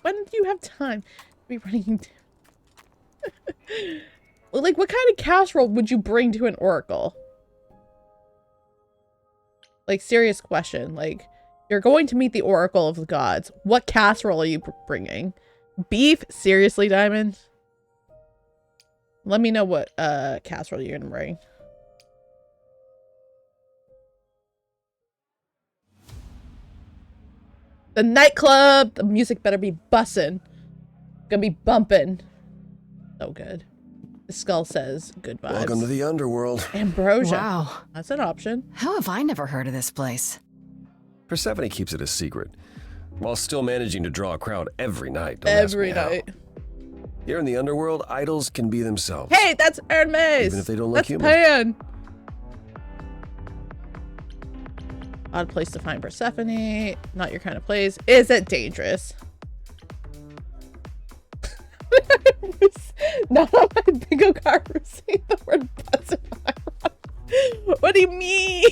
When do you have time to be running? Like, what kind of casserole would you bring to an oracle? Like, serious question. Like, you're going to meet the oracle of the gods. What casserole are you bringing? Beef? Seriously, Diamond? Let me know what casserole you're gonna bring. The nightclub! The music better be bussin'. Gonna be bumpin'. So good. The skull says good vibes.
Welcome to the underworld.
Ambrosia.
Wow.
That's an option.
How have I never heard of this place?
Persephone keeps it a secret, while still managing to draw a crowd every night. Don't ask
Every
me how.
night.
Here in the underworld, idols can be themselves.
Hey, that's Hermes!
Even if they don't look
That's
human.
Pan! Odd place to find Persephone. Not your kind of place. Is it dangerous? Not on my bingo card received the word buzz in my mouth. What do you mean?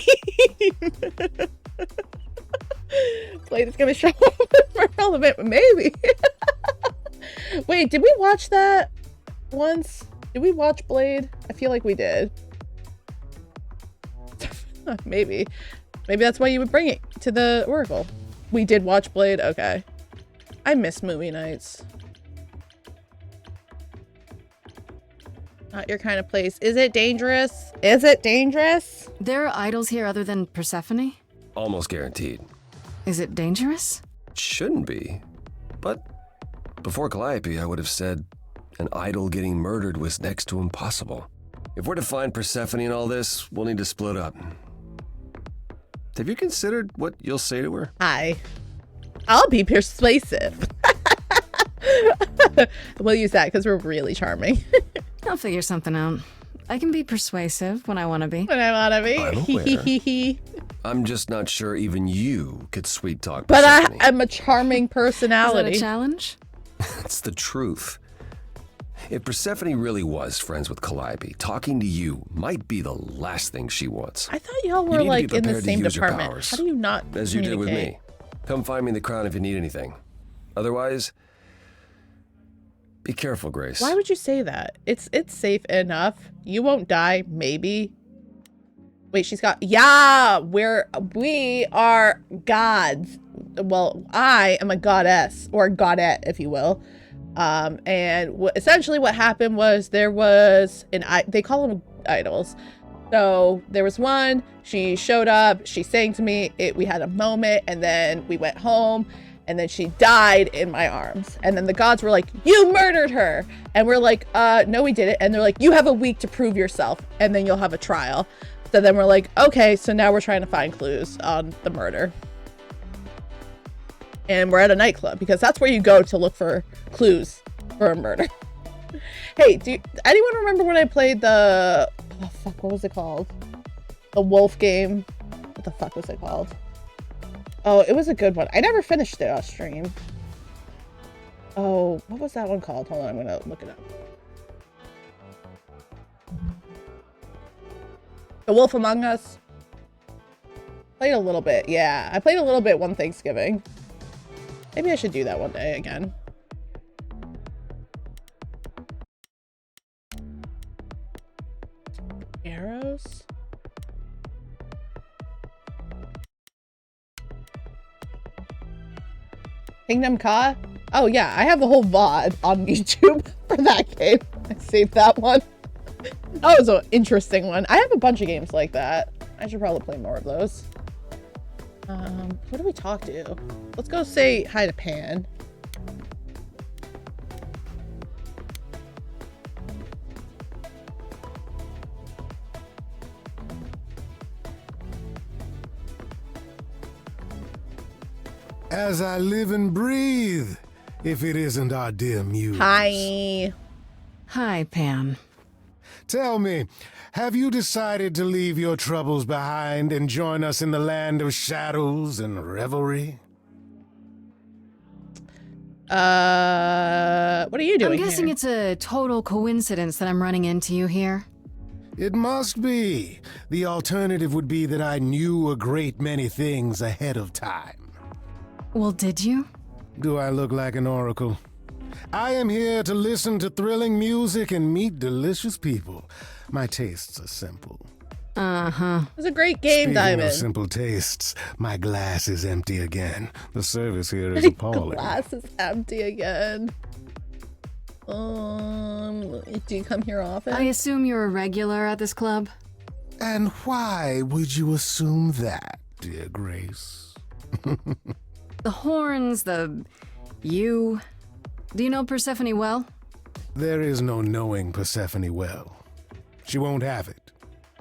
Blade is gonna show up for relevant, maybe. Wait, did we watch that once? Did we watch Blade? I feel like we did. Maybe. Maybe that's why you would bring it to the Oracle. We did watch Blade? Okay. I miss movie nights. Not your kind of place. Is it dangerous? Is it dangerous?
There are idols here other than Persephone?
Almost guaranteed.
Is it dangerous?
It shouldn't be. But before Calliope, I would have said an idol getting murdered was next to impossible. If we're to find Persephone in all this, we'll need to split up. Have you considered what you'll say to her?
I'll be persuasive. We'll use that because we're really charming.
I'll figure something out. I can be persuasive when I want to be.
When I want to
I'm
be.
aware. I'm just not sure even you could sweet talk
But
Persephone.
I'm a charming personality.
Is that a challenge?
It's the truth. If Persephone really was friends with Calliope, talking to you might be the last thing she wants.
I thought y'all
You
were
need to be
like in the
prepared to
same
use your
department.
powers,
How do you not
as you did with
communicate?
me. Come find me in the crown if you need anything. Otherwise, be careful, Grace.
Why would you say that? It's safe enough. You won't die, maybe. Wait, she's got... Yeah! We are gods. Well, I am a goddess, or godette, if you will. And essentially what happened was there was they call them idols. So there was one, she showed up, she sang to me, we had a moment, and then we went home, and then she died in my arms. And then the gods were like, you murdered her. And we're like, no, we didn't. And they're like, you have a week to prove yourself, and then you'll have a trial. So then we're like, okay, so now we're trying to find clues on the murder. And we're at a nightclub because that's where you go to look for clues for a murder. Hey, anyone remember when I played the... Oh, fuck, what was it called? The wolf game. What the fuck was it called? Oh, it was a good one. I never finished it off stream. Oh, what was that one called? Hold on, I'm gonna look it up. The Wolf Among Us. Played a little bit, yeah. I played a little bit one Thanksgiving. Maybe I should do that one day again. Arrows? Kingdom Ka? Oh yeah, I have the whole VOD on YouTube for that game. I saved that one. That was an interesting one. I have a bunch of games like that. I should probably play more of those. What do we talk to? Let's go say hi to Pan.
As I live and breathe, if it isn't our dear Muse.
Hi.
Hi, Pan.
Tell me, have you decided to leave your troubles behind and join us in the land of shadows and revelry?
What are you doing
I'm guessing
here?
it's a total coincidence that I'm running into you here.
It must be. The alternative would be that I knew a great many things ahead of time.
Well, did you?
Do I look like an oracle? I am here to listen to thrilling music and meet delicious people. My tastes are simple.
Uh-huh.
It was a great game,
Speaking
Diamond.
of simple tastes, my glass is empty again. The service here is
My
appalling.
glass is empty again. Do you come here often?
I assume you're a regular at this club?
And why would you assume that, dear Grace?
The horns, you. Do you know Persephone well?
There is no knowing Persephone well. She won't have it.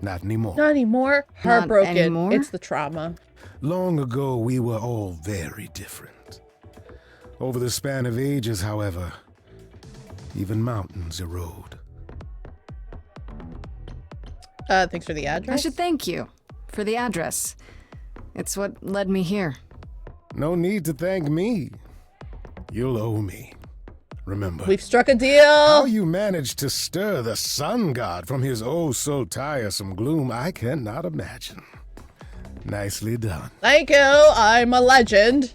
Not anymore.
Not anymore. Heartbroken.
anymore?
It's the trauma.
Long ago, we were all very different. Over the span of ages, however, even mountains erode.
Thanks for the address.
I should thank you for the address. It's what led me here.
No need to thank me. You'll owe me. Remember,
We've struck a deal.
how you managed to stir the sun god from his oh-so-tiresome gloom, I cannot imagine. Nicely done.
Thank you. I'm a legend.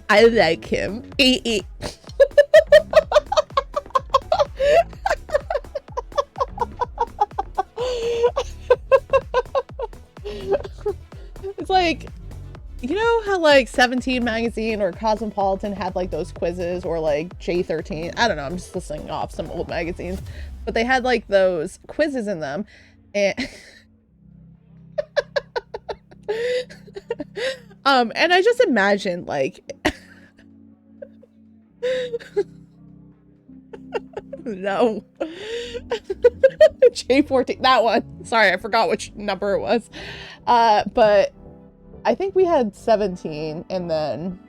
I like him. It's like, you know how like 17 magazine or Cosmopolitan had like those quizzes, or like J13, I don't know, I'm just listing off some old magazines, but they had like those quizzes in them, and and I just imagine like no. J14, that one. Sorry, I forgot which number it was. But I think we had 17 and then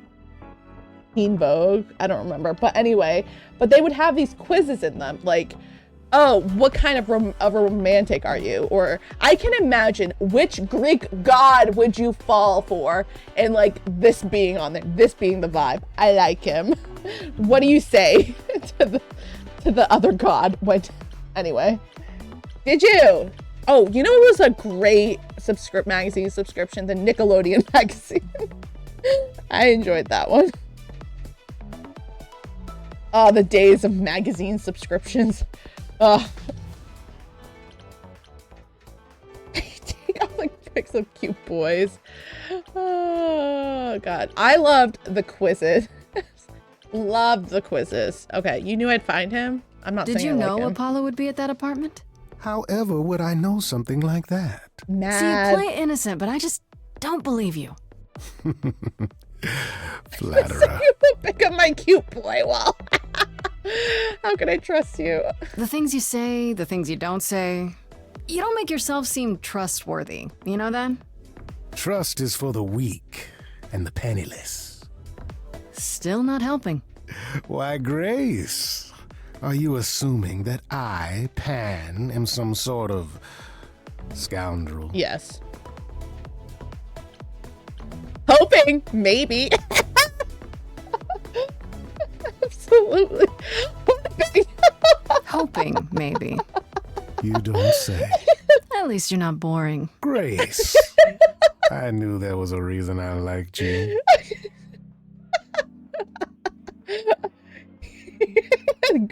Teen Vogue. I don't remember. But anyway, but they would have these quizzes in them. Like, oh, what kind of a romantic are you? Or I can imagine which Greek god would you fall for? And like this being on there, this being the vibe. I like him. What do you say to the other god? Anyway, did you? Oh, you know, it was a great magazine subscription, the Nickelodeon magazine. I enjoyed that one. Oh, the days of magazine subscriptions. Oh. Take like pics of cute boys. Oh god, I loved the quizzes. Loved the quizzes. Okay, you knew I'd find him. I'm not.
Did
saying
you
I
know
like him.
Apollo would be at that apartment?
However would I know something like that?
Mad.
See, you play innocent, but I just don't believe you.
Flatterer.
You would pick up my cute boy. Well, how can I trust you?
The things you say, the things you don't say. You don't make yourself seem trustworthy. You know that?
Trust is for the weak and the penniless.
Still not helping.
Why, Grace, are you assuming that I, Pan, am some sort of scoundrel?
Yes. Hoping, maybe. Absolutely.
Hoping, maybe.
You don't say.
At least you're not boring.
Grace, I knew there was a reason I liked you.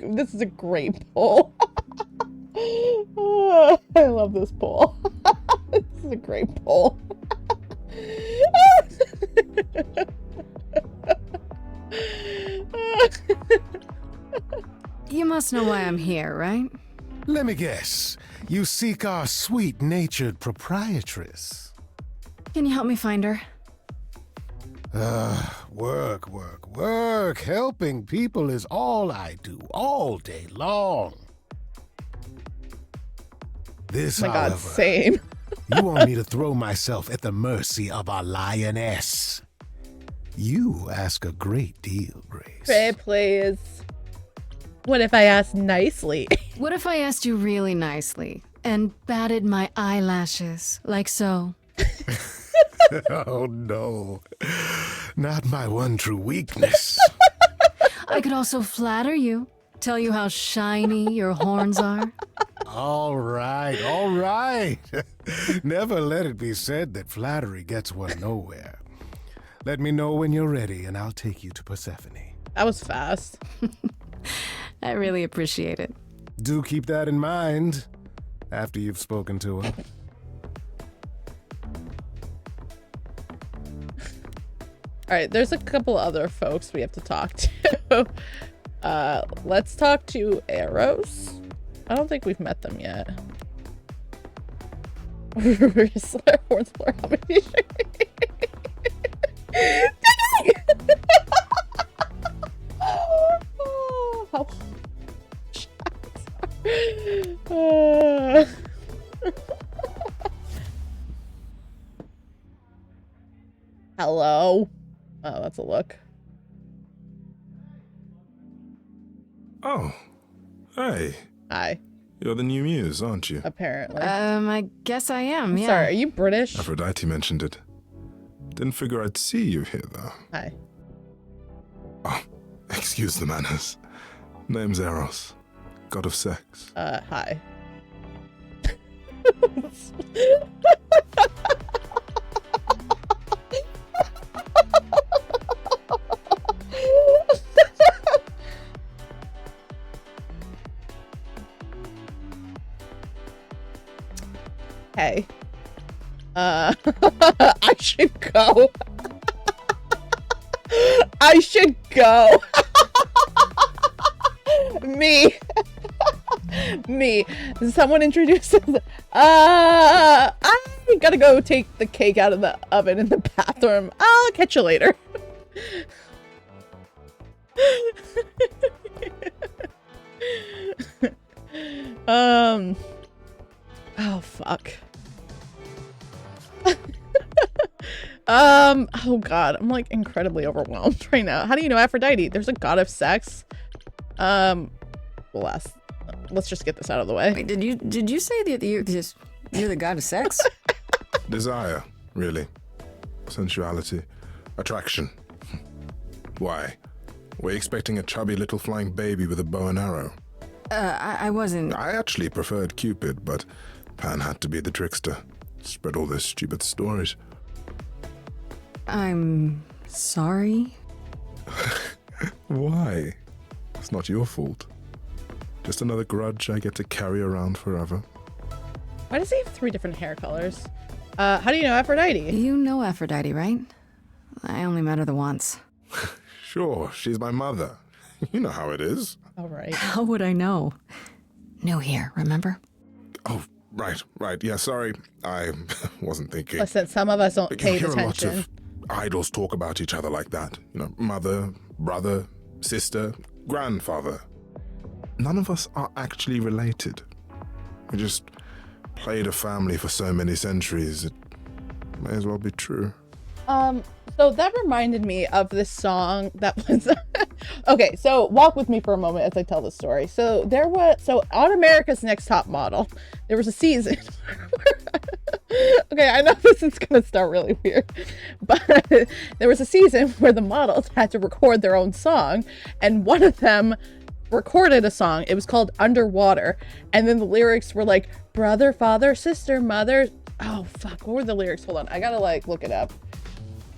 This is a great poll. Oh, I love this poll. This is a great poll.
You must know why I'm here, right?
Let me guess. You seek our sweet-natured proprietress.
Can you help me find her?
Work. Helping people is all I do, all day long. This,
Oh my
however,
god, same.
you want me to throw myself at the mercy of our lioness. You ask a great deal, Grace.
Pray, please. What if I asked nicely?
What if I asked you really nicely and batted my eyelashes like so?
Oh no, not my one true weakness.
I could also flatter you, tell you how shiny your horns are.
All right. Never let it be said that flattery gets one nowhere. Let me know when you're ready and I'll take you to Persephone.
That was fast.
I really appreciate it.
Do keep that in mind after you've spoken to her.
All right, there's a couple other folks we have to talk to. Let's talk to Eros. I don't think we've met them yet. Hornsblur, how many? Hello. Oh, that's a look.
Oh, hey.
Hi.
You're the new muse, aren't you?
Apparently.
I guess I am, yeah.
Sorry, are you British?
Aphrodite mentioned it. Didn't figure I'd see you here, though.
Hi.
Oh, excuse the manners. Name's Eros, god of sex.
Hi. Hey. I should go. I should go. Me. Me. Someone introduced us. I gotta go take the cake out of the oven in the bathroom. I'll catch you later. Oh fuck. Oh god, I'm like incredibly overwhelmed right now. How do you know Aphrodite? There's a god of sex. Let's just get this out of the way.
Wait, did you say that you're the god of sex?
Desire, really. Sensuality. Attraction. Why? Were you expecting a chubby little flying baby with a bow and arrow?
I wasn't.
I actually preferred Cupid, but Pan had to be the trickster. Spread all those stupid stories.
I'm sorry.
Why? It's not your fault. Just another grudge I get to carry around forever.
Why does he have 3 different hair colors? How do you know Aphrodite?
You know Aphrodite, right? I only met her the once.
Sure, she's my mother. You know how it is.
All right.
How would I know? New here, remember?
Oh, right. Yeah, sorry. I wasn't thinking.
Listen, some of us don't
You
pay
hear
attention.
a lot of idols talk about each other like that. You know, mother, brother, sister, grandfather. None of us are actually related. We just played a family for so many centuries, it may as well be true.
So that reminded me of this song that was okay, so walk with me for a moment as I tell the story. So on America's Next Top Model, there was a season okay, I know this is gonna start really weird, but there was a season where the models had to record their own song, and one of them recorded a song. It was called Underwater, and then the lyrics were like brother, father, sister, mother. Oh fuck, what were the lyrics? Hold on, I gotta like look it up.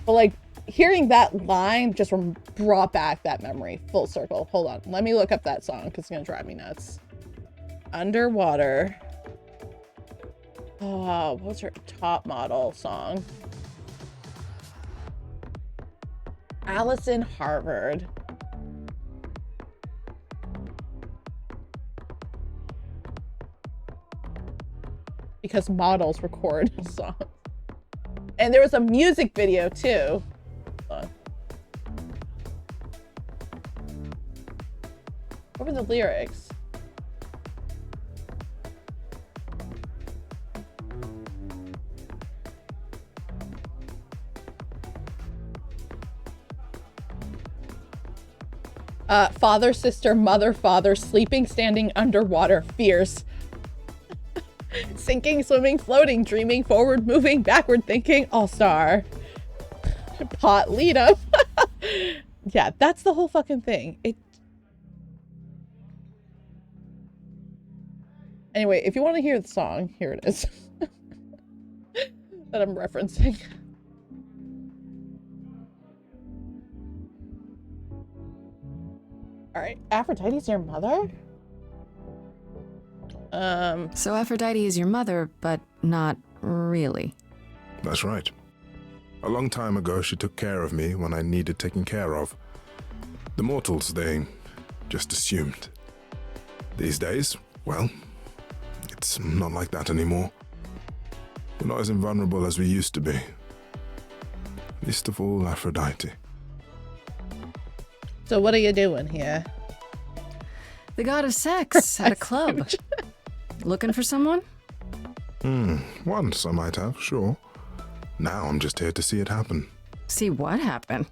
But like hearing that line just brought back that memory full circle. Hold on, let me look up that song because it's gonna drive me nuts. Underwater. Oh, what was her top model song? Allison Harvard. Because models record songs. And there was a music video too. Hold on. What were the lyrics? Father, sister, mother, father, sleeping, standing, underwater, fierce. Sinking, swimming, floating, dreaming, forward, moving, backward, thinking, all-star. Pot, lead up. Yeah, that's the whole fucking thing. Anyway, if you want to hear the song, here it is. That I'm referencing. All right, Aphrodite's your mother?
So Aphrodite is your mother, but not really.
That's right. A long time ago, she took care of me when I needed taking care of. The mortals, they just assumed. These days, well, it's not like that anymore. We're not as invulnerable as we used to be. Least of all, Aphrodite.
So what are you doing here?
The god of sex at a club. Looking for someone?
Once I might have, sure. Now I'm just here to see it happen.
See what happen?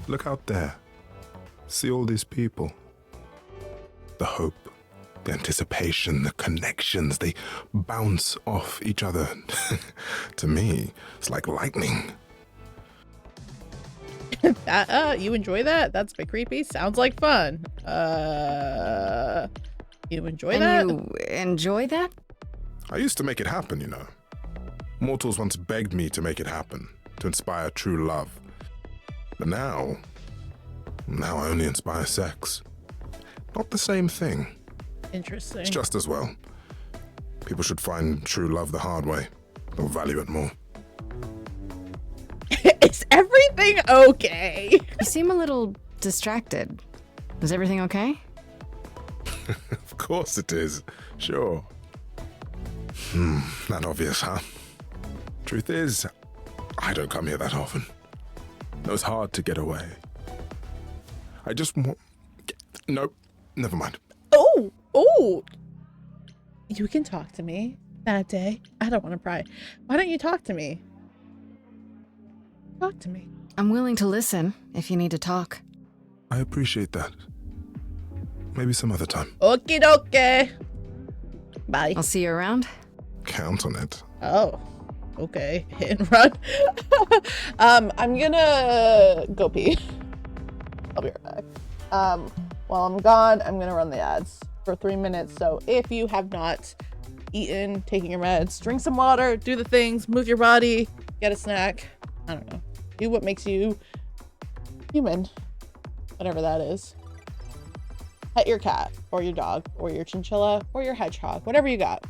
Look out there. See all these people. The hope, the anticipation, the connections, they bounce off each other. To me, it's like lightning.
You enjoy that? That's a bit creepy. Sounds like fun. You enjoy that?
You enjoy that?
I used to make it happen, you know. Mortals once begged me to make it happen, to inspire true love. But now I only inspire sex. Not the same thing.
Interesting.
It's just as well. People should find true love the hard way. They'll value it more.
Is everything okay?
You seem a little distracted. Is everything okay?
Of course it is. Sure. That obvious, huh? Truth is, I don't come here that often. It was hard to get away. I just want... Nope, never mind.
Oh! You can talk to me that day. I don't want to pry. Why don't you talk to me? Talk to me.
I'm willing to listen if you need to talk.
I appreciate that. Maybe some other time.
Okie dokie. Bye.
I'll see you around.
Count on it.
Oh, okay. Hit and run. I'm gonna go pee. I'll be right back. While I'm gone, I'm gonna run the ads for 3 minutes. So if you have not eaten, taking your meds, drink some water, do the things, move your body, get a snack. I don't know. Do what makes you human. Whatever that is. Pet your cat, or your dog, or your chinchilla, or your hedgehog. Whatever you got.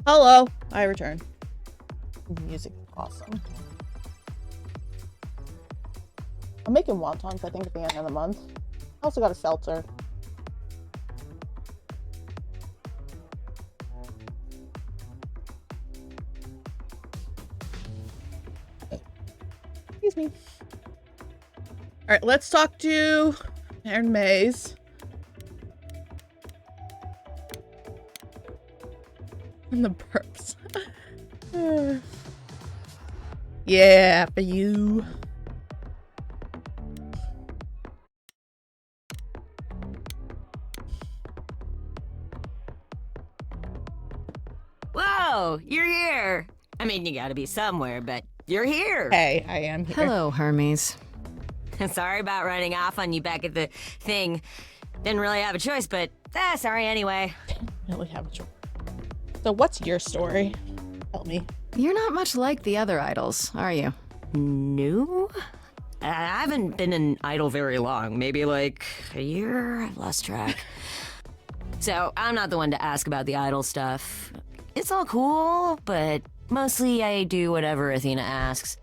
Hello, I return. Music is awesome. I'm making wontons, I think, at the end of the month. I also got a seltzer. Excuse me. Alright, let's talk to Aaron Mays. And the burps. Yeah, for you.
Whoa, you're here. I mean, you gotta be somewhere, but you're here.
Hey, I am here.
Hello, Hermes.
Sorry about running off on you back at the thing. Didn't really have a choice, but sorry anyway.
Didn't really have a choice. So what's your story? Tell me.
You're not much like the other idols, are you?
No? I haven't been an idol very long. Maybe like a year? I've lost track. So I'm not the one to ask about the idol stuff. It's all cool, but mostly I do whatever Athena asks.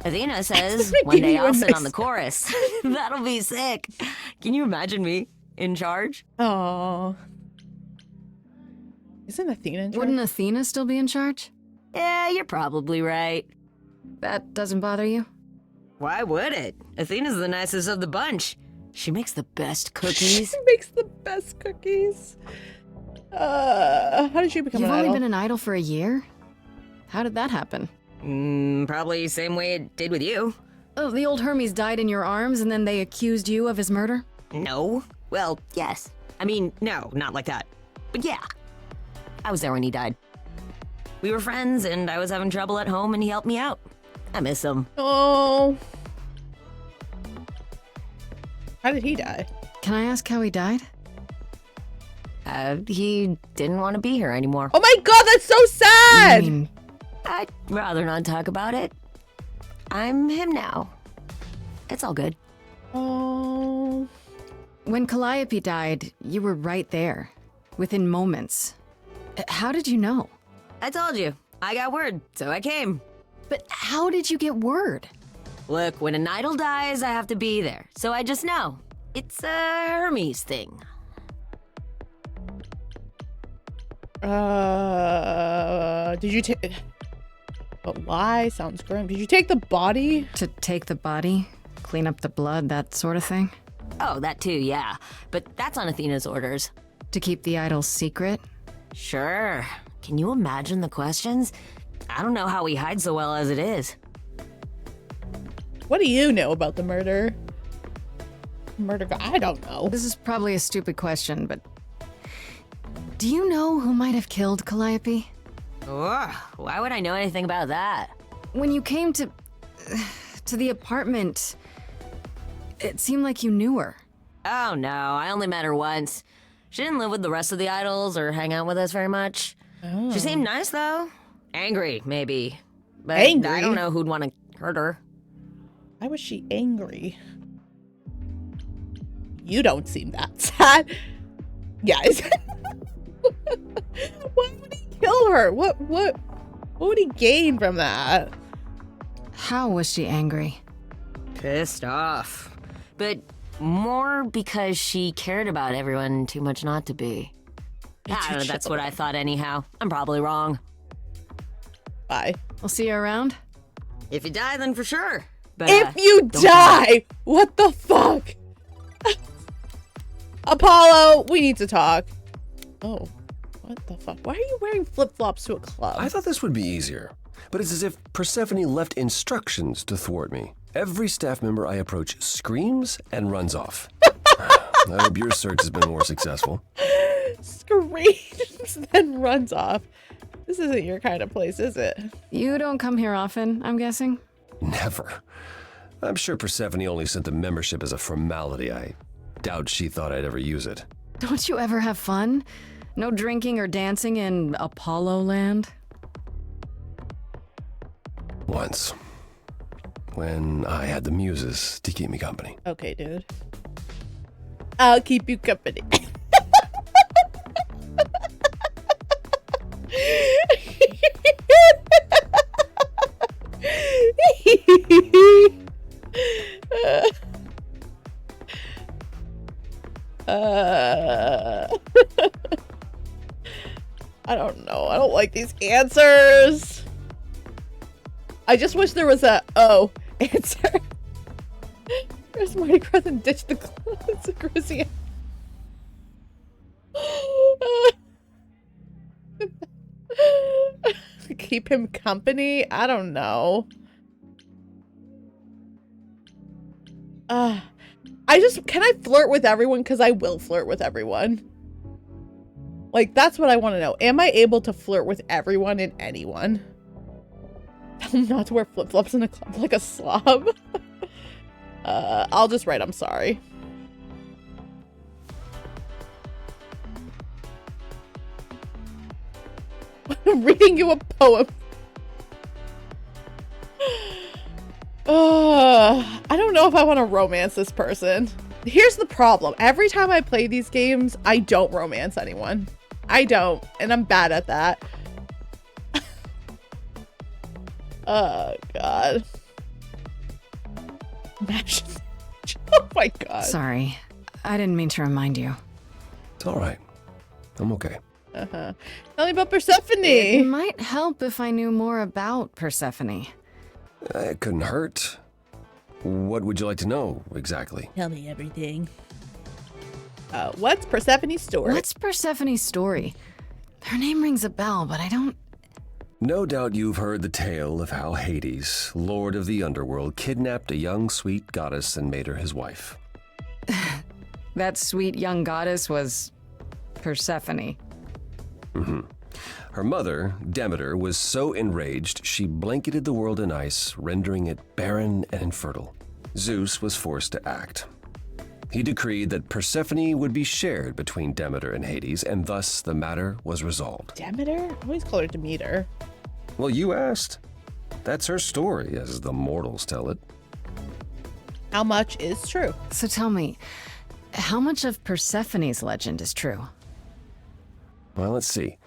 Athena says one day I'll sit on the chorus. That'll be sick. Can you imagine me in charge?
Oh. Isn't Athena in charge?
Wouldn't Athena still be in charge?
Yeah, you're probably right.
That doesn't bother you?
Why would it? Athena's the nicest of the bunch. She makes the best cookies.
She makes the best cookies. How did you become
You've
an
only
idol?
been an idol for a year? How did that happen?
Probably same way it did with you.
Oh, the old Hermes died in your arms and then they accused you of his murder?
No. Well, yes. I mean, no, not like that. But yeah. I was there when he died. We were friends and I was having trouble at home and he helped me out. I miss him.
Oh. How did he die?
Can I ask how he died?
He didn't want to be here anymore.
Oh my god, that's so sad!
You mean,
I'd rather not talk about it. I'm him now. It's all good.
Oh.
when Calliope died, you were right there, within moments. How did you know?
I told you. I got word, so I came.
But how did you get word?
Look, when an idol dies, I have to be there. So I just know. It's a Hermes thing.
Did you take... But why? Sounds grim. Did you take the body?
To take the body? Clean up the blood, that sort of thing?
Oh, that too, yeah. But that's on Athena's orders.
To keep the idol secret?
Sure. Can you imagine the questions? I don't know how we hide so well as it is.
What do you know about the murder? Murder guy? I don't know.
This is probably a stupid question, but... Do you know who might have killed Calliope?
Ugh, why would I know anything about that?
When you came to the apartment, it seemed like you knew her.
Oh no, I only met her once. She didn't live with the rest of the idols or hang out with us very much.
Oh.
She seemed nice though. Angry, maybe. But
Angry?
I don't know who'd want to hurt her.
Why was she angry? You don't seem that sad. Guys. Why would he kill her? What would he gain from that?
How was she angry?
Pissed off. But more because she cared about everyone too much not to be. I don't know, that's what I thought anyhow. I'm probably wrong.
Bye.
We'll see you around?
If you die, then for sure. But,
If you
don't
die! What the fuck? Apollo, we need to talk. Oh, what the fuck? Why are you wearing flip-flops to a club?
I thought this would be easier, but it's as if Persephone left instructions to thwart me. Every staff member I approach screams and runs off. I hope your search has been more successful.
Screams, then runs off. This isn't your kind of place, is it?
You don't come here often, I'm guessing?
Never. I'm sure Persephone only sent the membership as a formality. I doubt she thought I'd ever use it.
Don't you ever have fun? No drinking or dancing in Apollo land?
Once. When I had the muses to keep me company.
Okay, dude. I'll keep you company. I don't know. I don't like these answers. I just wish there was a oh answer. Where's Marty Krause and ditch the clothes of Chrissy? Keep him company? I don't know. Can I flirt with everyone? Because I will flirt with everyone. Like, that's what I want to know. Am I able to flirt with everyone and anyone? Tell him not to wear flip-flops in a club like a slob. I'll just write, I'm sorry. I'm reading you a poem. I don't know if I want to romance this person. Here's the problem. Every time I play these games, I don't romance anyone. I don't, and I'm bad at that. Oh, God. Oh, my God.
Sorry. I didn't mean to remind you.
It's all right. I'm okay.
Tell me about Persephone.
It might help if I knew more about Persephone.
It couldn't hurt. What would you like to know, exactly?
Tell me everything. What's Persephone's story?
What's Persephone's story? Her name rings a bell, but I don't...
No doubt you've heard the tale of how Hades, lord of the underworld, kidnapped a young sweet goddess and made her his wife.
That sweet young goddess was... Persephone.
Mm-hmm. Her mother, Demeter, was so enraged she blanketed the world in ice, rendering it barren and infertile. Zeus was forced to act. He decreed that Persephone would be shared between Demeter and Hades, and thus the matter was resolved.
Demeter? I always call her Demeter.
Well, you asked. That's her story, as the mortals tell it.
How much is true?
So tell me, how much of Persephone's legend is true?
Well, let's see.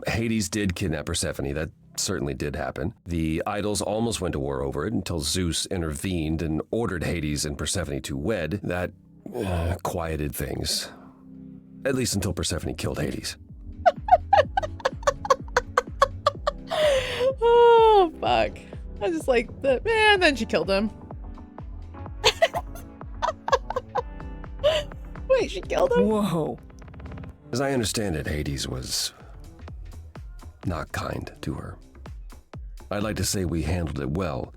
Hades did kidnap Persephone. That certainly did happen. The idols almost went to war over it until Zeus intervened and ordered Hades and Persephone to wed. That quieted things. At least until Persephone killed Hades.
Oh, fuck. I just like the man, then she killed him. Wait, she killed him?
Whoa.
As I understand it, Hades was not kind to her. I'd like to say we handled it well,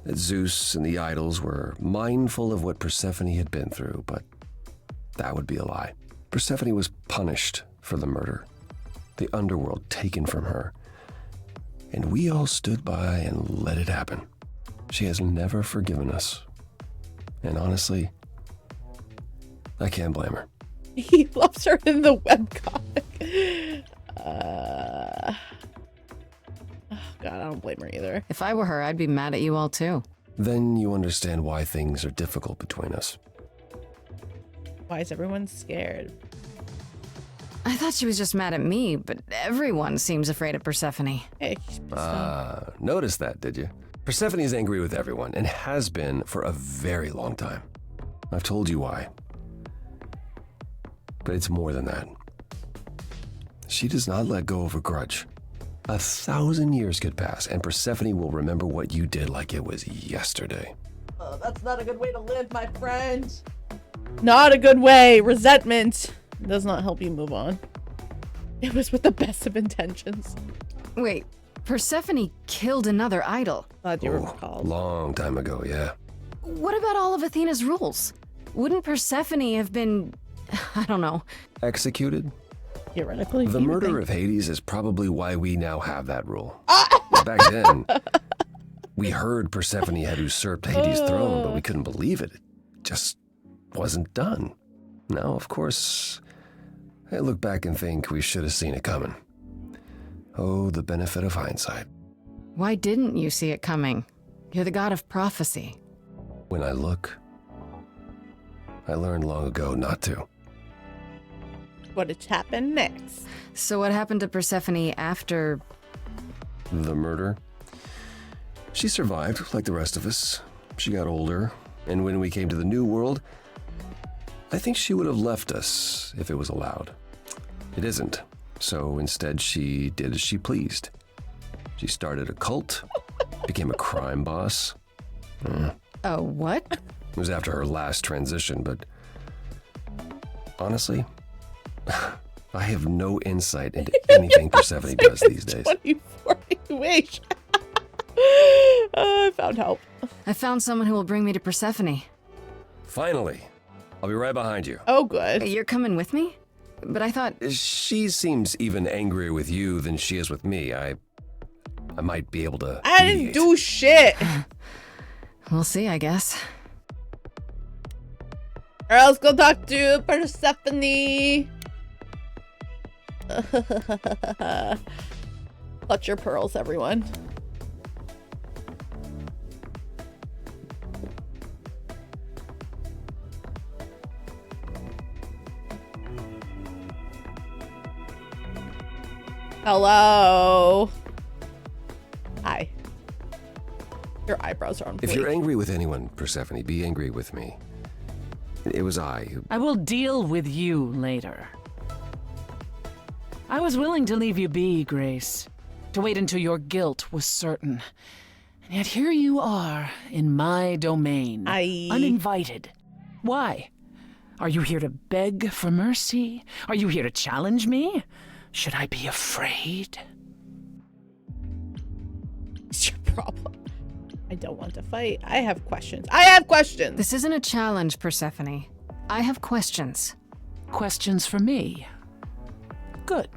that Zeus and the idols were mindful of what Persephone had been through, but that would be a lie. Persephone was punished for the murder, the underworld taken from her, and we all stood by and let it happen. She has never forgiven us, and honestly, I can't blame her.
He loves her in the webcomic. Oh, God, I don't blame her either.
If I were her, I'd be mad at you all too.
Then you understand why things are difficult between us.
Why is everyone scared?
I thought she was just mad at me, but everyone seems afraid of Persephone.
Hey,
noticed that, did you? Persephone is angry with everyone and has been for a very long time. I've told you why. But it's more than that. She does not let go of a grudge. 1,000 years could pass, and Persephone will remember what you did like it was yesterday.
Oh, that's not a good way to live, my friend. Not a good way. Resentment does not help you move on. It was with the best of intentions.
Wait, Persephone killed another idol.
Glad you recalled.
Long time ago, yeah.
What about all of Athena's rules? Wouldn't Persephone have been, I don't know,
executed?
Theoretically.
The murder of Hades is probably why we now have that rule. Back then, we heard Persephone had usurped Hades' throne, but we couldn't believe it. It just wasn't done. Now, of course, I look back and think we should have seen it coming. Oh, the benefit of hindsight.
Why didn't you see it coming? You're the god of prophecy.
When I look, I learned long ago not to.
What had happened next?
So what happened to Persephone after...
the murder? She survived, like the rest of us. She got older, and when we came to the new world, I think she would have left us if it was allowed. It isn't. So instead, she did as she pleased. She started a cult, became a crime boss.
Oh, what?
It was after her last transition, but honestly, I have no insight into anything Persephone does these days.
24 wish. I found help.
I found someone who will bring me to Persephone.
Finally, I'll be right behind you.
Oh, good.
You're coming with me? But I thought...
She seems even angrier with you than she is with me. I might be able to
I didn't do shit.
We'll see, I guess.
Or else go talk to Persephone. Clutch your pearls, everyone. Hello. Hi. Your eyebrows are on
If
fleek.
you're angry with anyone, Persephone, be angry with me. It was I who...
I will deal with you later. I was willing to leave you be, Grace, to wait until your guilt was certain. And yet here you are, in my domain, uninvited. Why? Are you here to beg for mercy? Are you here to challenge me? Should I be afraid?
What's your problem? I don't want to fight. I have questions. I have questions!
This isn't a challenge, Persephone. I have questions.
Questions for me? Good.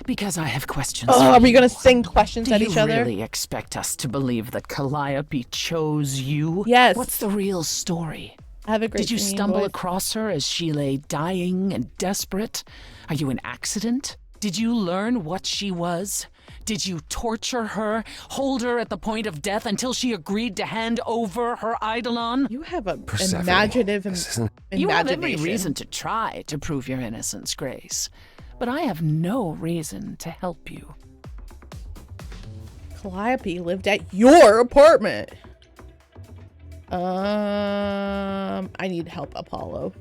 Because I have questions.
Oh, are we gonna sing questions at each other?
Do you really expect us to believe that Calliope chose you?
Yes.
What's the real story?
I have a great
Did you
singing
stumble
voice.
across her as she lay dying and desperate? Are you an accident? Did you learn what she was? Did you torture her, hold her at the point of death until she agreed to hand over her Eidolon?
You have a
Persephone,
imaginative
You have every
imagination.
reason to try to prove your innocence, Grace. But I have no reason to help you.
Calliope lived at your apartment. I need help, Apollo.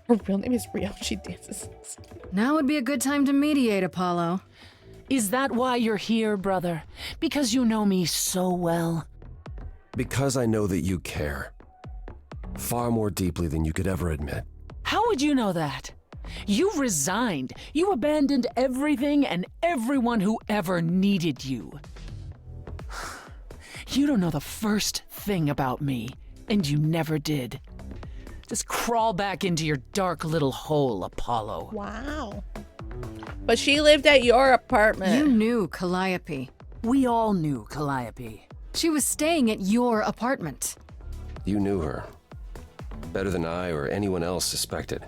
Her real name is Rio. She dances.
Now would be a good time to mediate, Apollo.
Is that why you're here, brother? Because you know me so well?
Because I know that you care. Far more deeply than you could ever admit.
How would you know that? You resigned. You abandoned everything and everyone who ever needed you. You don't know the first thing about me, and you never did. Just crawl back into your dark little hole, Apollo.
Wow. But she lived at your apartment.
You knew Calliope.
We all knew Calliope.
She was staying at your apartment.
You knew her. Better than I or anyone else suspected.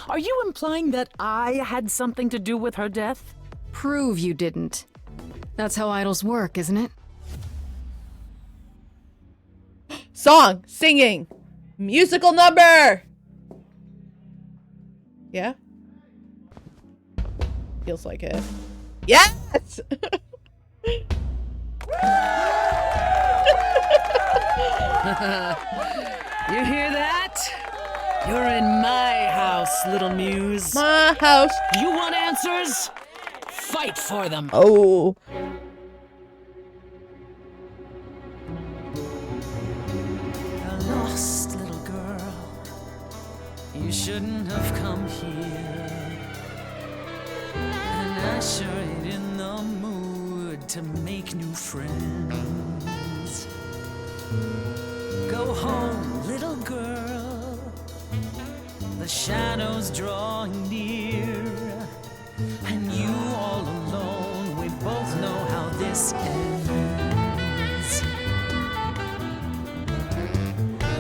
Are you implying that I had something to do with her death?
Prove you didn't. That's how idols work, isn't it?
Song, singing, musical number. Yeah? Feels like it. Yes!
You hear that? You're in my house, little muse.
My house.
You want answers? Fight for them.
Oh.
A lost little girl. You shouldn't have come here. And I sure ain't in the mood to make new friends. Go home, little girl. The shadows drawing near. And you all alone, we both know how this ends.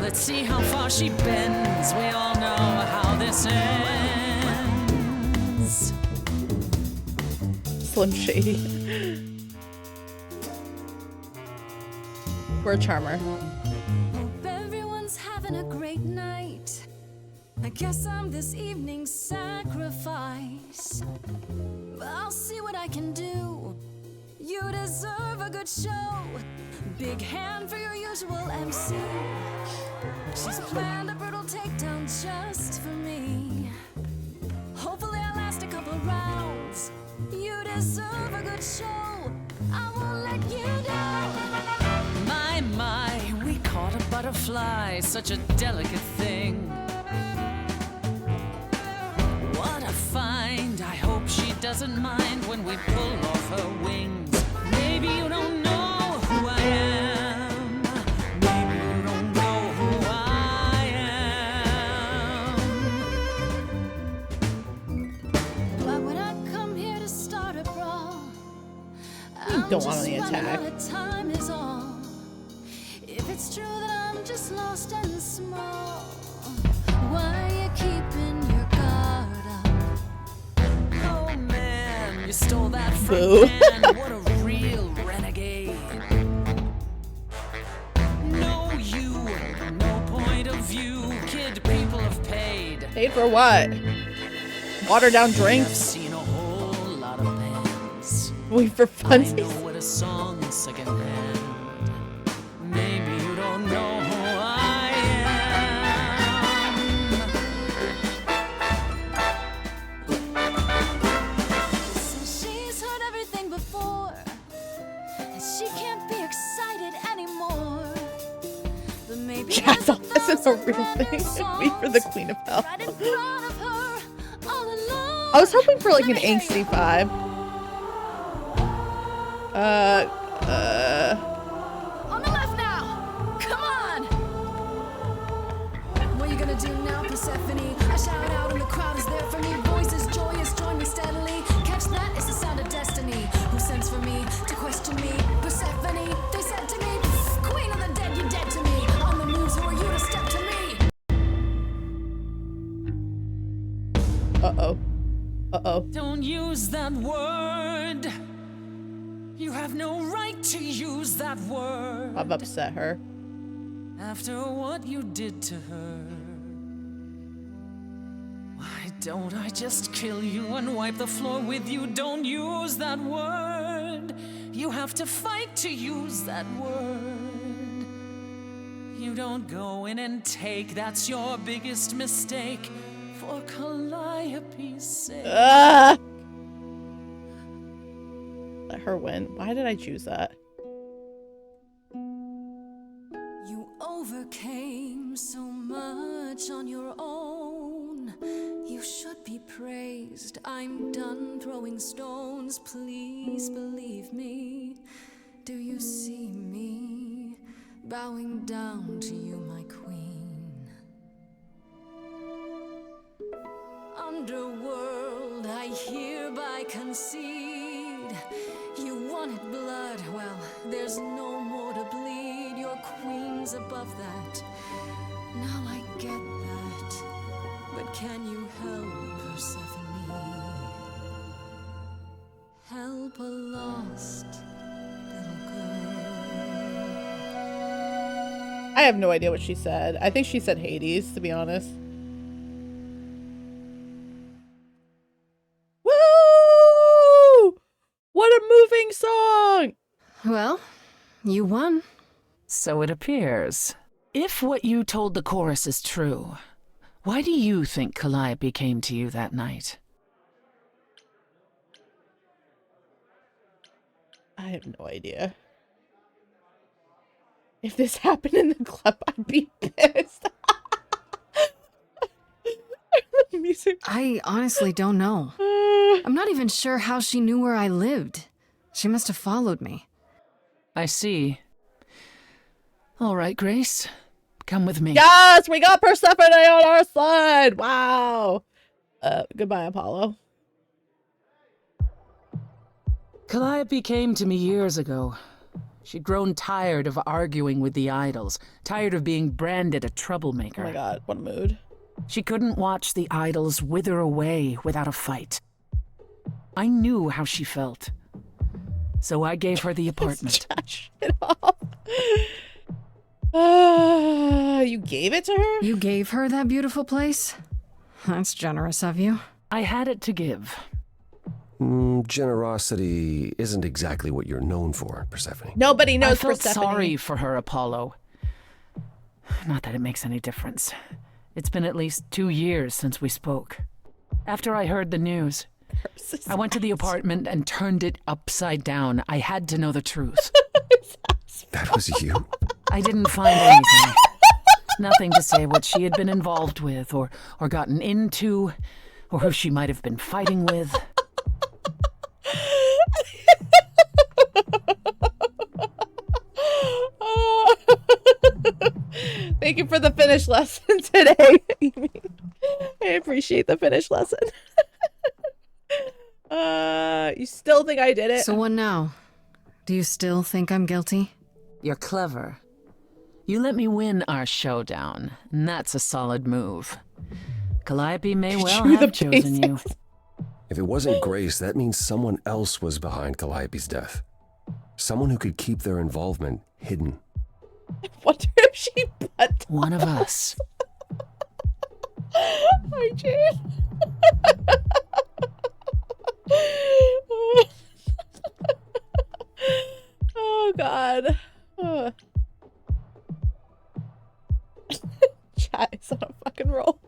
Let's see how far she bends. We all know how this ends.
Slim Shady. We're a charmer.
Hope everyone's having a great night. I guess I'm this evening's sacrifice. But I'll see what I can do. You deserve a good show. Big hand for your usual MC. She's planned a brutal takedown just for me. Hopefully I'll last a couple rounds. You deserve a good show. I won't let you down.
My, we caught a butterfly, such a delicate thing. What a find. I hope she doesn't mind when we pull off her wings. Maybe you don't know who I am. Maybe you don't know who I am.
Why would I come here to start a brawl?
You don't want any attack.
Time is all. If it's true that I'm just lost and small, why are you keeping your guard up?
Oh man, you stole that from
Boo.
man. What a real renegade. No you, no point of view. Kid, people have paid.
Paid for what? Watered down
I've
drinks?
seen a whole lot of bands.
Wait for
I
funsies?
know what a song secondhand. Maybe you don't know who I am.
Says she's heard everything before, and she can't be excited anymore. But maybe
Jack's office is a real thing. Wait for the Queen of Hell.
right in front of her, all alone.
I was hoping for like an angsty vibe.
On the left now. Come on. What are you gonna do now, Persephone? I shout out and the crowd is there for me. Voices joyous, join me steadily. Catch that, it's the sound of destiny. Who sends for me to question me? Persephone, they said to me. Queen of the dead, you dead to me. On the moves, who are you to step to me?
Uh-oh. Uh-oh.
Don't use that word. You have no right to use that word.
I've upset her.
After what you did to her. Why don't I just kill you and wipe the floor with you? Don't use that word. You have to fight to use that word. You don't go in and take. That's your biggest mistake. For Calliope's sake.
Let her win. Why did I choose that?
You overcame so much on your own. You should be praised. I'm done throwing stones. Please believe me. Do you see me bowing down to you, my queen? Underworld, I hereby concede. You wanted blood, well, there's no more to bleed. Your queen's above that. Now I get that. But can you help, Persephone? Help a lost little girl.
I have no idea what she said. I think she said Hades, to be honest. Woo! What a moving song!
Well, you won.
So it appears. If what you told the chorus is true, why do you think Calliope came to you that night?
I have no idea. If this happened in the club, I'd be pissed. Music.
I honestly don't know. I'm not even sure how she knew where I lived. She must have followed me.
I see. All right, Grace. Come with me.
Yes, we got Persephone on our side. Wow. Goodbye, Apollo.
Calliope came to me years ago. She'd grown tired of arguing with the idols, tired of being branded a troublemaker.
Oh my god, what a mood.
She couldn't watch the idols wither away without a fight. I knew how she felt. So I gave her the apartment.
Shut up. You gave it to her?
You gave her that beautiful place? That's generous of you.
I had it to give.
Generosity isn't exactly what you're known for, Persephone.
Nobody knows
I felt
Persephone.
sorry for her, Apollo. Not that it makes any difference. It's been at least 2 years since we spoke. After I heard the news, I went to the apartment and turned it upside down. I had to know the truth.
That was you?
I didn't find anything. Nothing to say what she had been involved with, or gotten into, or who she might have been fighting with.
Thank you for the Finnish lesson today. I appreciate the Finnish lesson. You still think I did it?
So what now? Do you still think I'm guilty?
You're clever. You let me win our showdown, and that's a solid move. Calliope may well have chosen you.
If it wasn't Grace, that means someone else was behind Calliope's death. Someone who could keep their involvement hidden.
I wonder if she butt
one of us.
Hi, Jane. Oh, God. Chat is on a fucking roll.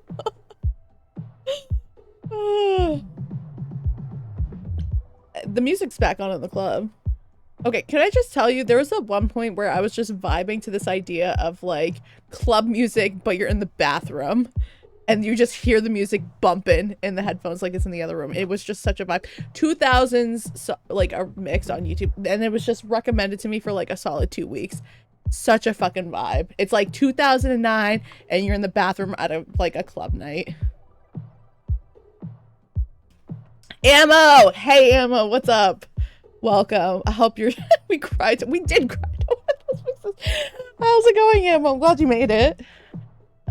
The music's back on in the club. Okay, can I just tell you, there was at one point where I was just vibing to this idea of like club music, but you're in the bathroom and you just hear the music bumping in the headphones like it's in the other room. It was just such a vibe. 2000s, so, like a mix on YouTube, and it was just recommended to me for like a solid 2 weeks. Such a fucking vibe. It's like 2009 and you're in the bathroom at a like a club night. Ammo! Hey Ammo, what's up? Welcome. I hope you're we cried. We did cry. How's it going, Ammo? I'm glad you made it.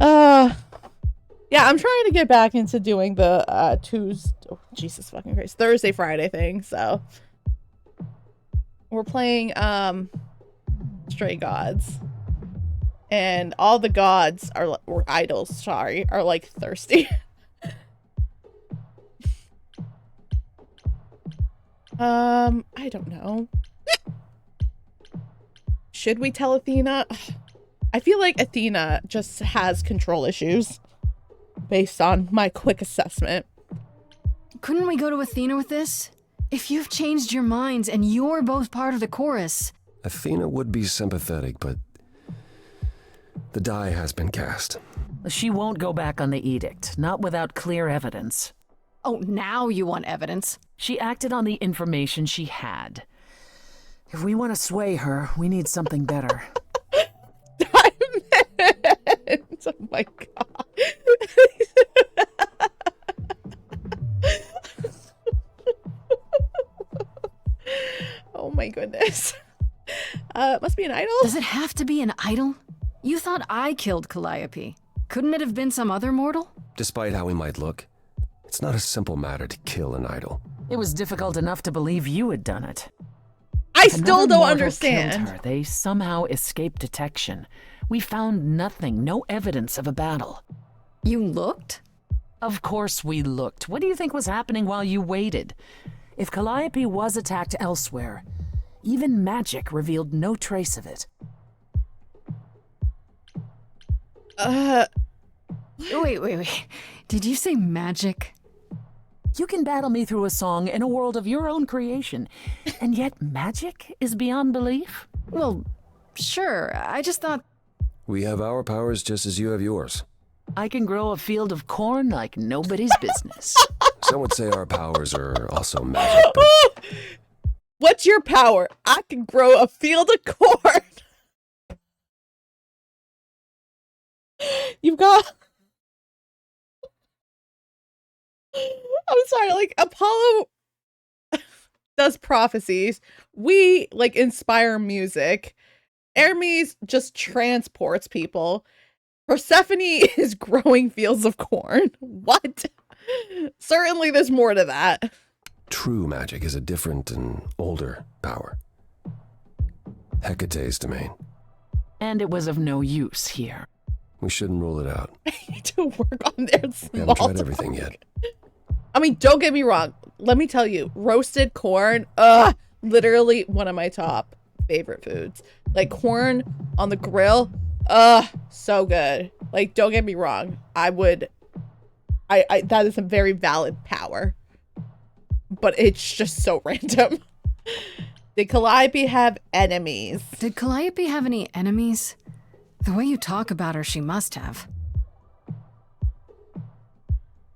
Yeah, I'm trying to get back into doing the Jesus fucking Christ, Thursday, Friday thing, so we're playing Stray Gods. And all the gods are or idols, sorry, are like thirsty. I don't know. Should we tell Athena? I feel like Athena just has control issues based on my quick assessment.
Couldn't we go to Athena with this? If you've changed your minds and you're both part of the chorus.
Athena would be sympathetic, but the die has been cast.
She won't go back on the edict, not without clear evidence.
Oh, now you want evidence?
She acted on the information she had. If we want to sway her, we need something better.
Diamonds! Oh my god. Oh my goodness. Must be an idol?
Does it have to be an idol? You thought I killed Calliope. Couldn't it have been some other mortal?
Despite how we might look, it's not a simple matter to kill an idol.
It was difficult enough to believe you had done it.
I still don't understand.
Her. They somehow escaped detection. We found nothing, no evidence of a battle.
You looked?
Of course we looked. What do you think was happening while you waited? If Calliope was attacked elsewhere, even magic revealed no trace of it.
Wait. Did you say magic?
You can battle me through a song in a world of your own creation, and yet magic is beyond belief?
Well, sure. I just thought...
We have our powers just as you have yours.
I can grow a field of corn like nobody's business.
Some would say our powers are also magic, but...
What's your power? I can grow a field of corn. You've got... I'm sorry, like, Apollo does prophecies. We, like, inspire music. Hermes just transports people. Persephone is growing fields of corn. What? Certainly there's more to that.
True magic is a different and older power. Hecate's domain.
And it was of no use here.
We shouldn't rule it out.
I need to work on their small
We haven't tried everything yet.
I mean, don't get me wrong. let me tell you, roasted corn, literally one of my top favorite foods. Like corn on the grill, so good. Like, don't get me wrong, that is a very valid power, but it's just so random. Did Calliope have enemies?
Did Calliope have any enemies? The way you talk about her, she must have.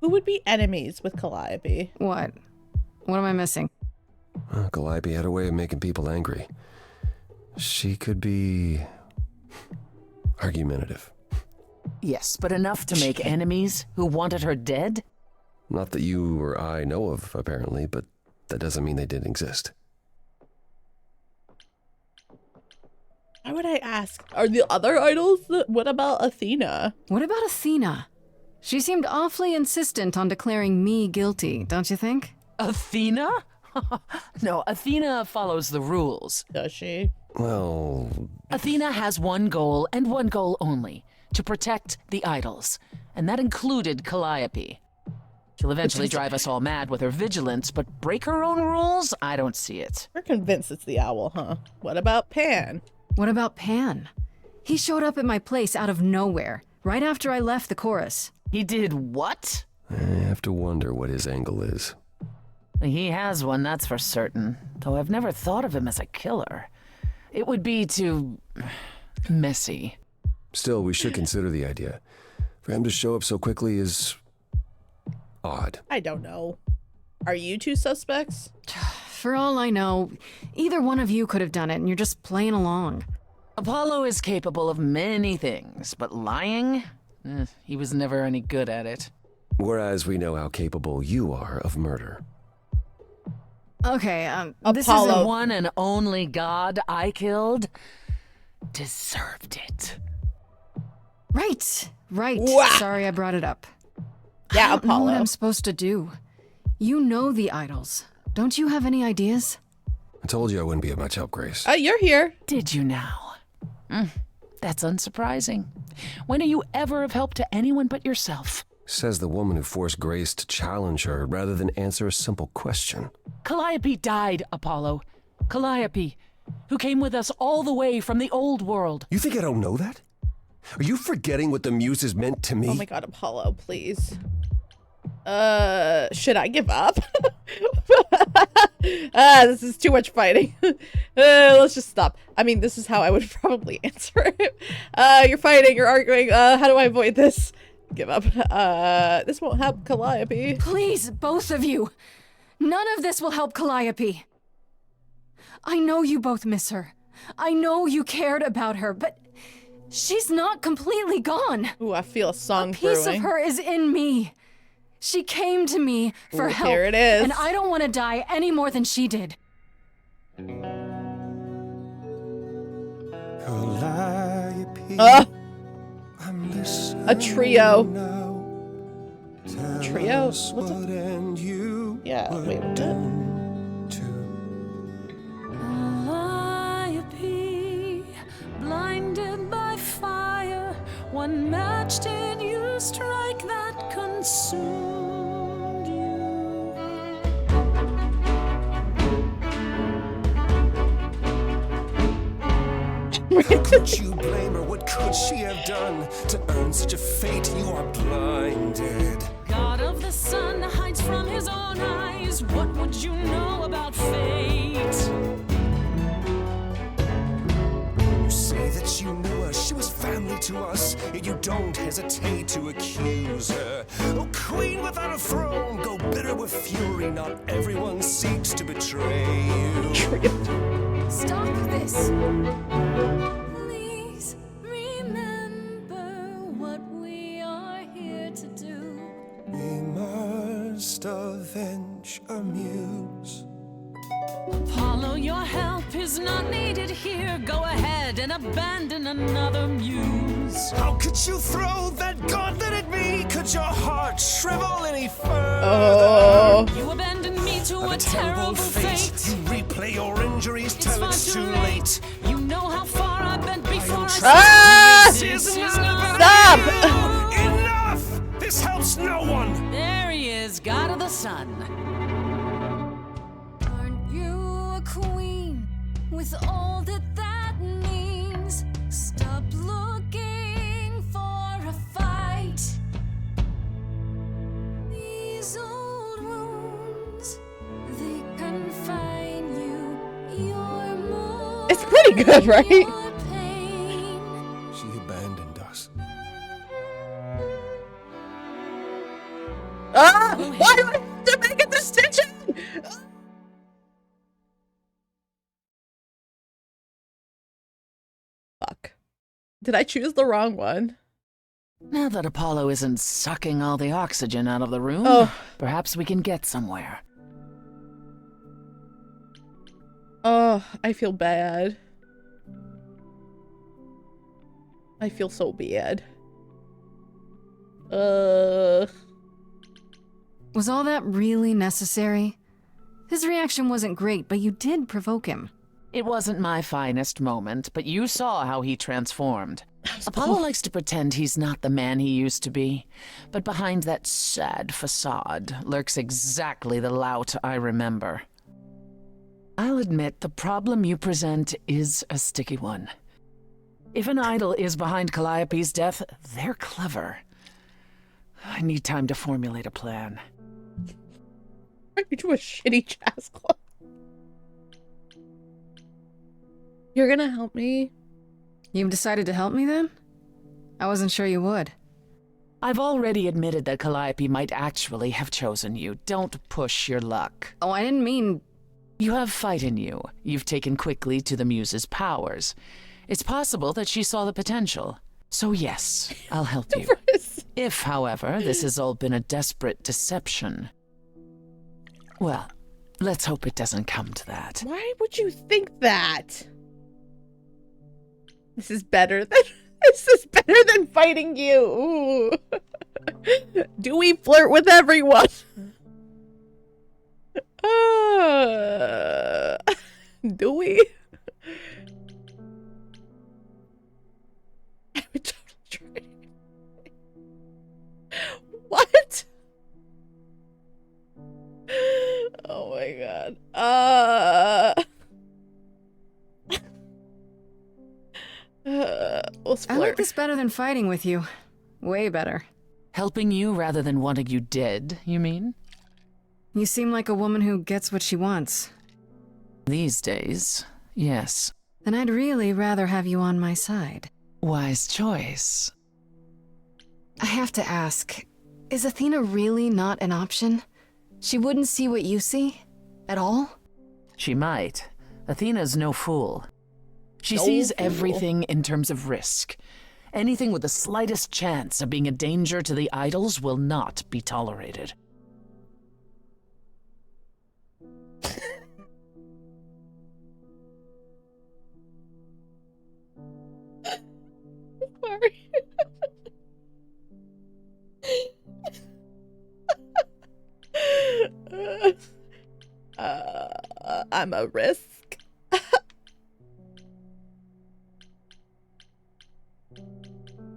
Who would be enemies with Calliope?
What? What am I missing?
Calliope had a way of making people angry. She could be argumentative.
Yes, but enough to make enemies who wanted her dead?
Not that you or I know of, apparently, but that doesn't mean they didn't exist.
Why would I ask? Are the other idols? What about Athena?
What about Athena? She seemed awfully insistent on declaring me guilty, don't you think?
Athena? No, Athena follows the rules.
Does she?
Well...
Athena has one goal, and one goal only. To protect the idols. And that included Calliope. She'll eventually drive us all mad with her vigilance, but break her own rules? I don't see it.
We're convinced it's the owl, huh? What about Pan?
What about Pan? He showed up at my place out of nowhere, right after I left the chorus.
He did what?
I have to wonder what his angle is.
He has one, that's for certain. Though I've never thought of him as a killer. It would be too... messy.
Still, we should consider the idea. For him to show up so quickly is... odd.
I don't know. Are you two suspects?
For all I know, either one of you could have done it and you're just playing along.
Apollo is capable of many things, but lying? He was never any good at it.
Whereas we know how capable you are of murder.
Okay,
this is the one and only god I killed. Deserved it.
Right.
Wow.
Sorry I brought it up.
Yeah,
I don't know
Apollo.
what I'm supposed to do. You know the idols. Don't you have any ideas?
I told you I wouldn't be of much help, Grace.
You're here.
Did you now? That's unsurprising. When are you ever of help to anyone but yourself?
Says the woman who forced Grace to challenge her rather than answer a simple question.
Calliope died, Apollo. Calliope, who came with us all the way from the old world.
You think I don't know that? Are you forgetting what the muses meant to me?
Oh my god, Apollo, please. Should I give up? This is too much fighting. Let's just stop. I mean, this is how I would probably answer it. You're fighting, you're arguing. How do I avoid this? Give up. This won't help Calliope.
Please, both of you. None of this will help Calliope. I know you both miss her. I know you cared about her, but she's not completely gone.
Ooh, I feel a song
piece
brewing.
of her is in me. She came to me for help.
Here it is.
And I don't want to die any more than she did.
A trio. Trio? What's yeah, wait, what?
Calliope, blinded by fire, one match did you strike that consumed you.
How could you blame her? What could she have done to earn such a fate? You are blinded.
God of the sun hides from his own eyes. What would you know about fate?
You say that you knew her, she was family to us, yet you don't hesitate to accuse her. Oh, queen without a throne, go bitter with fury. Not everyone seeks to betray you.
Stop this.
Please remember what we are here to do.
We must avenge a muse.
Apollo, your help is not needed here. Go ahead and abandon another muse.
How could you throw that gauntlet at me? Could your heart shrivel any further?
Oh.
You abandoned me to a terrible fate.
You replay your injuries
It's
till
far
it's
too
too
late.
late.
You know how far I've been before I
This is not
Stop!
Enough! This helps no one.
There he is, God of the Sun. with all that that means. Stop looking for a fight. These old wounds, they confine you. You're more.
It's pretty good, right?
She abandoned us.
Ah! Why do I have to make a distinction? Fuck. Did I choose the wrong one?
Now that Apollo isn't sucking all the oxygen out of the room, perhaps we can get somewhere.
Oh, I feel bad. I feel so bad.
Was all that really necessary? His reaction wasn't great, but you did provoke him.
It wasn't my finest moment, but you saw how he transformed. Apollo likes to pretend he's not the man he used to be, but behind that sad facade lurks exactly the lout I remember. I'll admit the problem you present is a sticky one. If an idol is behind Calliope's death, they're clever. I need time to formulate a plan.
You do a shitty jazz club. You're gonna help me?
You've decided to help me then? I wasn't sure you would.
I've already admitted that Calliope might actually have chosen you. Don't push your luck.
Oh, I didn't mean...
You have fight in you. You've taken quickly to the Muse's powers. It's possible that she saw the potential. So yes, I'll help you. If, however, this has all been a desperate deception, well, let's hope it doesn't come to that.
Why would you think that? This is better than fighting you. Ooh. Do we flirt with everyone? Do we? I would totally try. What? Oh my god. Let's flirt.
I like this better than fighting with you. Way better.
Helping you rather than wanting you dead, you mean?
You seem like a woman who gets what she wants.
These days, yes.
Then I'd really rather have you on my side.
Wise choice.
I have to ask, is Athena really not an option? She wouldn't see what you see? At all?
She might. Athena's no fool. She sees everything in terms of risk. Anything with the slightest chance of being a danger to the idols will not be tolerated.
Sorry. I'm a risk.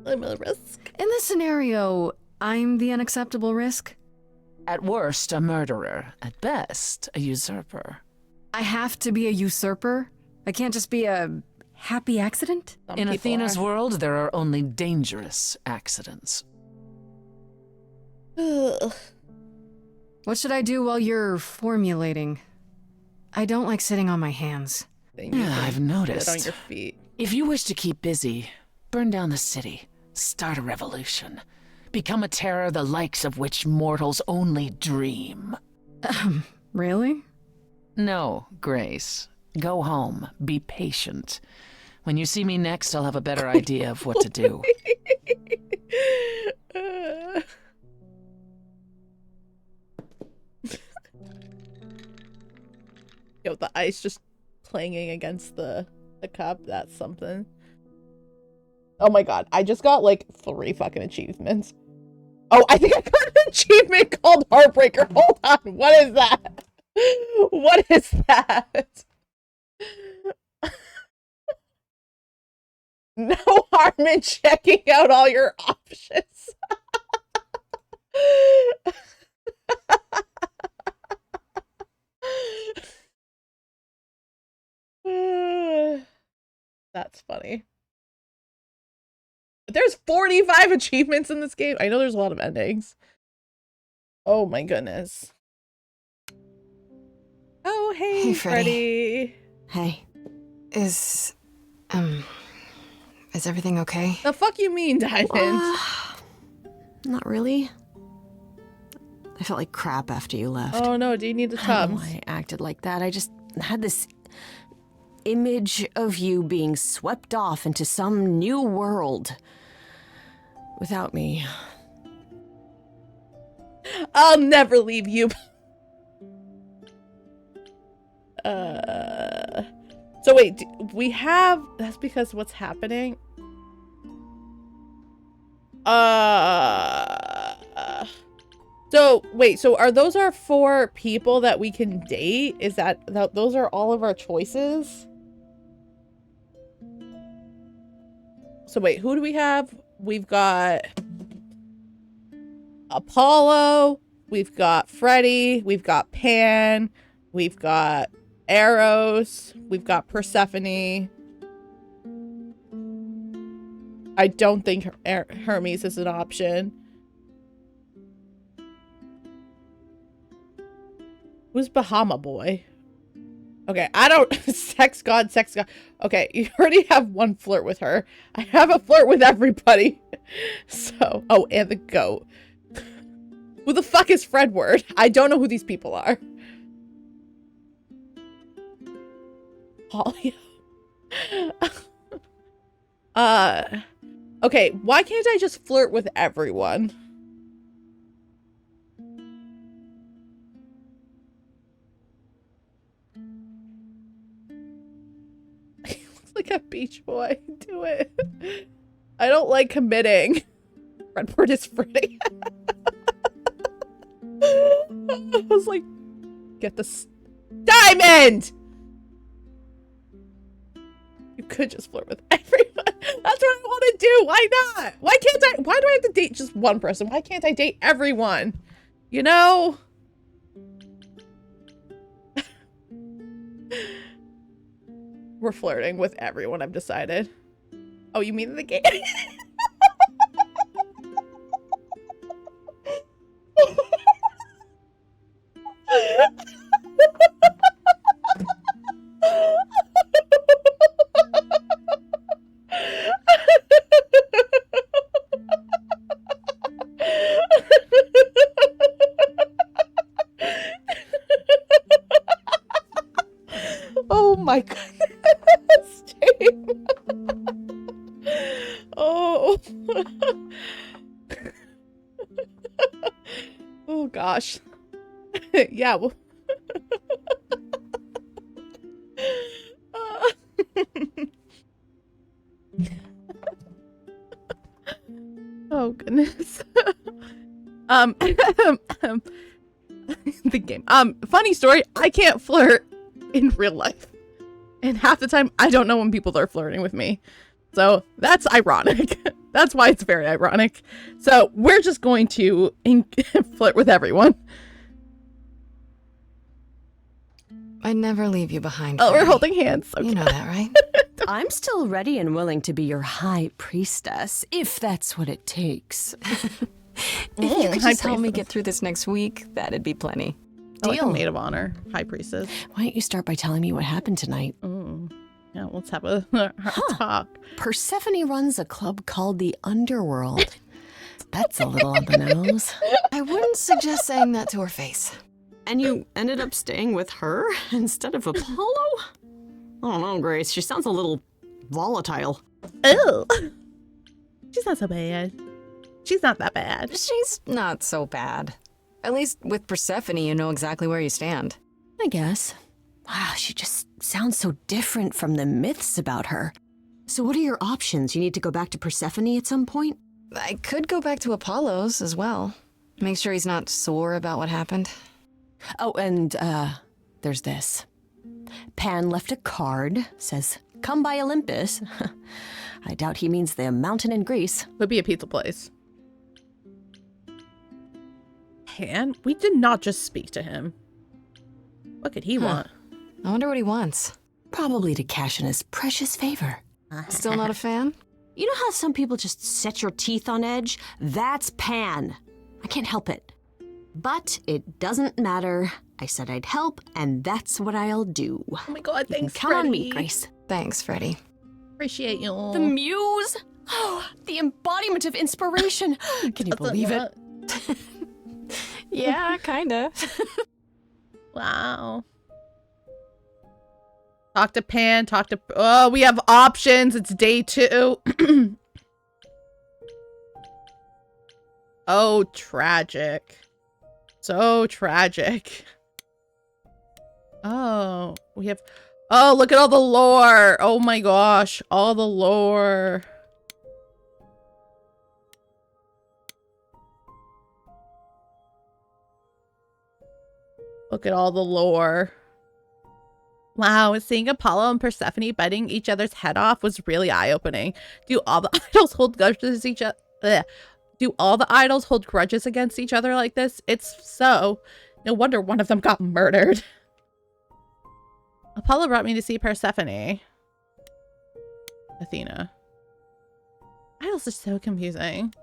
I'm a risk.
In this scenario, I'm the unacceptable risk?
At worst, a murderer. At best, a usurper.
I have to be a usurper? I can't just be a happy accident?
In Athena's world, there are only dangerous accidents.
What should I do while you're formulating? I don't like sitting on my hands.
I've noticed.
On your feet.
If you wish to keep busy, burn down the city, start a revolution, become a terror the likes of which mortals only dream.
Really?
No, Grace. Go home. Be patient. When you see me next, I'll have a better idea of what to do.
Yo, the ice just clanging against the cup, that's something. Oh my god, I just got like 3 fucking achievements. Oh, I think I got an achievement called Heartbreaker. Hold on, what is that? What is that? No harm in checking out all your options. That's funny. But there's 45 achievements in this game. I know there's a lot of endings. Oh my goodness. Oh, hey, Freddy.
Hey. Is everything okay?
The fuck you mean, Diamond?
Not really. I felt like crap after you left.
Oh no, do you need the
I don't know
tubs?
why I acted like that. I just had this image of you being swept off into some new world without me.
I'll never leave you. So wait, we have... That's because what's happening? So wait, so are those our 4 people that we can date? Is that those are all of our choices? So wait, who do we have? We've got Apollo, we've got Freddy, we've got Pan, we've got Eros, we've got Persephone. I don't think Hermes is an option. Who's Bahama Boy? Okay, I don't... sex god. Okay, you already have one flirt with her. I have a flirt with everybody. So... Oh, and the goat. Who the fuck is Fredward? I don't know who these people are. Polly. Okay, why can't I just flirt with everyone? Like a beach boy. Do it. I don't like committing. Redford is Freddy. I was like, get this diamond! You could just flirt with everyone. That's what I want to do. Why not? Why can't I? Why do I have to date just one person? Why can't I date everyone? You know? We're flirting with everyone, I've decided. Oh, you mean the game? Oh my goodness, James. Oh. Oh gosh. Yeah, well. Oh goodness. The game. Funny story, I can't flirt in real life. And half the time, I don't know when people are flirting with me. So that's ironic. That's why it's very ironic. So we're just going to flirt with everyone.
I'd never leave you behind.
Oh, we're
Freddy.
holding hands. Okay.
You know that, right?
I'm still ready and willing to be your high priestess, if that's what it takes.
If you could just help me get through this next week, that'd be plenty.
Like a maid of honor, high priestess.
Why don't you start by telling me what happened tonight?
Yeah, let's have a talk.
Persephone runs a club called the Underworld. That's a little on the nose.
I wouldn't suggest saying that to her face.
And you ended up staying with her instead of Apollo? I don't know, Grace. She sounds a little volatile.
Oh. She's not so bad. She's not that bad.
She's not so bad. At least with Persephone, you know exactly where you stand.
I guess. Wow, she just sounds so different from the myths about her. So what are your options? You need to go back to Persephone at some point?
I could go back to Apollo's as well. Make sure he's not sore about what happened.
Oh, and, there's this. Pan left a card, says, "Come by Olympus." I doubt he means the mountain in Greece.
Would be a pizza place. Pan? We did not just speak to him. What could he want?
I wonder what he wants.
Probably to cash in his precious favor.
Still not a fan?
You know how some people just set your teeth on edge? That's Pan. I can't help it. But it doesn't matter. I said I'd help, and that's what I'll do.
Oh my god, thanks,
Come on me, Grace.
Thanks, Freddy.
Appreciate you.
The muse? Oh, the embodiment of inspiration. Can you believe it?
Yeah, kinda.
Wow. Talk to Pan, talk to... Oh, we have options. It's day 2. Oh, tragic. So tragic. Oh, we have... Oh, look at all the lore. Oh my gosh. All the lore. Look at all the lore. Wow, seeing Apollo and Persephone biting each other's head off was really eye-opening. Do all the idols hold grudges Do all the idols hold grudges against each other like this? It's so. No wonder one of them got murdered. Apollo brought me to see Persephone. Athena. Idols are so confusing.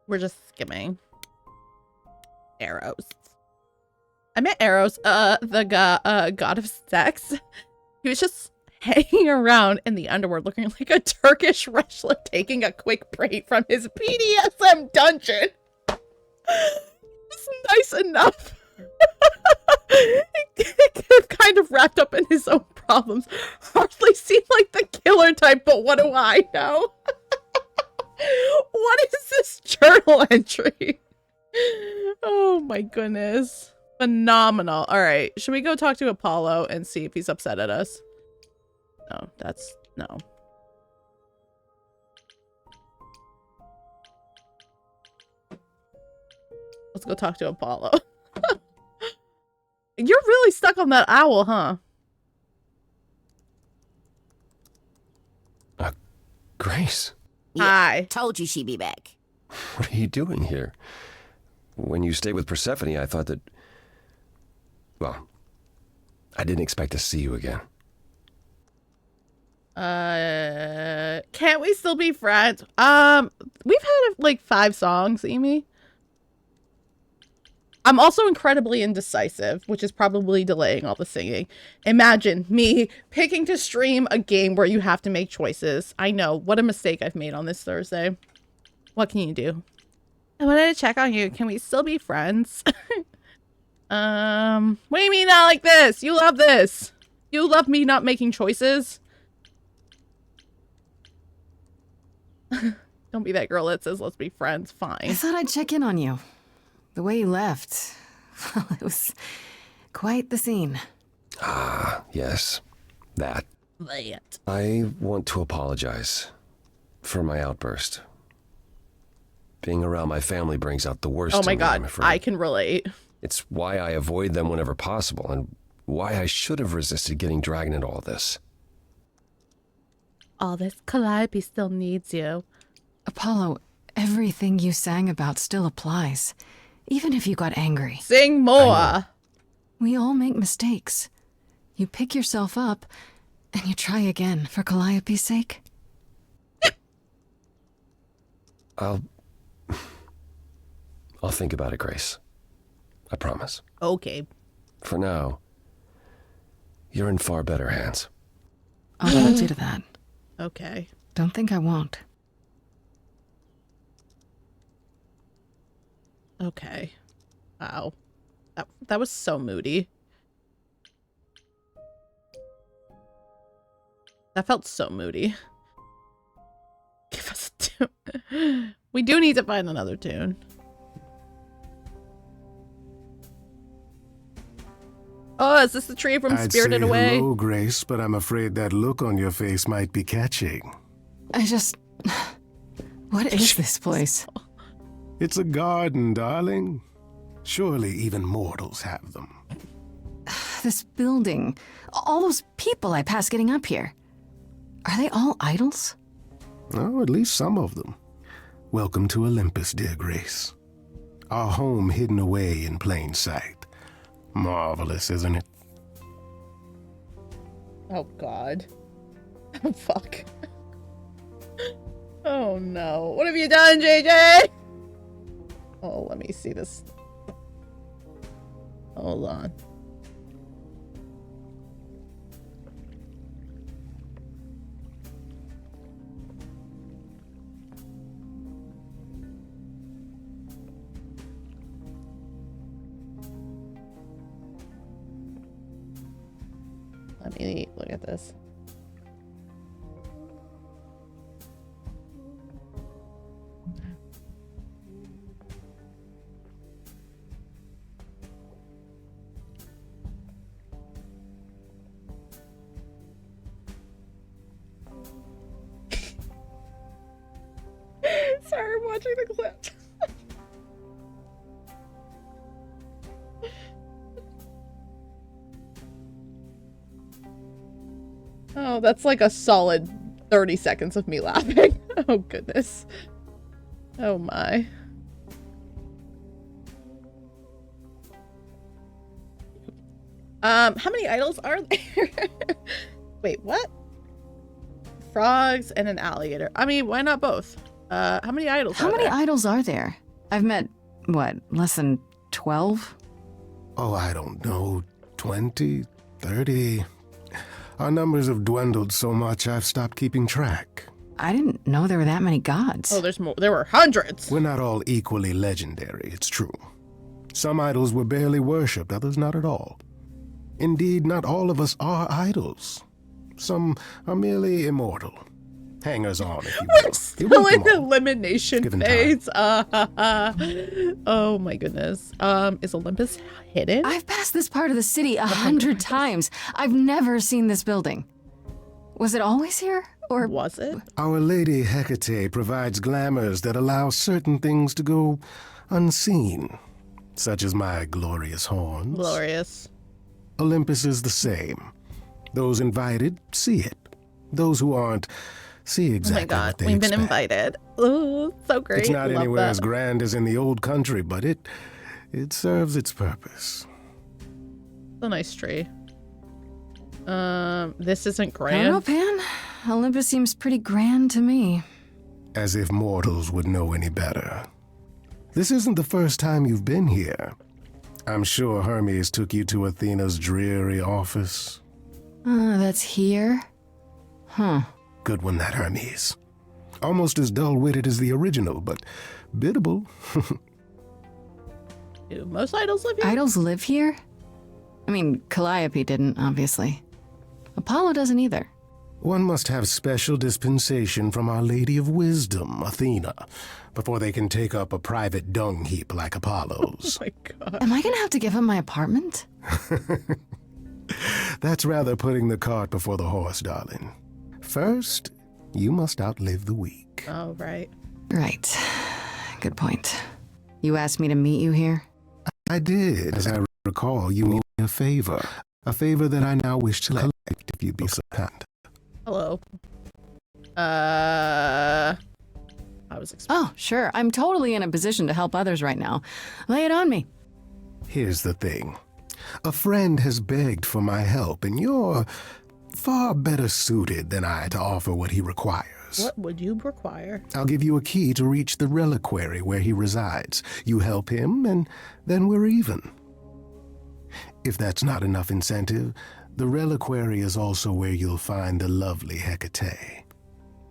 We're just skimming. Eros. I met Eros, the god of sex. He was just hanging around in the underworld looking like a Turkish wrestler taking a quick break from his BDSM dungeon. It's nice enough. Kind of wrapped up in his own problems. Hardly seemed like the killer type, but what do I know? What is this journal entry? Oh my goodness. Phenomenal. All right. Should we go talk to Apollo and see if he's upset at us? No, that's no. Let's go talk to Apollo. You're really stuck on that owl, huh?
Grace.
Yeah,
Hi.
Told you she'd be back.
What are you doing here? When you stayed with Persephone, I thought that... Well, I didn't expect to see you again.
Can't we still be friends? We've had like 5 songs, Amy. I'm also incredibly indecisive, which is probably delaying all the singing. Imagine me picking to stream a game where you have to make choices. I know, what a mistake I've made on this Thursday. What can you do? I wanted to check on you. Can we still be friends? What do you mean not like this? You love this. You love me not making choices? Don't be that girl that says let's be friends. Fine.
I thought I'd check in on you. The way you left, well, it was quite the scene.
Ah, yes. That. I want to apologize for my outburst. Being around my family brings out the worst
Oh my
in me, I'm
god,
afraid.
I can relate.
It's why I avoid them whenever possible, and why I should have resisted getting dragged into all this.
All this Calliope still needs you.
Apollo, everything you sang about still applies. Even if you got angry.
Sing more.
We all make mistakes. You pick yourself up, and you try again for Calliope's sake.
I'll think about it, Grace. I promise.
Okay.
For now, you're in far better hands.
I'll hold you to that.
Okay.
Don't think I won't.
Okay. Wow. That was so moody. That felt so moody. Give us a tune. We do need to find another tune. Oh, is this the tree from Spirited
I'd say
Away?
hello, Grace, but I'm afraid that look on your face might be catching.
What is this place?
It's a garden, darling. Surely even mortals have them.
This building. All those people I pass getting up here. Are they all idols?
Oh, at least some of them. Welcome to Olympus, dear Grace. Our home hidden away in plain sight. Marvelous, isn't it?
Oh, God. Oh, fuck. Oh, no. What have you done, JJ? Oh, let me see this. Hold on. Let me look at this. Sorry, I'm watching the clip. Oh, that's like a solid 30 seconds of me laughing. Oh, goodness. Oh, my. How many idols are there? Wait, what? Frogs and an alligator. I mean, why not both? How many idols
How many idols are there? I've met, what, less than 12?
Oh, I don't know. 20, 30. Our numbers have dwindled so much I've stopped keeping track.
I didn't know there were that many gods.
Oh, there's more. There were hundreds.
We're not all equally legendary, it's true. Some idols were barely worshipped, others not at all. Indeed, not all of us are idols. Some are merely immortal. Hangers on, if you will.
We're still in the elimination phase. Oh my goodness. Is Olympus hidden?
I've passed this part of the city 100 times. I've never seen this building. Was it always here? Or
was it?
Our Lady Hecate provides glamours that allow certain things to go unseen, such as my glorious horns.
Glorious.
Olympus is the same. Those invited see it. Those who aren't see exactly
oh my God,
what they
we've
expect.
been invited. Oh, so great.
It's not
Love
anywhere
that.
as grand as in the old country, but it serves its purpose.
It's a nice tree. This isn't
I
grand.
don't know, Pan. Olympus seems pretty grand to me.
As if mortals would know any better. This isn't the first time you've been here. I'm sure Hermes took you to Athena's dreary office.
That's here? Huh.
Good one, that Hermes. Almost as dull-witted as the original, but biddable.
Do most idols live here?
Idols live here? I mean, Calliope didn't, obviously. Apollo doesn't either.
One must have special dispensation from Our Lady of Wisdom, Athena, before they can take up a private dung heap like Apollo's.
Oh my God.
Am I gonna have to give up my apartment?
That's rather putting the cart before the horse, darling. First, you must outlive the week.
Oh, right.
Right. Good point. You asked me to meet you here?
I did. As I recall, you owed me a favor that I now wish to collect if you'd be so kind.
Hello. I was
Oh, sure. I'm totally in a position to help others right now. Lay it on me.
Here's the thing. A friend has begged for my help, and you're far better suited than I to offer what he requires.
What would you require?
I'll give you a key to reach the reliquary where he resides. You help him, and then we're even. If that's not enough incentive, the reliquary is also where you'll find the lovely Hecate.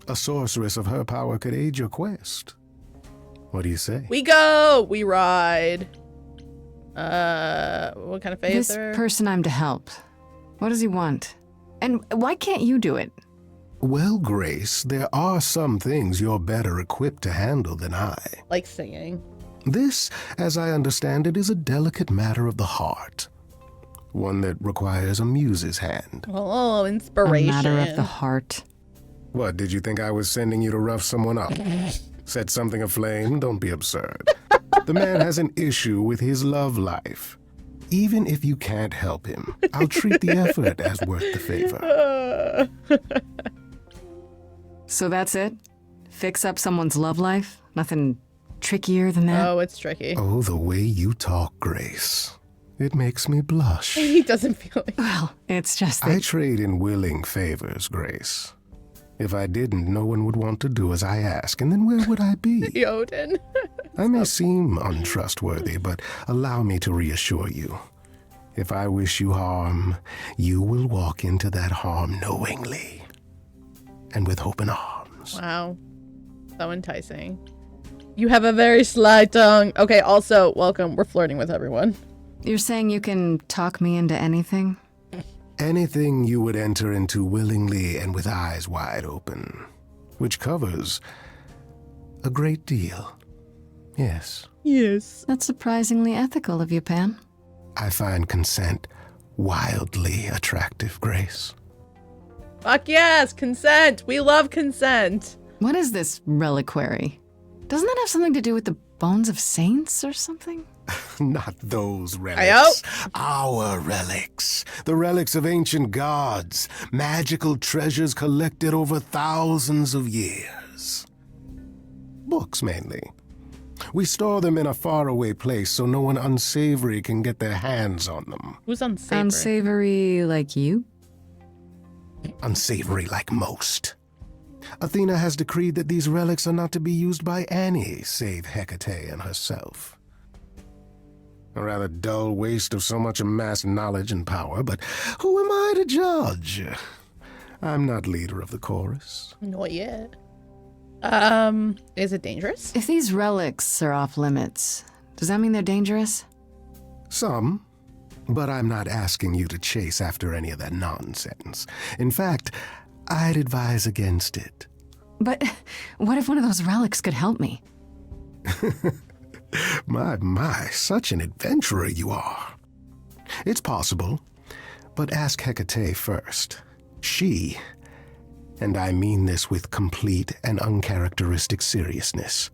A sorceress of her power could aid your quest. What do you say?
We go! We ride. What kind of
This
phaser?
person I'm to help. What does he want? And why can't you do it?
Well, Grace, there are some things you're better equipped to handle than I.
Like singing.
This, as I understand it, is a delicate matter of the heart. One that requires a muse's hand.
Oh, inspiration.
A matter of the heart.
What, did you think I was sending you to rough someone up? Set something aflame? Don't be absurd. The man has an issue with his love life. Even if you can't help him, I'll treat the effort as worth the favor.
So that's it? Fix up someone's love life? Nothing trickier than that?
Oh, it's tricky.
Oh, the way you talk, Grace. It makes me blush.
He doesn't feel like...
Well, it's just that...
I trade in willing favors, Grace. If I didn't, no one would want to do as I ask, and then where would I be?
Odin.
I may seem untrustworthy, but allow me to reassure you. If I wish you harm, you will walk into that harm knowingly and with open arms.
Wow. So enticing. You have a very sly tongue. Okay, also, welcome. We're flirting with everyone.
You're saying you can talk me into anything?
Anything you would enter into willingly and with eyes wide open, which covers a great deal. Yes.
Yes.
That's surprisingly ethical of you, Pan.
I find consent wildly attractive, Grace.
Fuck yes, consent. We love consent.
What is this reliquary? Doesn't that have something to do with the bones of saints or something?
Not those relics. Our relics. The relics of ancient gods. Magical treasures collected over thousands of years. Books, mainly. We store them in a faraway place so no one unsavory can get their hands on them.
Who's unsavory?
Unsavory like you?
Unsavory like most. Athena has decreed that these relics are not to be used by any save Hecate and herself. A rather dull waste of so much amassed knowledge and power, but who am I to judge? I'm not leader of the chorus.
Not yet. Is it dangerous?
If these relics are off limits, does that mean they're dangerous?
Some, but I'm not asking you to chase after any of that nonsense. In fact, I'd advise against it.
But what if one of those relics could help me?
My, such an adventurer you are. It's possible, but ask Hecate first. She, and I mean this with complete and uncharacteristic seriousness,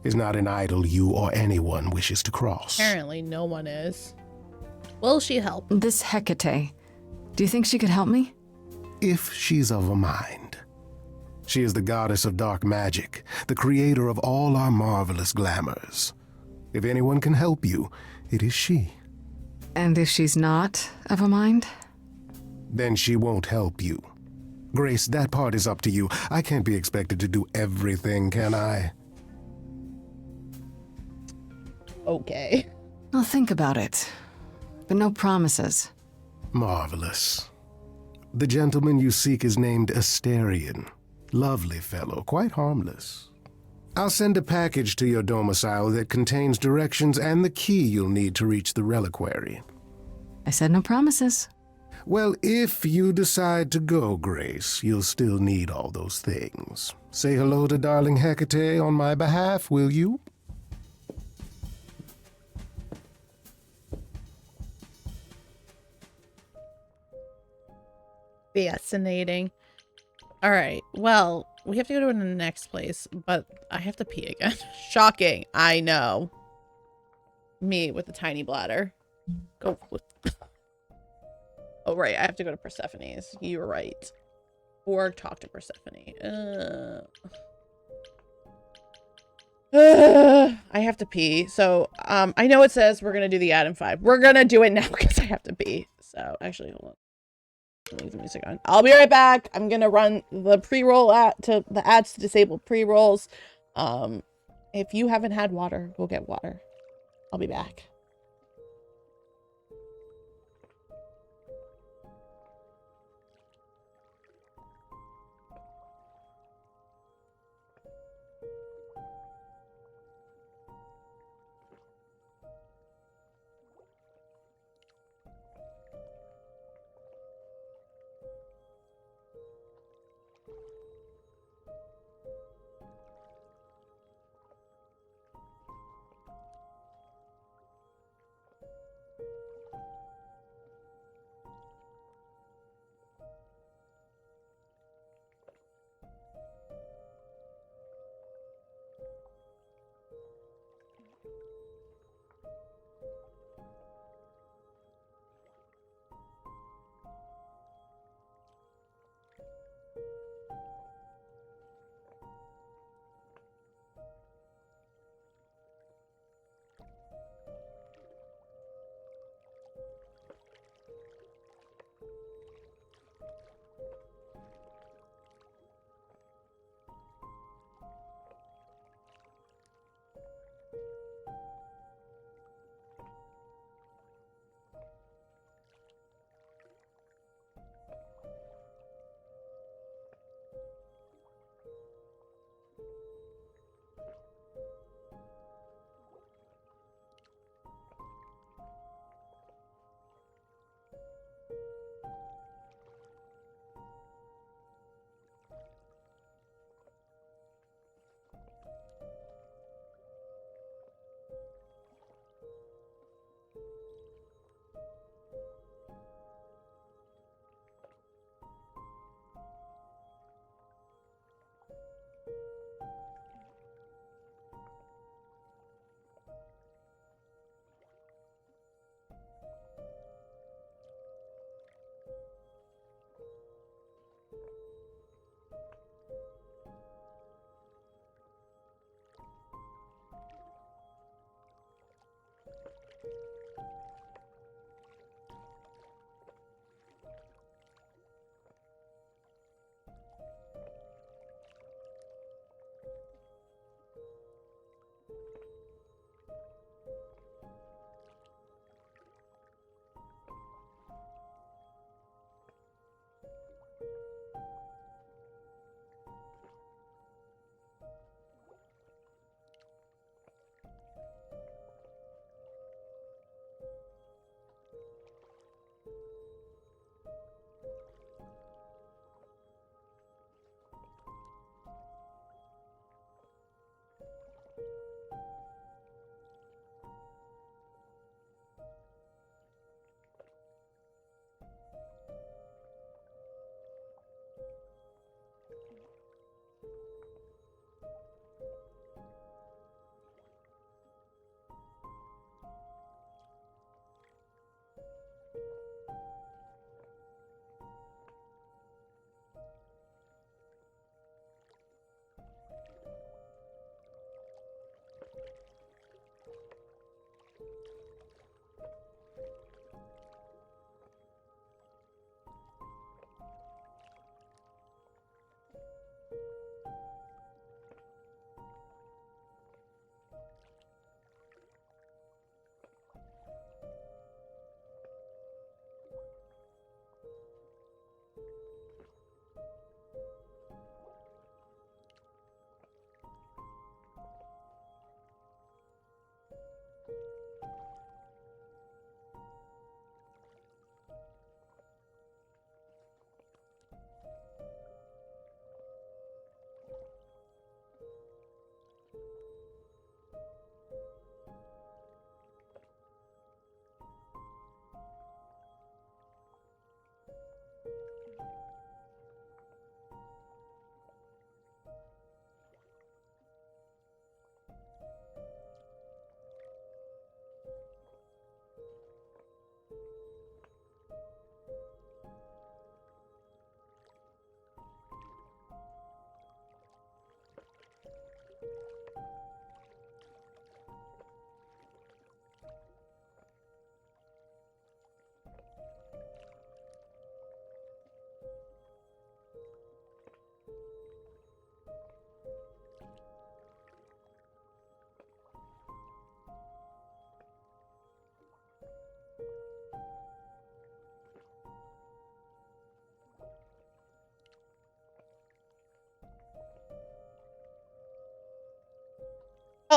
is not an idol you or anyone wishes to cross.
Apparently no one is. Will she help?
This Hecate, do you think she could help me?
If she's of a mind. She is the goddess of dark magic, the creator of all our marvelous glamours. If anyone can help you, it is she.
And if she's not of a mind?
Then she won't help you. Grace, that part is up to you. I can't be expected to do everything, can I?
Okay.
I'll think about it, but no promises.
Marvelous. The gentleman you seek is named Asterion. Lovely fellow, quite harmless. I'll send a package to your domicile that contains directions and the key you'll need to reach the reliquary.
I said no promises.
Well, if you decide to go, Grace, you'll still need all those things. Say hello to darling Hecate on my behalf, will you?
Fascinating. All right. Well, we have to go to the next place, but I have to pee again. Shocking. I know. Me with the tiny bladder. Go. Oh, right. I have to go to Persephone's. You were right. Or talk to Persephone. I have to pee. So, I know it says we're going to do the ad in 5. We're going to do it now because I have to pee. So, actually, hold on. Leave the music on. I'll be right back. I'm gonna run the pre-roll to the ads to disable pre-rolls. If you haven't had water, go get water. I'll be back.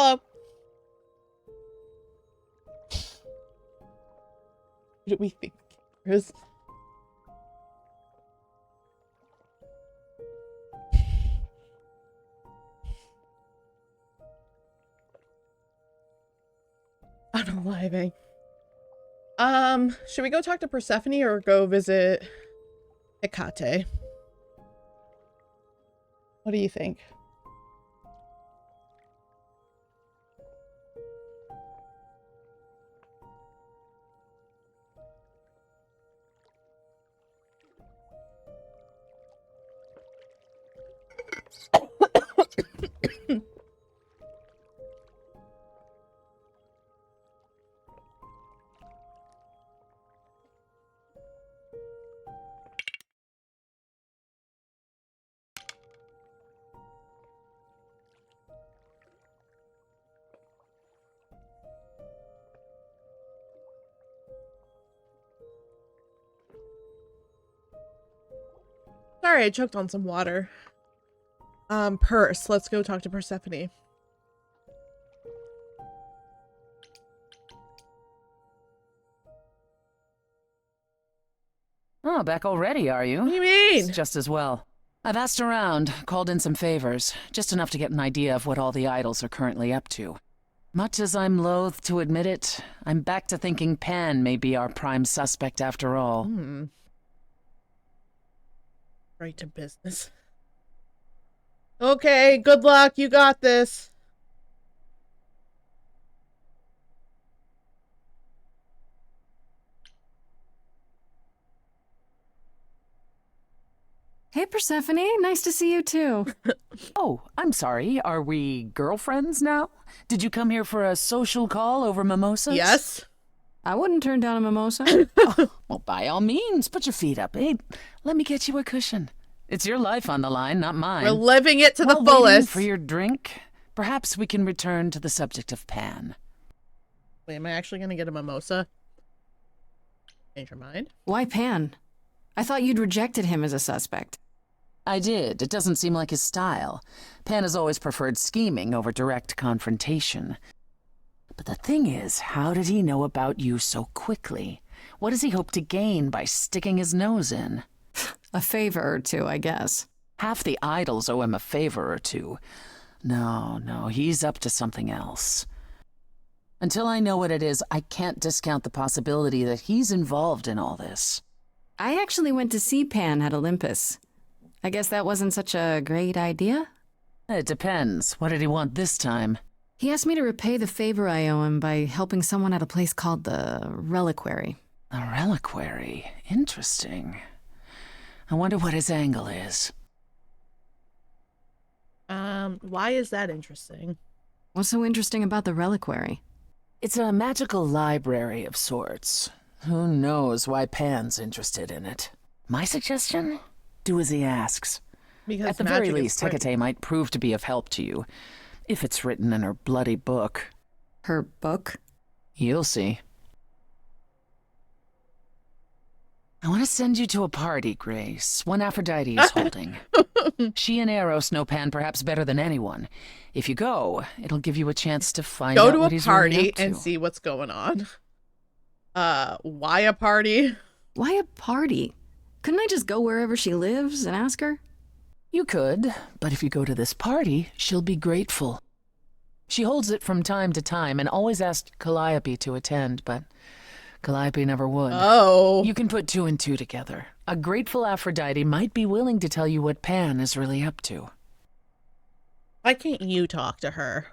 Hello. What do we think, Chris? Unaliving. Should we go talk to Persephone or go visit Hecate? What do you think? Sorry, I choked on some water. Let's go talk to Persephone.
Oh, back already, are you?
What do you mean?
It's just as well. I've asked around, called in some favors, just enough to get an idea of what all the idols are currently up to. Much as I'm loath to admit it, I'm back to thinking Pan may be our prime suspect after all.
Right to business. Okay, good luck. You got this.
Hey, Persephone. Nice to see you, too.
Oh, I'm sorry. Are we girlfriends now? Did you come here for a social call over mimosas?
Yes.
I wouldn't turn down a mimosa.
Well, by all means, put your feet up. Hey, let me get you a cushion. It's your life on the line, not mine.
We're living it to the
While
fullest.
waiting for your drink, perhaps we can return to the subject of Pan.
Wait, am I actually going to get a mimosa? Change your mind?
Why Pan? I thought you'd rejected him as a suspect.
I did. It doesn't seem like his style. Pan has always preferred scheming over direct confrontation. But the thing is, how did he know about you so quickly? What does he hope to gain by sticking his nose in?
A favor or two, I guess.
Half the idols owe him a favor or two. No, he's up to something else. Until I know what it is, I can't discount the possibility that he's involved in all this.
I actually went to see Pan at Olympus. I guess that wasn't such a great idea?
It depends. What did he want this time?
He asked me to repay the favor I owe him by helping someone at a place called the Reliquary.
A reliquary? Interesting. I wonder what his angle is.
Why is that interesting?
What's so interesting about the Reliquary?
It's a magical library of sorts. Who knows why Pan's interested in it? My suggestion? Do as he asks.
Because
at the very least, Hecate might prove to be of help to you. If it's written in her bloody book.
Her book?
You'll see. I want to send you to a party, Grace. One Aphrodite is holding. She and Eros know Pan perhaps better than anyone. If you go, it'll give you a chance to find out what he's really up to.
Go to a party and see what's going on. Why a party?
Why a party? Couldn't I just go wherever she lives and ask her?
You could, but if you go to this party, she'll be grateful. She holds it from time to time and always asked Calliope to attend, but Calliope never would.
Oh.
You can put two and two together. A grateful Aphrodite might be willing to tell you what Pan is really up to.
Why can't you talk to her?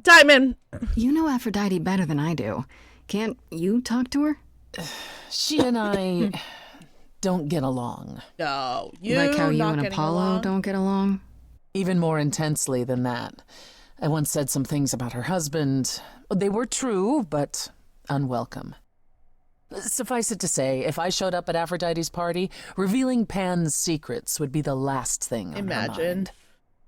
Diamond!
You know Aphrodite better than I do. Can't you talk to her?
She and I don't get along.
No, you
like how you and
getting
Apollo
along?
don't get along?
Even more intensely than that. I once said some things about her husband. They were true, but unwelcome. Suffice it to say, if I showed up at Aphrodite's party, revealing Pan's secrets would be the last thing on her mind.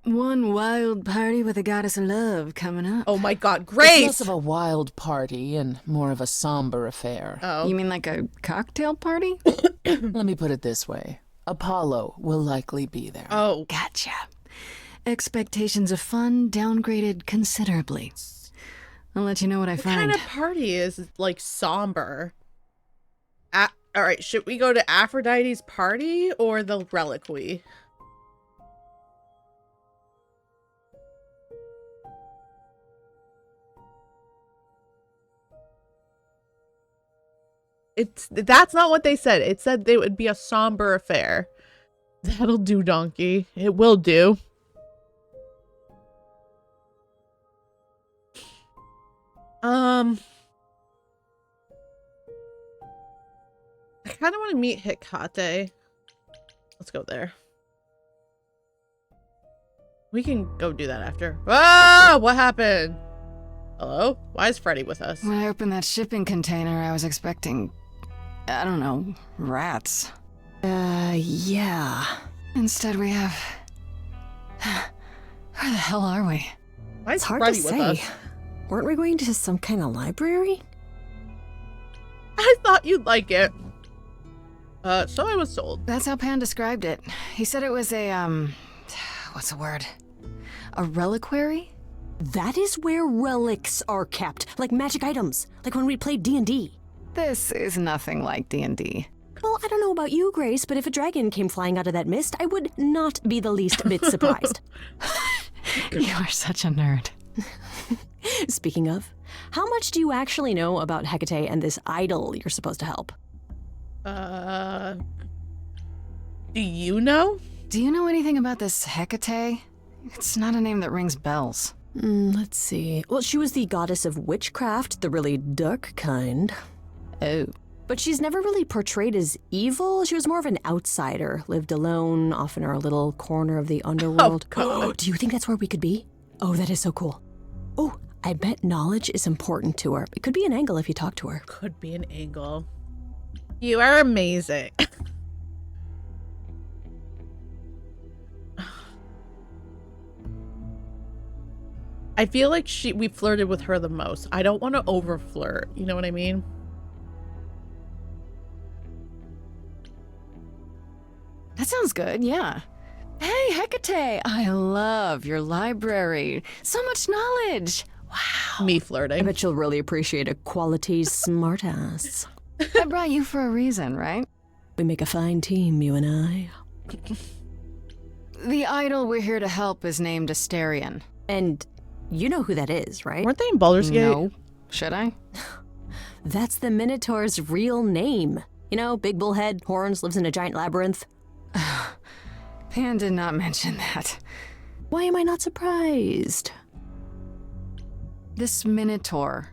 One wild party with a goddess of love coming up.
Oh my god, Grace!
It's less of a wild party and more of a somber affair.
Oh.
You mean like a cocktail party?
Let me put it this way. Apollo will likely be there.
Oh.
Gotcha. Expectations of fun downgraded considerably. I'll let you know what I find.
What kind of party is like somber? All right, should we go to Aphrodite's party or the Reliquary? That's not what they said. It said it would be a somber affair. That'll do, donkey. It will do. I kind of want to meet Hecate. Let's go there. We can go do that after. Ah! What happened? Hello? Why is Freddy with us?
When I opened that shipping container, I was expecting, I don't know, rats. Yeah. Instead we have... Where the hell are we?
Why is
It's hard
Freddy
to
with
say.
us?
Weren't we going to some kind of library?
I thought you'd like it. So I was told.
That's how Pan described it. He said it was a, what's the word? A reliquary?
That is where relics are kept, like magic items, like when we played D&D.
This is nothing like D&D.
Well, I don't know about you, Grace, but if a dragon came flying out of that mist, I would not be the least bit surprised.
You are such a nerd.
Speaking of, how much do you actually know about Hecate and this idol you're supposed to help?
Do you know?
Do you know anything about this Hecate? It's not a name that rings bells.
Let's see. Well, she was the goddess of witchcraft, the really dark kind.
Oh.
But she's never really portrayed as evil. She was more of an outsider, lived alone, off in her little corner of the underworld.
Oh,
do you think that's where we could be? Oh, that is so cool. Oh, I bet knowledge is important to her. It could be an angle if you talk to her.
Could be an angle. You are amazing. I feel like we flirted with her the most. I don't want to over flirt. You know what I mean?
That sounds good, yeah. Hey, Hecate, I love your library. So much knowledge. Wow.
Me flirting.
I bet you'll really appreciate a quality smartass.
I brought you for a reason, right?
We make a fine team, you and I.
The idol we're here to help is named Asterion.
And you know who that is, right?
Weren't they in Baldur's Gate?
No. Should I?
That's the Minotaur's real name. You know, big bullhead, horns, lives in a giant labyrinth.
Pan did not mention that.
Why am I not surprised?
This Minotaur.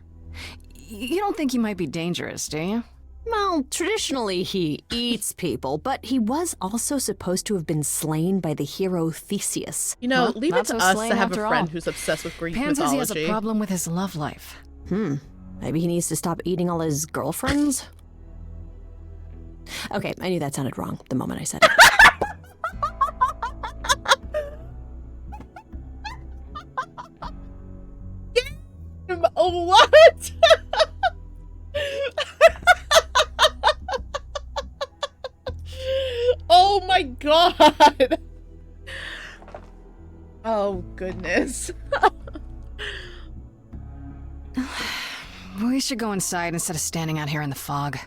You don't think he might be dangerous, do you?
Well, traditionally he eats people, but he was also supposed to have been slain by the hero Theseus.
You know,
Well,
leave it
not
to
so
us
slain
to have a
after
friend
all.
who's obsessed with Greek
Pan says
mythology.
he has a problem with his love life.
Maybe he needs to stop eating all his girlfriends? Okay, I knew that sounded wrong the moment I said it.
Oh, what? Oh my god. Oh goodness.
We should go inside instead of standing out here in the fog.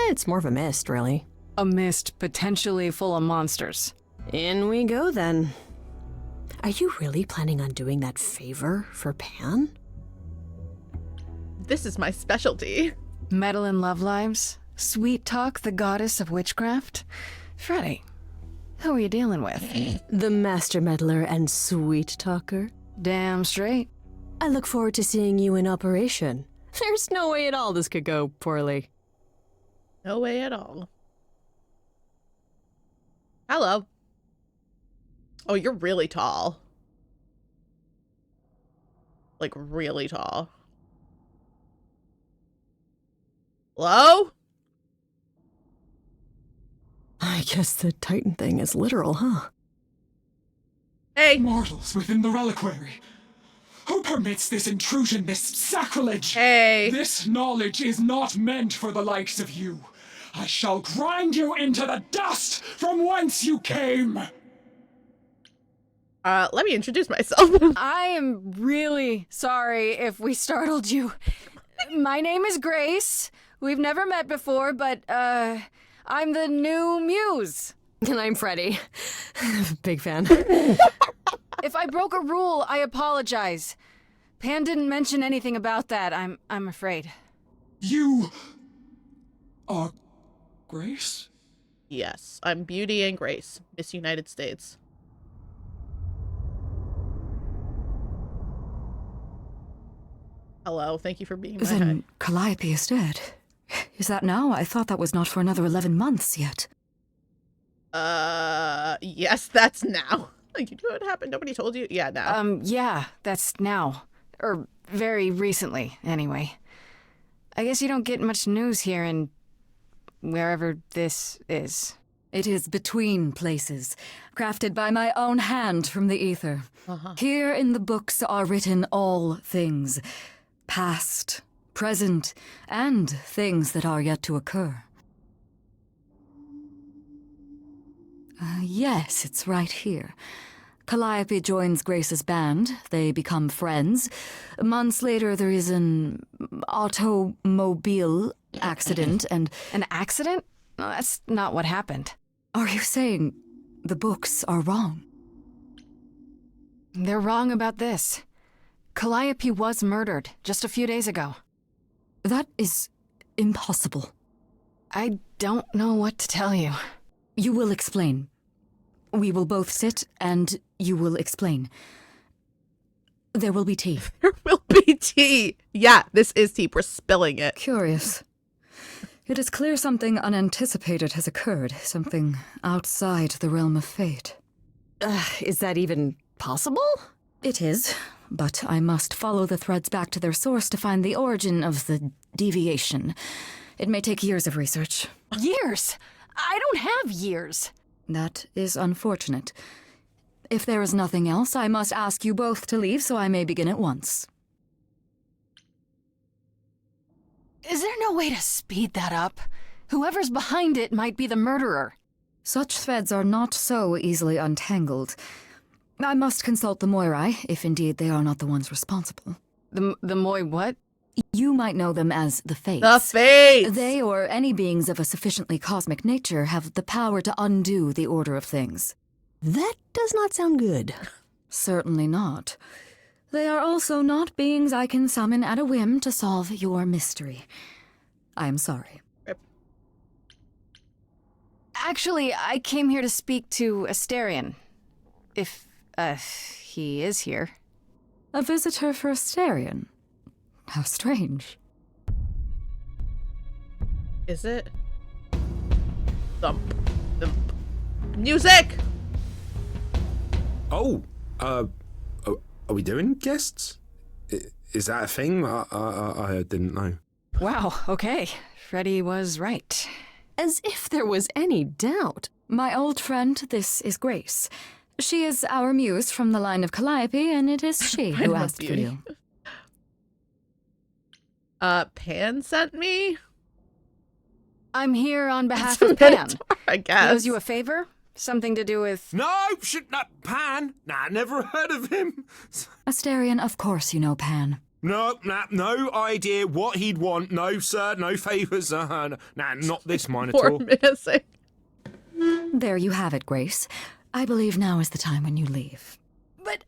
It's more of a mist, really.
A mist potentially full of monsters.
In we go, then. Are you really planning on doing that favor for Pan?
This is my specialty.
Meddle in love lives? Sweet Talk, the goddess of witchcraft? Freddy, who are you dealing with?
The master meddler and sweet talker.
Damn straight.
I look forward to seeing you in operation. There's no way at all this could go poorly.
No way at all. Hello. Oh, you're really tall. Like, really tall. Hello?
I guess the Titan thing is literal, huh?
Hey!
Mortals within the reliquary. Who permits this intrusion, this sacrilege?
Hey!
This knowledge is not meant for the likes of you. I shall grind you into the dust from whence you came.
Let me introduce myself.
I am really sorry if we startled you. My name is Grace. We've never met before, but, I'm the new muse.
And I'm Freddie. Big fan.
If I broke a rule, I apologize. Pan didn't mention anything about that, I'm afraid.
You are Grace?
Yes, I'm Beauty and Grace, Miss United States. Hello, thank you for being my
Then Calliope is dead. Is that now? I thought that was not for another 11 months yet.
Yes, that's now. Like, you know what happened? Nobody told you? Yeah, now.
Yeah, that's now. Or very recently, anyway. I guess you don't get much news here in wherever this is.
It is between places, crafted by my own hand from the ether. Here in the books are written all things, past, present, and things that are yet to occur. Yes, it's right here. Calliope joins Grace's band. They become friends. Months later, there is an automobile accident and...
An accident? No, that's not what happened.
Are you saying the books are wrong?
They're wrong about this. Calliope was murdered just a few days ago.
That is impossible.
I don't know what to tell you.
You will explain. We will both sit and you will explain. There will be tea.
There will be tea. Yeah, this is tea. We're spilling it.
Curious. It is clear something unanticipated has occurred, something outside the realm of fate.
Is that even possible?
It is, but I must follow the threads back to their source to find the origin of the deviation. It may take years of research.
Years? I don't have years.
That is unfortunate. If there is nothing else, I must ask you both to leave so I may begin at once.
Is there no way to speed that up? Whoever's behind it might be the murderer.
Such threads are not so easily untangled. I must consult the Moirai, if indeed they are not the ones responsible.
The Moi what?
You might know them as the Fates.
The Fates!
They, or any beings of a sufficiently cosmic nature, have the power to undo the order of things.
That does not sound good.
Certainly not. They are also not beings I can summon at a whim to solve your mystery. I am sorry.
Actually, I came here to speak to Asterion. If, he is here.
A visitor for Asterion? How strange.
Is it? Thump. Thump. Music!
Oh, are we doing guests? Is that a thing? I didn't know.
Wow, okay. Freddie was right.
As if there was any doubt.
My old friend, this is Grace. She is our muse from the line of Calliope, and it is she who asked for you.
Pan sent me?
I'm here on behalf of Pan.
I guess.
He owes you a favor? Something to do with...
No, not Pan. Nah, never heard of him.
Asterion, of course you know Pan.
No idea what he'd want. No, sir, no favours. Nah, not this Minotaur.
Poor missing.
There you have it, Grace. I believe now is the time when you leave.
But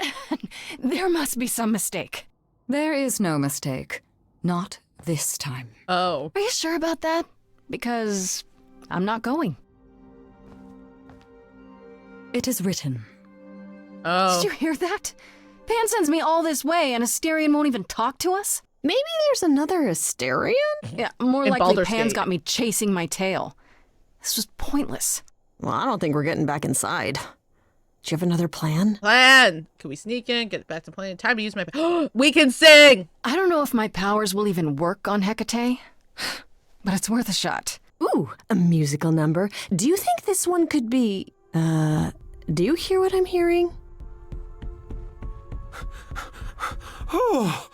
there must be some mistake.
There is no mistake. Not this time.
Oh.
Are you sure about that? Because I'm not going.
It is written.
Oh.
Did you hear that? Pan sends me all this way and Asterion won't even talk to us?
Maybe there's another Asterion?
Yeah, more
In
likely
Baldur's
Pan's
Gate.
got me chasing my tail. This was pointless.
Well, I don't think we're getting back inside. Do you have another plan?
Plan! Can we sneak in, get back to plan? Time to use my... We can sing!
I don't know if my powers will even work on Hecate, but it's worth a shot.
Ooh, a musical number. Do you think this one could be... do you hear what I'm hearing?
Oh,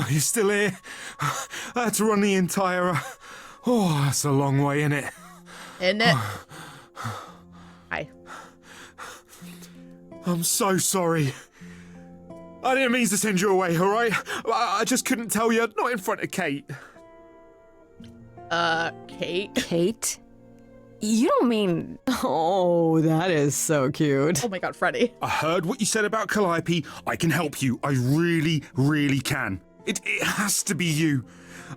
you still here? I had to run the entire... Oh, that's a long way, isn't it?
Isn't it? Hi.
I'm so sorry. I didn't mean to send you away, alright? I just couldn't tell you, not in front of Kate.
Kate?
Kate? You don't mean... Oh, that is so cute.
Oh my god, Freddy.
I heard what you said about Calliope. I can help you. I really, really can. It has to be you.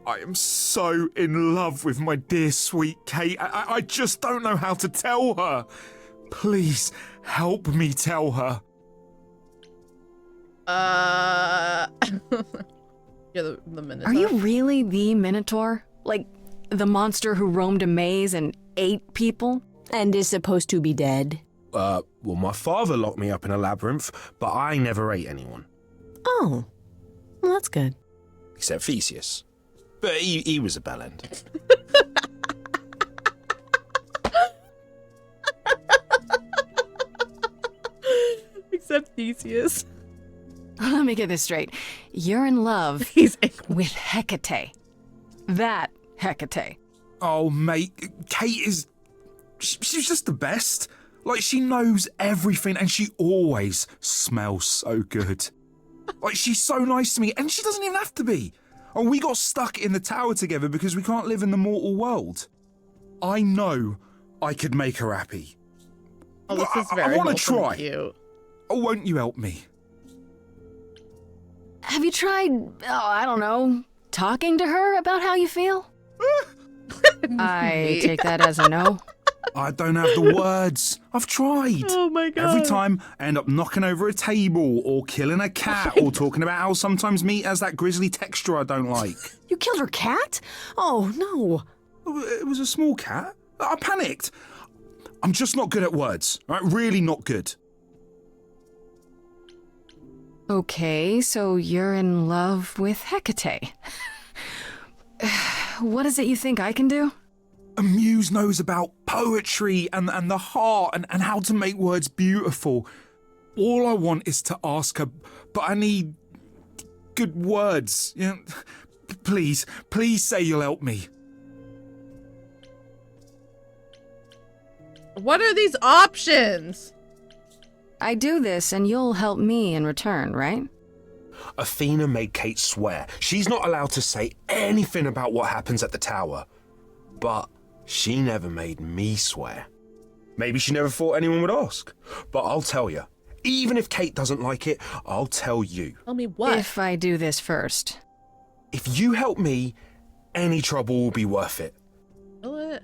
I am so in love with my dear sweet Kate. I just don't know how to tell her. Please, help me tell her.
You're the Minotaur.
Are you really the Minotaur? Like, the monster who roamed a maze and ate people?
And is supposed to be dead?
Well, my father locked me up in a labyrinth, but I never ate anyone.
Oh, well, that's good.
Except Theseus. But he was a bellend.
Except Theseus.
Let me get this straight. You're in love with Hecate. That Hecate.
Oh, mate, Kate is... She's just the best. Like, she knows everything, and she always smells so good. Like, she's so nice to me, and she doesn't even have to be. Oh, we got stuck in the tower together because we can't live in the mortal world. I know I could make her happy.
Oh, this is very
I want to
wholesome and
try.
cute.
Oh, won't you help me?
Have you tried, I don't know, talking to her about how you feel? I take that as a no.
I don't have the words. I've tried.
Oh my god.
Every time I end up knocking over a table or killing a cat or talking about how sometimes meat has that grisly texture I don't like.
You killed her cat? Oh, no.
It was a small cat. I panicked. I'm just not good at words. Right? Really not good.
Okay, so you're in love with Hecate. What is it you think I can do?
A muse knows about poetry and the heart and how to make words beautiful. All I want is to ask her, but I need good words. You know, please say you'll help me.
What are these options?
I do this and you'll help me in return, right?
Athena made Kate swear she's not allowed to say anything about what happens at the tower. But she never made me swear. Maybe she never thought anyone would ask. But I'll tell you, even if Kate doesn't like it, I'll tell you.
Tell me what?
If I do this first.
If you help me, any trouble will be worth it.
What?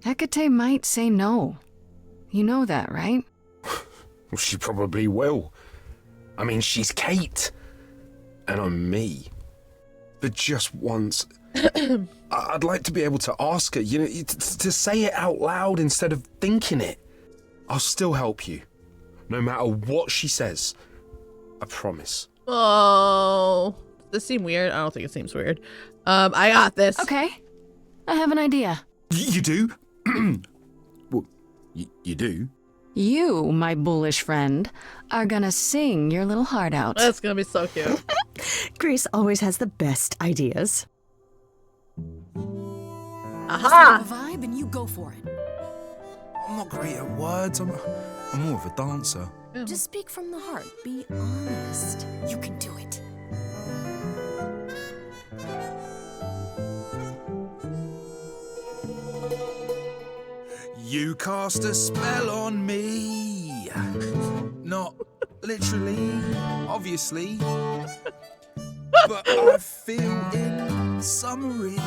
Hecate might say no. You know that, right?
Well, she probably will. I mean, she's Kate. And I'm me. But just once, I'd like to be able to ask her, you know, to say it out loud instead of thinking it. I'll still help you, no matter what she says. I promise.
Oh, does this seem weird? I don't think it seems weird. I got this.
Okay, I have an idea.
You do? Well, you do?
You, my bullish friend, are gonna sing your little heart out.
That's gonna be so cute.
Grace always has the best ideas.
Aha!
Just have a vibe and you go for it.
I'm not great at words. I'm more of a dancer.
Just speak from the heart. Be honest. You can do it.
You cast a spell on me. Not literally, obviously. But I feel in summary,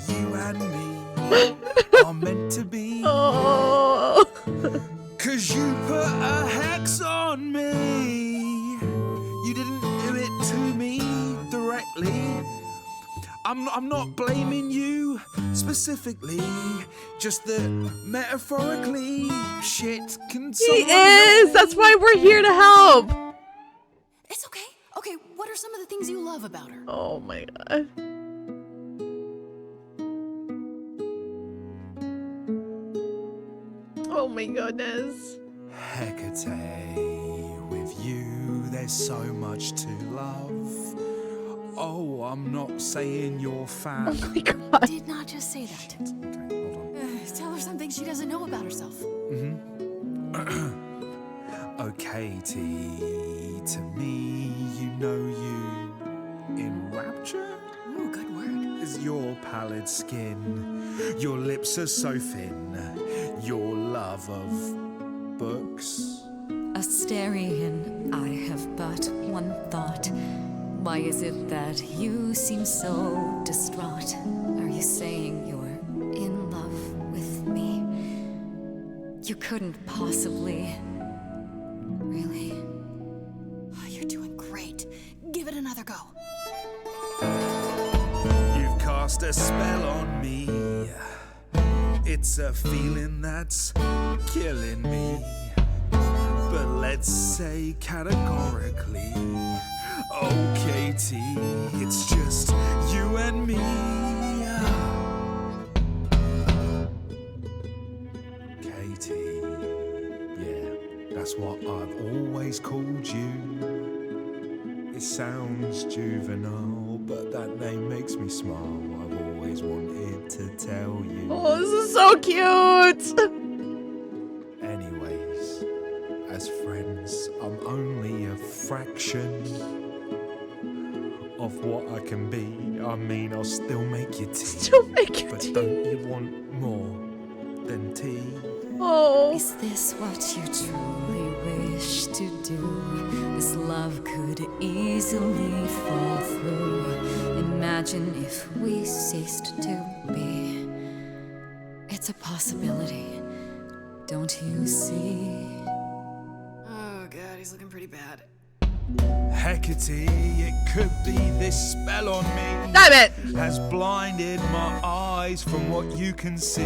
you and me are meant to be.
Oh.
'Cause you put a hex on me. You didn't do it to me directly. I'm not blaming you specifically, just that metaphorically shit can
He is! That's why we're here to help!
It's okay. Okay, what are some of the things you love about her?
Oh my god. Oh my goodness.
Hecate, with you there's so much to love.
Oh, I'm not saying you're fat.
Oh my god.
Did not just say that.
Okay, hold on.
Tell her something she doesn't know about herself.
Okay, T, to me, you know you enrapture?
Ooh, good word.
Is your pallid skin, your lips are so thin, your love of books.
Asterion, I have but one thought. Why is it that you seem so distraught? Are you saying you're in love with me? You couldn't possibly. Really?
Oh, you're doing great. Give it another go.
You've cast a spell on me. It's a feeling that's killing me. But let's say categorically, okay, T, it's just you and me. Katie, yeah, that's what I've always called you. It sounds juvenile, but that name makes me smile. I've always wanted to tell you.
Oh, this is so cute.
Anyways, as friends, I'm only a fraction of what I can be. I mean, I'll still make you tea.
Still make you
but
tea.
Don't you want more than tea?
Oh.
Is this what you truly wish to do? This love could easily fall through. Imagine if we ceased to be. It's a possibility, don't you see?
Oh god, he's looking pretty bad.
Hecate, it could be this spell on me.
Damn it!
Has blinded my eyes from what you can see.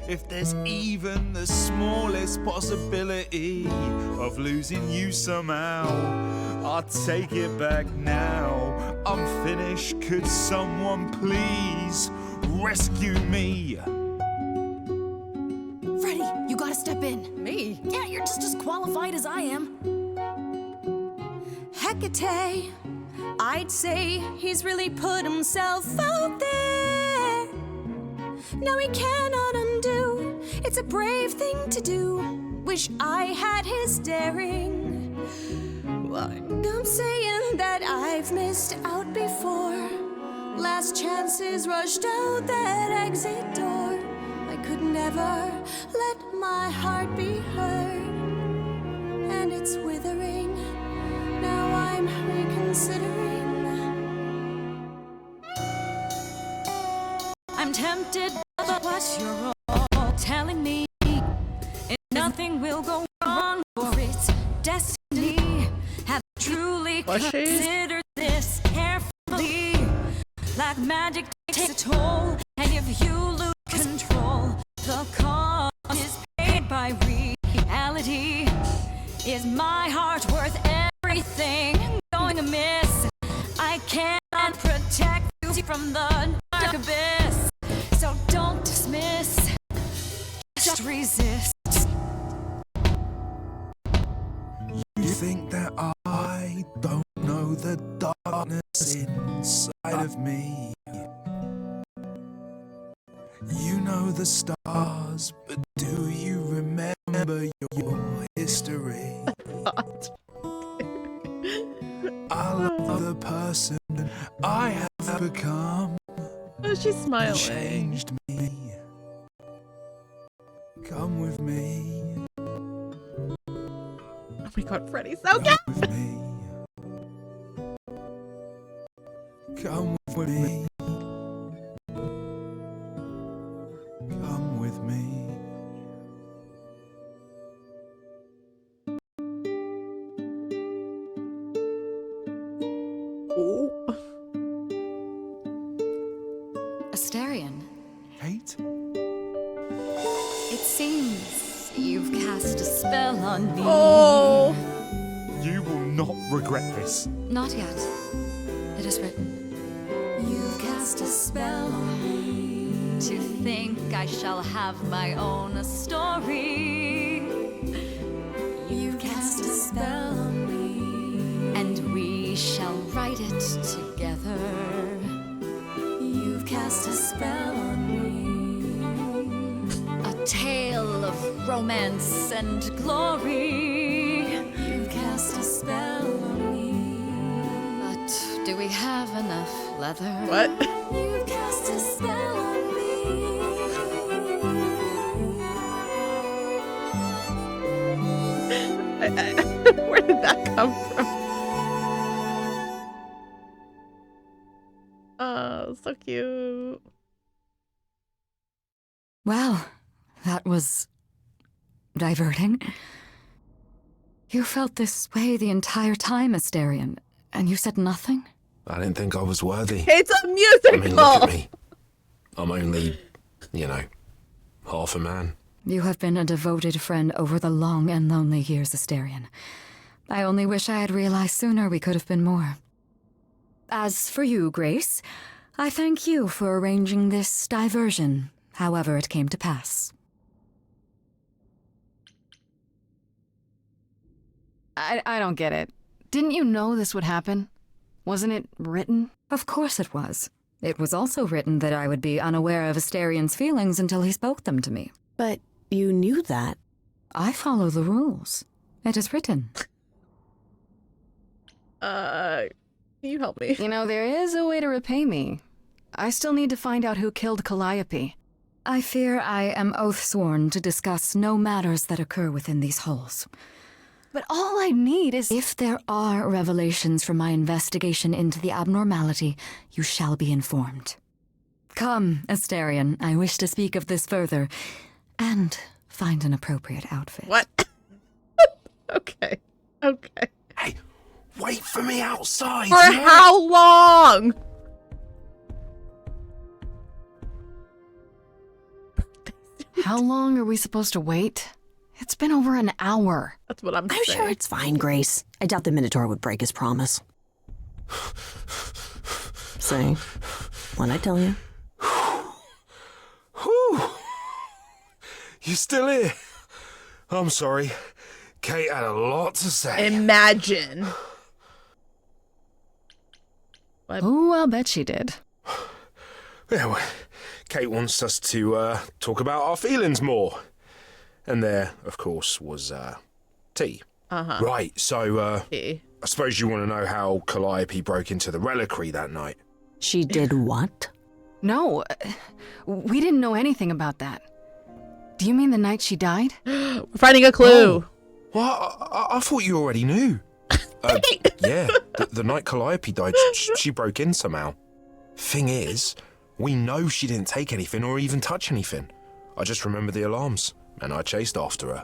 If there's even the smallest possibility of losing you somehow, I'll take it back now. I'm finished. Could someone please rescue me?
Freddy, you gotta step in.
Me?
Yeah, you're just as qualified as I am.
Hecate, I'd say he's really put himself out there. Now he cannot undo. It's a brave thing to do. Wish I had his daring. Well, I'm saying that I've missed out before. Last chances rushed out that exit door. I could never let my heart be heard, and it's withering. Now I'm reconsidering. I'm tempted by what you're all telling me. And nothing will go wrong, for it's destiny. Have truly considered this carefully. Like magic takes a toll, and if you lose control, the cost is paid by reality. Is my heart worth everything going amiss? I can't protect you from the dark abyss. So don't dismiss, just resist.
You think that I don't know the darkness inside of me? You know the stars, but do you remember your history? I love the person I have become.
Oh, she's smiling.
Changed me. Come with me.
Oh my god, Freddy's so good.
With me. Come with me. Come with me.
Asterion,
Kate?
it seems you've cast a spell on me.
Oh.
You will not regret this.
Not yet. It is written. You've cast a spell on me. To think I shall have my own story. You've cast a spell on me. And we shall write it together. You've cast a spell on me, a tale of romance and glory. You've cast a spell on me, but do we have enough leather?
What?
You've cast a spell on me.
Where did that come from? Oh, so cute.
Well, that was diverting. You felt this way the entire time, Astarion, and you said nothing?
I didn't think I was worthy.
It's a musical!
I mean, look at me. I'm only, half a man.
You have been a devoted friend over the long and lonely years, Astarion. I only wish I had realized sooner we could have been more. As for you, Grace, I thank you for arranging this diversion, however it came to pass. I don't get it. Didn't you know this would happen? Wasn't it written? Of course it was. It was also written that I would be unaware of Astarion's feelings until he spoke them to me.
But you knew that.
I follow the rules. It is written.
Can you help me?
There is a way to repay me. I still need to find out who killed Calliope. I fear I am oath-sworn to discuss no matters that occur within these halls. But all I need is... If there are revelations from my investigation into the abnormality, you shall be informed. Come, Astarion, I wish to speak of this further, and find an appropriate outfit.
What? Okay.
Hey, wait for me outside.
For how long?
How long are we supposed to wait? It's been over an hour.
That's what I'm saying.
I'm sure it's fine, Grace. I doubt the Minotaur would break his promise. Say, what'd I tell you?
Whew. You still here? I'm sorry. Kate had a lot to say.
Imagine.
Oh, I'll bet she did.
Yeah, well, Kate wants us to talk about our feelings more. And there, of course, was tea.
Uh-huh.
Right, so
tea.
I suppose you want to know how Calliope broke into the reliquary that night.
She did what?
No, we didn't know anything about that. Do you mean the night she died?
We're finding a clue.
Oh. Well, I thought you already knew. Yeah, the night Calliope died, she broke in somehow. Thing is, we know she didn't take anything or even touch anything. I just remember the alarms, and I chased after
her.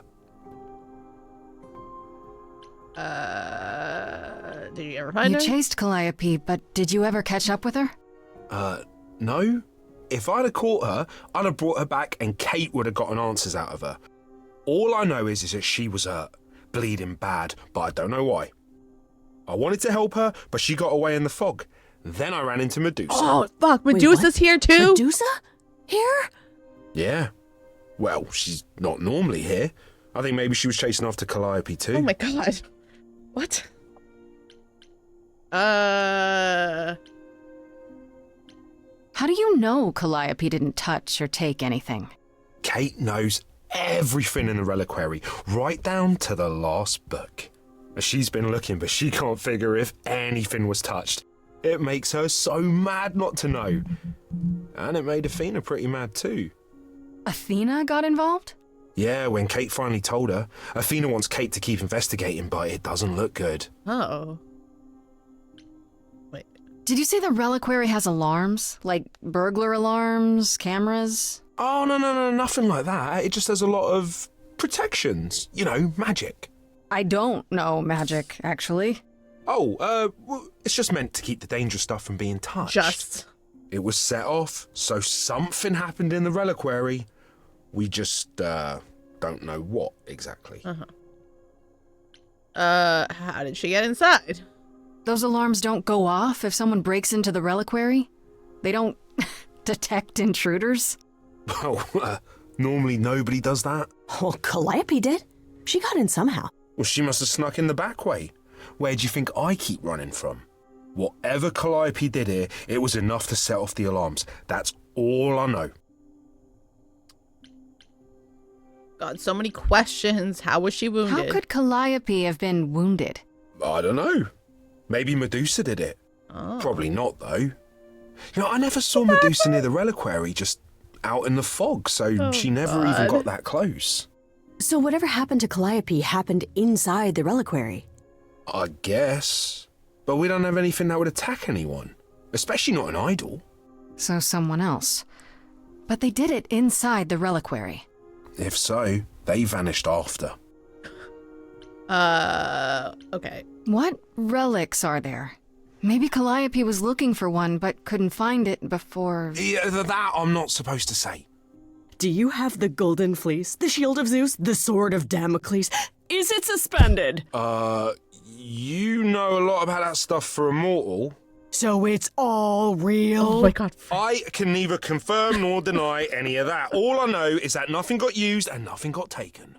Did you ever find her?
You chased Calliope, but did you ever catch up with her?
No. If I'd have caught her, I'd have brought her back and Kate would have gotten answers out of her. All I know is that she was hurt, bleeding bad, but I don't know why. I wanted to help her, but she got away in the fog. Then I ran into Medusa.
Oh, fuck. Medusa's here too?
Medusa? Here?
Yeah. Well, she's not normally here. I think maybe she was chasing after Calliope too.
Oh my god. What?
How do you know Calliope didn't touch or take anything?
Kate knows everything in the reliquary, right down to the last book. She's been looking, but she can't figure if anything was touched. It makes her so mad not to know. And it made Athena pretty mad too.
Athena got involved?
Yeah, when Kate finally told her, Athena wants Kate to keep investigating, but it doesn't look good.
Oh.
Did you say the reliquary has alarms? Like burglar alarms, cameras?
Oh, no, nothing like that. It just has a lot of protections. Magic.
I don't know magic, actually.
Oh, it's just meant to keep the dangerous stuff from being touched.
Just.
It was set off, so something happened in the reliquary. We just, don't know what exactly.
How did she get inside?
Those alarms don't go off if someone breaks into the reliquary? They don't detect intruders?
Well, normally nobody does that.
Well, Calliope did. She got in somehow.
Well, she must have snuck in the back way. Where do you think I keep running from? Whatever Calliope did here, it was enough to set off the alarms. That's all I know.
God, so many questions. How was she wounded?
How could Calliope have been wounded?
I don't know. Maybe Medusa did it.
Oh.
Probably not, though. You know, I never saw Medusa near the reliquary, just out in the fog, so she never even got that close.
So whatever happened to Calliope happened inside the reliquary?
I guess. But we don't have anything that would attack anyone. Especially not an idol.
So someone else. But they did it inside the reliquary.
If so, they vanished after.
Okay.
What relics are there? Maybe Calliope was looking for one, but couldn't find it before...
Yeah, that I'm not supposed to say.
Do you have the golden fleece, the shield of Zeus, the sword of Damocles? Is it suspended?
You know a lot about that stuff for a mortal.
So it's all real?
Oh my god.
I can neither confirm nor deny any of that. All I know is that nothing got used and nothing got taken.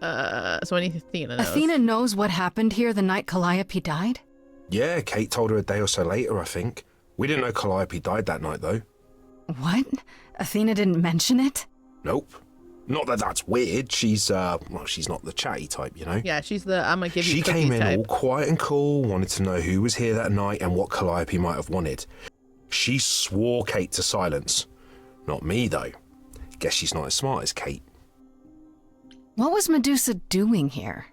So only Athena knows.
Athena knows what happened here the night Calliope died?
Yeah, Kate told her a day or so later, I think. We didn't know Calliope died that night, though.
What? Athena didn't mention it?
Nope. Not that that's weird. She's, well, she's not the chatty type, you know?
Yeah, she's the I'm gonna give you
She
cookie
came in
type.
all quiet and cool, wanted to know who was here that night and what Calliope might have wanted. She swore Kate to silence. Not me, though. Guess she's not as smart as Kate.
What was Medusa doing here?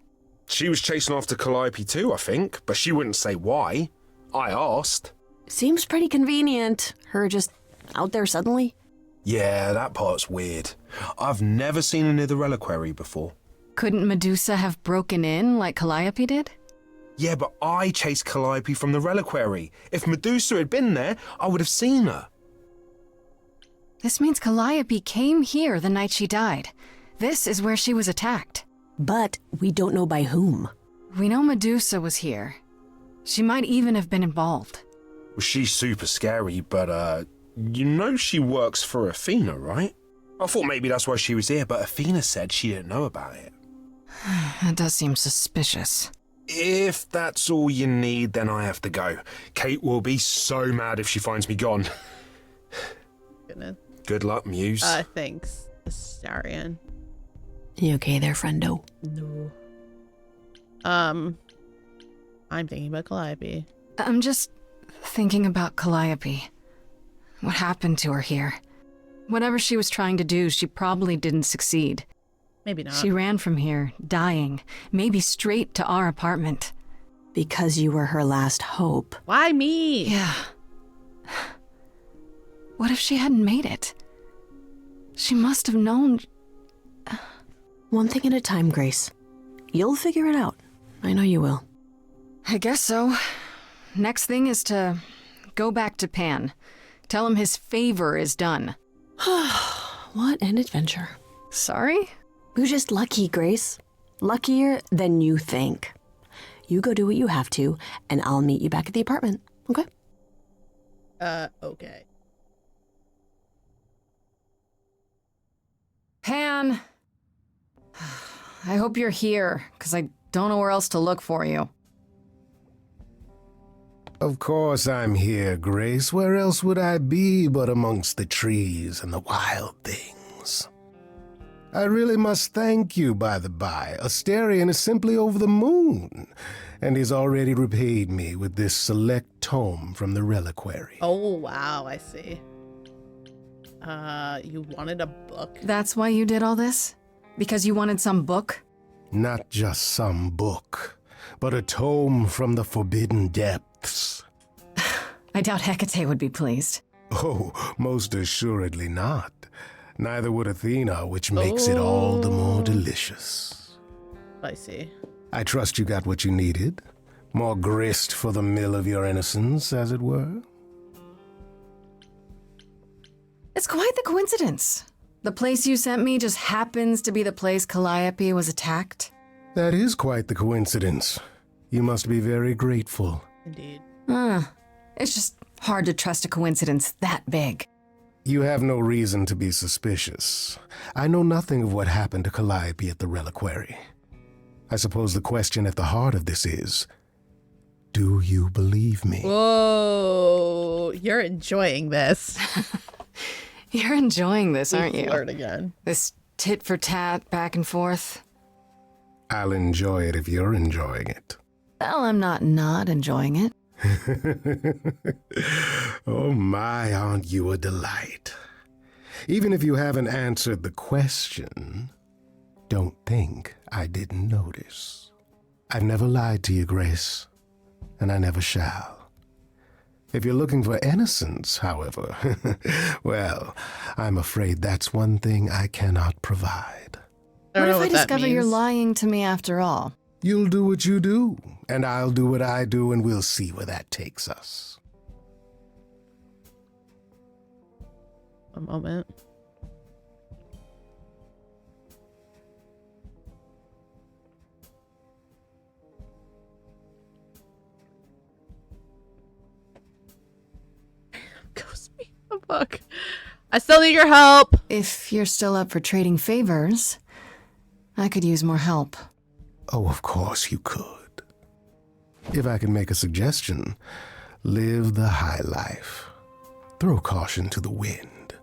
She was chasing after Calliope too, I think, but she wouldn't say why. I asked.
Seems pretty convenient. Her just out there suddenly.
Yeah, that part's weird. I've never seen her near the reliquary before.
Couldn't Medusa have broken in like Calliope did?
Yeah, but I chased Calliope from the reliquary. If Medusa had been there, I would have seen her.
This means Calliope came here the night she died. This is where she was attacked.
But we don't know by whom.
We know Medusa was here. She might even have been involved.
Well, she's super scary, but, you know she works for Athena, right? I thought maybe that's why she was here, but Athena said she didn't know about it.
That does seem suspicious.
If that's all you need, then I have to go. Kate will be so mad if she finds me gone.
Goodness.
Good luck, Muse.
Thanks, Astarion.
You okay there, friendo?
No. I'm thinking about Calliope.
I'm just thinking about Calliope. What happened to her here? Whatever she was trying to do, she probably didn't succeed.
Maybe not.
She ran from here, dying, maybe straight to our apartment.
Because you were her last hope.
Why me?
Yeah. What if she hadn't made it? She must have known...
One thing at a time, Grace. You'll figure it out. I know you will.
I guess so. Next thing is to go back to Pan. Tell him his favor is done.
What an adventure.
Sorry?
You're just lucky, Grace. Luckier than you think. You go do what you have to, and I'll meet you back at the apartment, okay?
Okay.
Pan! I hope you're here, because I don't know where else to look for you.
Of course I'm here, Grace. Where else would I be but amongst the trees and the wild things? I really must thank you, by the by. Astarion is simply over the moon, and he's already repaid me with this select tome from the reliquary.
Oh, wow, I see. You wanted a book?
That's why you did all this? Because you wanted some book?
Not just some book, but a tome from the forbidden depths.
I doubt Hecate would be pleased.
Oh, most assuredly not. Neither would Athena, which makes it all the more delicious.
I see.
I trust you got what you needed. More grist for the mill of your innocence, as it were.
It's quite the coincidence. The place you sent me just happens to be the place Calliope was attacked.
That is quite the coincidence. You must be very grateful.
Indeed.
It's just hard to trust a coincidence that big.
You have no reason to be suspicious. I know nothing of what happened to Calliope at the reliquary. I suppose the question at the heart of this is, Do you believe me?
Whoa, you're enjoying this.
You're enjoying this, aren't you?
Flirt again.
This tit for tat, back and forth.
I'll enjoy it if you're enjoying it.
Well, I'm not enjoying it.
Oh my, aren't you a delight? Even if you haven't answered the question, don't think I didn't notice. I've never lied to you, Grace, and I never shall. If you're looking for innocence, however, well, I'm afraid that's one thing I cannot provide.
What if I discover you're lying to me after all?
You'll do what you do, and I'll do what I do, and we'll see where that takes us.
A moment. Ghost me. Oh, fuck. I still need your help.
If you're still up for trading favors, I could use more help.
Oh, of course you could. If I can make a suggestion, live the high life. Throw caution to the wind.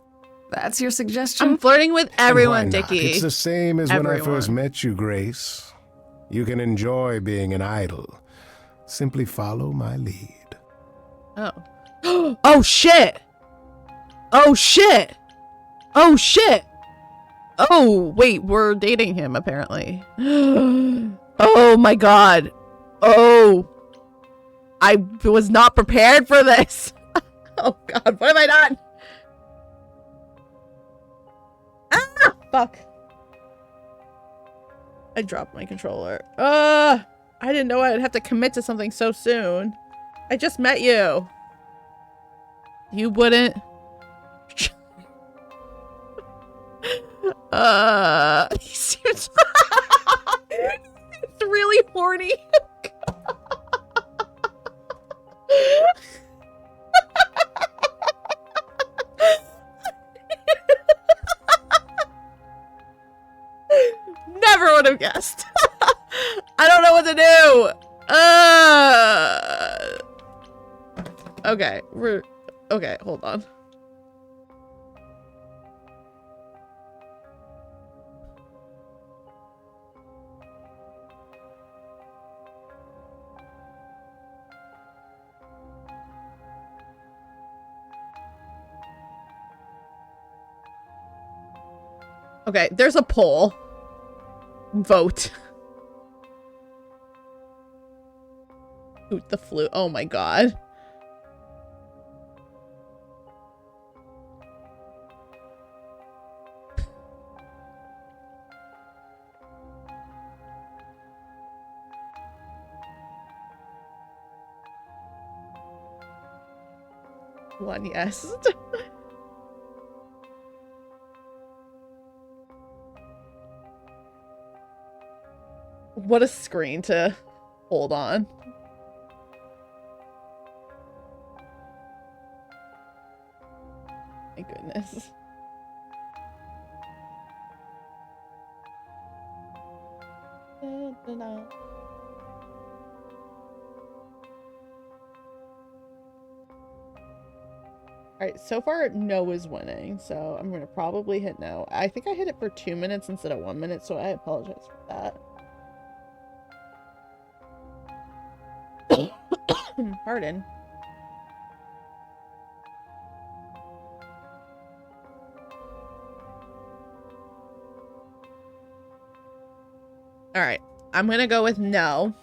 That's your suggestion?
I'm flirting with everyone,
And why not?
Dickie.
It's the same as when I first met you, Grace. You can enjoy being an idol. Simply follow my lead.
Oh. Oh, shit. Oh, shit. Oh, shit. Oh, wait, we're dating him, apparently. Oh, my God. Oh. I was not prepared for this. Oh, God, what have I done? Ah, fuck. I dropped my controller. I didn't know I'd have to commit to something so soon. I just met you. You wouldn't. He seems it's really horny. Never would have guessed. I don't know what to do. Okay, okay, hold on. Okay, there's a poll. Vote. Hoot the flute. Oh my god. One yes. What a screen to hold on. My goodness. Alright, so far no is winning, so I'm gonna probably hit no. I think I hit it for 2 minutes instead of 1 minute, so I apologize for that. Pardon. All right, I'm gonna go with no,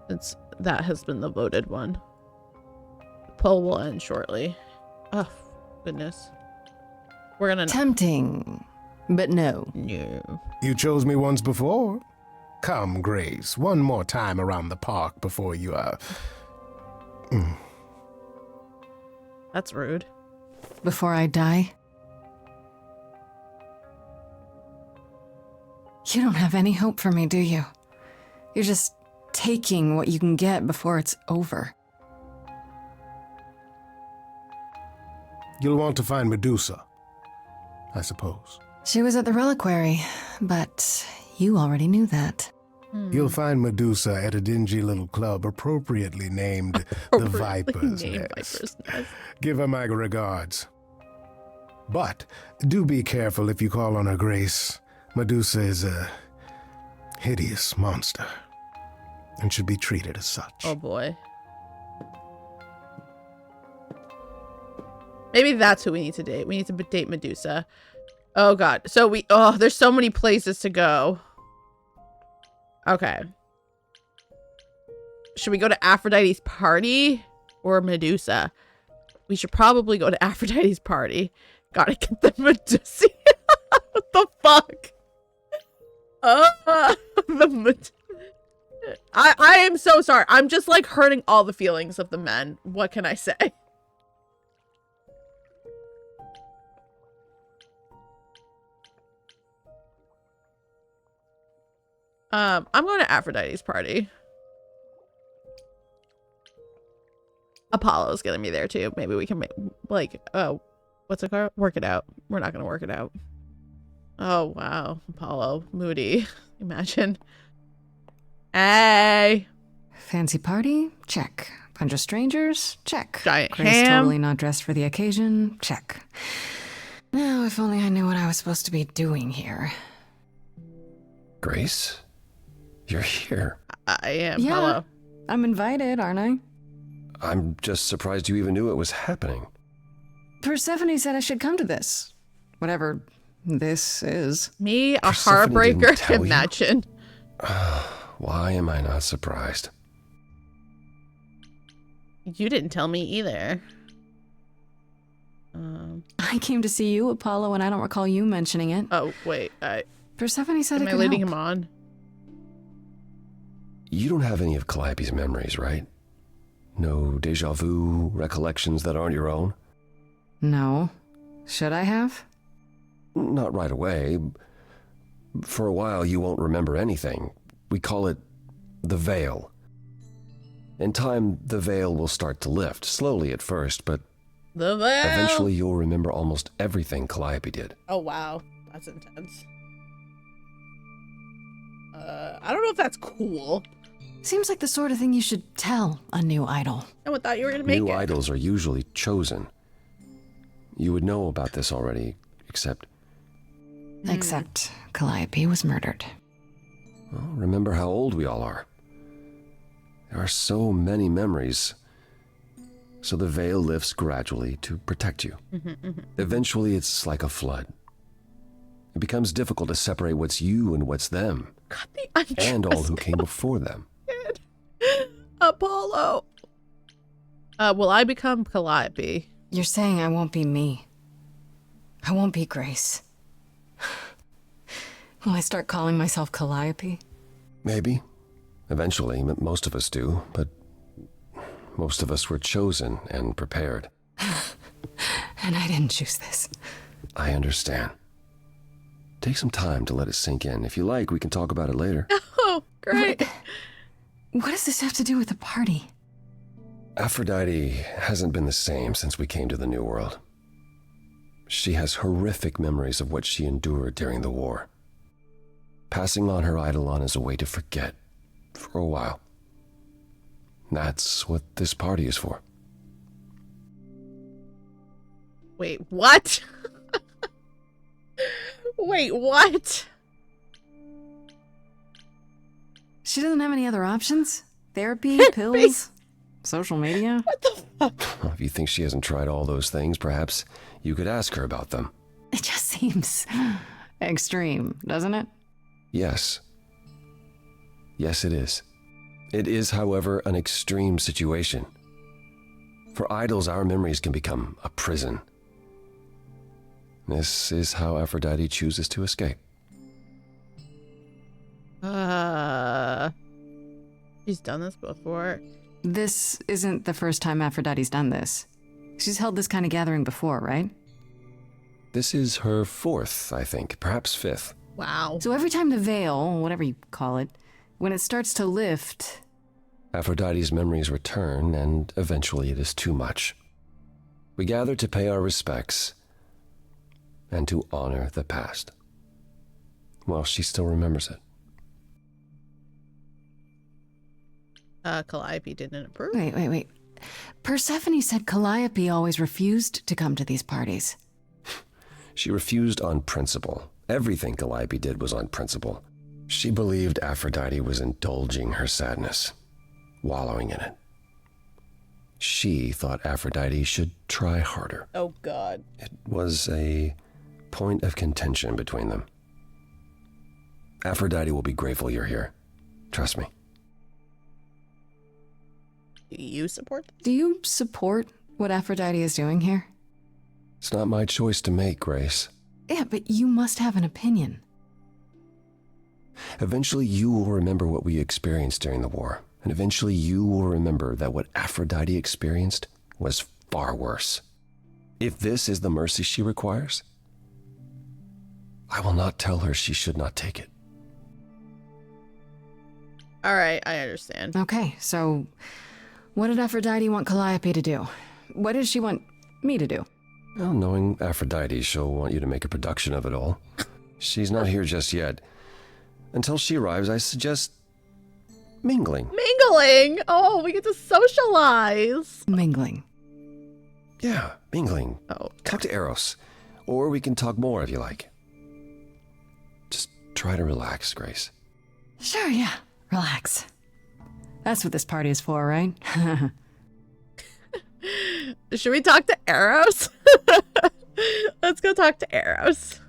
since that has been the voted one. The poll will end shortly. Oh, goodness. We're gonna...
Tempting, but no.
No.
You chose me once before. Come, Grace, one more time around the park before you,
That's rude.
Before I die? You don't have any hope for me, do you? You're just taking what you can get before it's over.
You'll want to find Medusa, I suppose.
She was at the reliquary, but you already knew that.
You'll find Medusa at a dingy little club appropriately named the Viper's Nest. Give her my regards. But do be careful if you call on her Grace. Medusa is a hideous monster and should be treated as such.
Oh boy. Maybe that's who we need to date. We need to date Medusa. Oh god. So there's so many places to go. Okay. Should we go to Aphrodite's party or Medusa? We should probably go to Aphrodite's party. Gotta get the Medusa. What the fuck? I am so sorry. I'm just like hurting all the feelings of the men. What can I say? I'm going to Aphrodite's party. Apollo's gonna be there too. Maybe we can make, like, oh, what's it called? Work it out. We're not gonna work it out. Oh, wow. Apollo. Moody. Imagine. Hey.
Fancy party? Check. Bunch of strangers? Check.
Giant
Grace
ham?
totally not dressed for the occasion? Check. Now, if only I knew what I was supposed to be doing here.
Grace? You're here.
I am.
Yeah,
Apollo.
I'm invited, aren't I?
I'm just surprised you even knew it was happening.
Persephone said I should come to this. Whatever this is.
Me, a
Persephone didn't
heartbreaker?
tell you?
Imagine.
Why am I not surprised?
You didn't tell me either.
I came to see you, Apollo, and I don't recall you mentioning it.
Oh, wait.
Persephone said
Am
it
I
could
leading
help.
him on?
You don't have any of Calliope's memories, right? No deja vu recollections that aren't your own?
No. Should I have?
Not right away. For a while, you won't remember anything. We call it the veil. In time, the veil will start to lift, slowly at first, but
The veil.
eventually you'll remember almost everything Calliope did.
Oh, wow. That's intense. I don't know if that's cool.
Seems like the sort of thing you should tell a new idol.
I thought you were going to make
New
it.
idols are usually chosen. You would know about this already, except...
Except Calliope was murdered.
Well, remember how old we all are. There are so many memories. So the veil lifts gradually to protect you. Eventually, it's like a flood. It becomes difficult to separate what's you and what's them. And all who came before them.
Apollo. Will I become Calliope?
You're saying I won't be me. I won't be Grace. Will I start calling myself Calliope?
Maybe. Eventually, most of us do, but most of us were chosen and prepared.
And I didn't choose this.
I understand. Take some time to let it sink in. If you like, we can talk about it later.
Oh, great.
What does this have to do with the party?
Aphrodite hasn't been the same since we came to the New World. She has horrific memories of what she endured during the war. Passing on her eidolon is a way to forget, for a while. That's what this party is for.
Wait, what? Wait, what?
She doesn't have any other options? Therapy, pills, social media?
Well, if you think she hasn't tried all those things, perhaps you could ask her about them.
It just seems extreme, doesn't it?
Yes. Yes, it is. It is, however, an extreme situation. For idols, our memories can become a prison. This is how Aphrodite chooses to escape.
She's done this before.
This isn't the first time Aphrodite's done this. She's held this kind of gathering before, right?
This is her fourth, I think, perhaps fifth.
Wow.
So every time the veil, whatever you call it, when it starts to lift...
Aphrodite's memories return, and eventually it is too much. We gather to pay our respects and to honor the past. Well, she still remembers it.
Calliope didn't approve.
Wait. Persephone said Calliope always refused to come to these parties.
She refused on principle. Everything Calliope did was on principle. She believed Aphrodite was indulging her sadness, wallowing in it. She thought Aphrodite should try harder.
Oh, God.
It was a point of contention between them. Aphrodite will be grateful you're here. Trust me.
Do you support this?
Do you support what Aphrodite is doing here?
It's not my choice to make, Grace.
Yeah, but you must have an opinion.
Eventually you will remember what we experienced during the war, and eventually you will remember that what Aphrodite experienced was far worse. If this is the mercy she requires, I will not tell her she should not take it.
All right, I understand.
Okay, so what did Aphrodite want Calliope to do? What does she want me to do?
Well, knowing Aphrodite, she'll want you to make a production of it all. She's not here just yet. Until she arrives, I suggest mingling.
Mingling? Oh, we get to socialize.
Mingling.
Yeah, mingling.
Oh.
Talk to Eros. Or we can talk more if you like. Just try to relax, Grace.
Sure, yeah. Relax. That's what this party is for, right?
Should we talk to Eros? Let's go talk to Eros.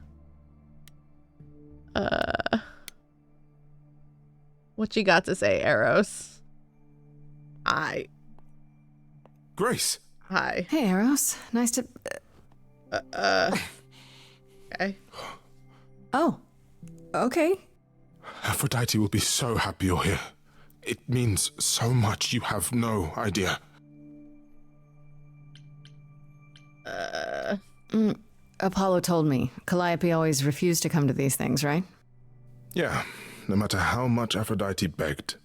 What you got to say, Eros? Hi.
Grace.
Hi.
Hey, Eros. Nice to...
Okay.
Oh. Okay.
Aphrodite will be so happy you're here. It means so much, you have no idea.
Apollo told me. Calliope always refused to come to these things, right?
Yeah, no matter how much Aphrodite begged.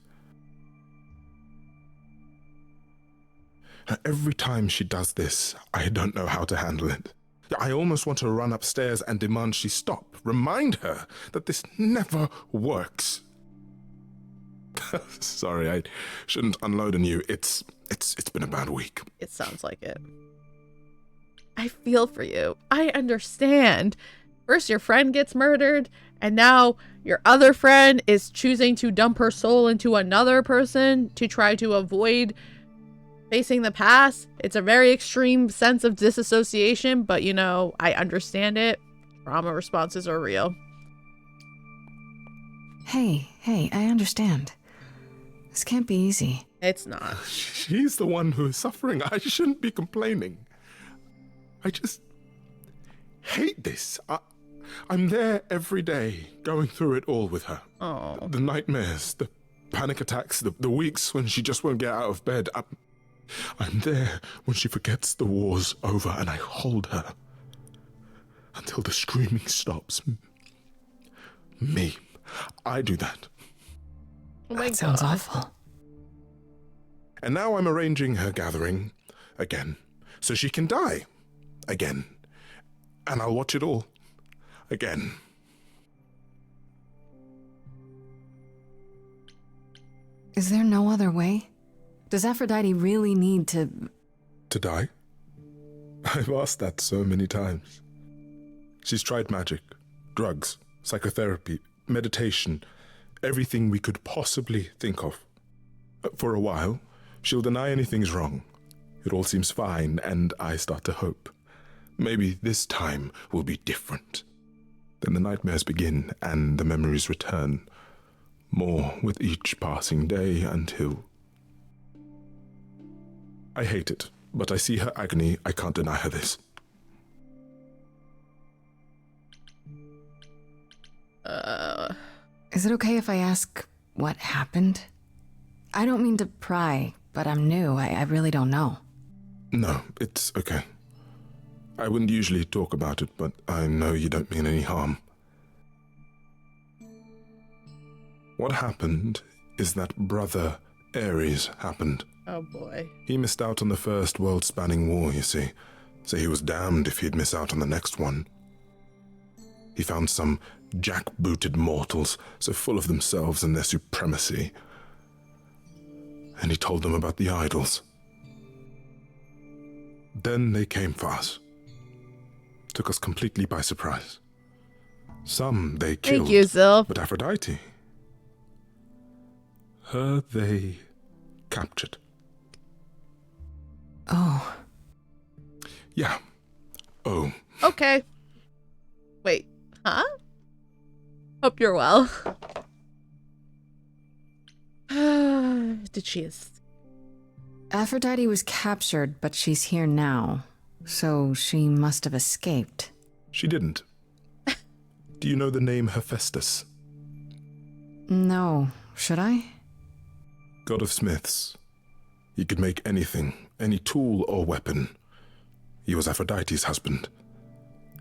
Every time she does this, I don't know how to handle it. I almost want to run upstairs and demand she stop. Remind her that this never works. Sorry, I shouldn't unload on you. It's been a bad week.
It sounds like it. I feel for you. I understand. First your friend gets murdered, and now your other friend is choosing to dump her soul into another person to try to avoid facing the past. It's a very extreme sense of disassociation, but you know, I understand it. Trauma responses are real.
Hey, I understand. This can't be easy.
It's not.
She's the one who is suffering. I shouldn't be complaining. I just hate this. I'm there every day, going through it all with her.
Oh.
The nightmares, the panic attacks, the weeks when she just won't get out of bed. I'm there when she forgets the war's over, and I hold her until the screaming stops. Me. I do that.
Oh my God.
Sounds awful.
And now I'm arranging her gathering again, so she can die again. And I'll watch it all again.
Is there no other way? Does Aphrodite really need to...
To die? I've asked that so many times. She's tried magic, drugs, psychotherapy, meditation, everything we could possibly think of. For a while, she'll deny anything's wrong. It all seems fine, and I start to hope. Maybe this time will be different. Then the nightmares begin, and the memories return. More with each passing day until... I hate it, but I see her agony. I can't deny her this.
Is it okay if I ask what happened? I don't mean to pry, but I'm new. I really don't know.
No, it's okay. I wouldn't usually talk about it, but I know you don't mean any harm. What happened is that Brother Ares happened.
Oh boy.
He missed out on the first world-spanning war, you see, so he was damned if he'd miss out on the next one. He found some jackbooted mortals, so full of themselves and their supremacy. and he told them about the idols. Then they came for us. Took us completely by surprise. Some they killed.
Thank you, Sylph.
But Aphrodite, her they captured.
Oh.
Yeah. Oh.
Okay. Wait. Huh? Hope you're well. Did she?
Aphrodite was captured, but she's here now. So she must have escaped.
She didn't. Do you know the name Hephaestus?
No. Should I?
God of smiths. He could make anything, any tool or weapon. He was Aphrodite's husband,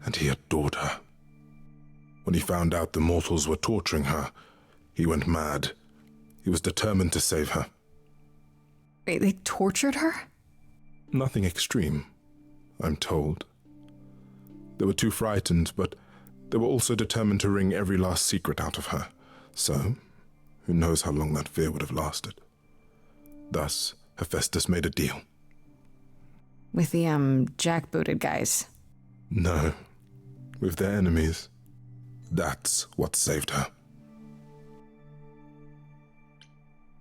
and he adored her. When he found out the mortals were torturing her, he went mad. He was determined to save her.
Wait, they tortured her?
Nothing extreme, I'm told. They were too frightened, but they were also determined to wring every last secret out of her. So, who knows how long that fear would have lasted. Thus, Hephaestus made a deal.
With the, jackbooted guys.
No, with their enemies. That's what saved her.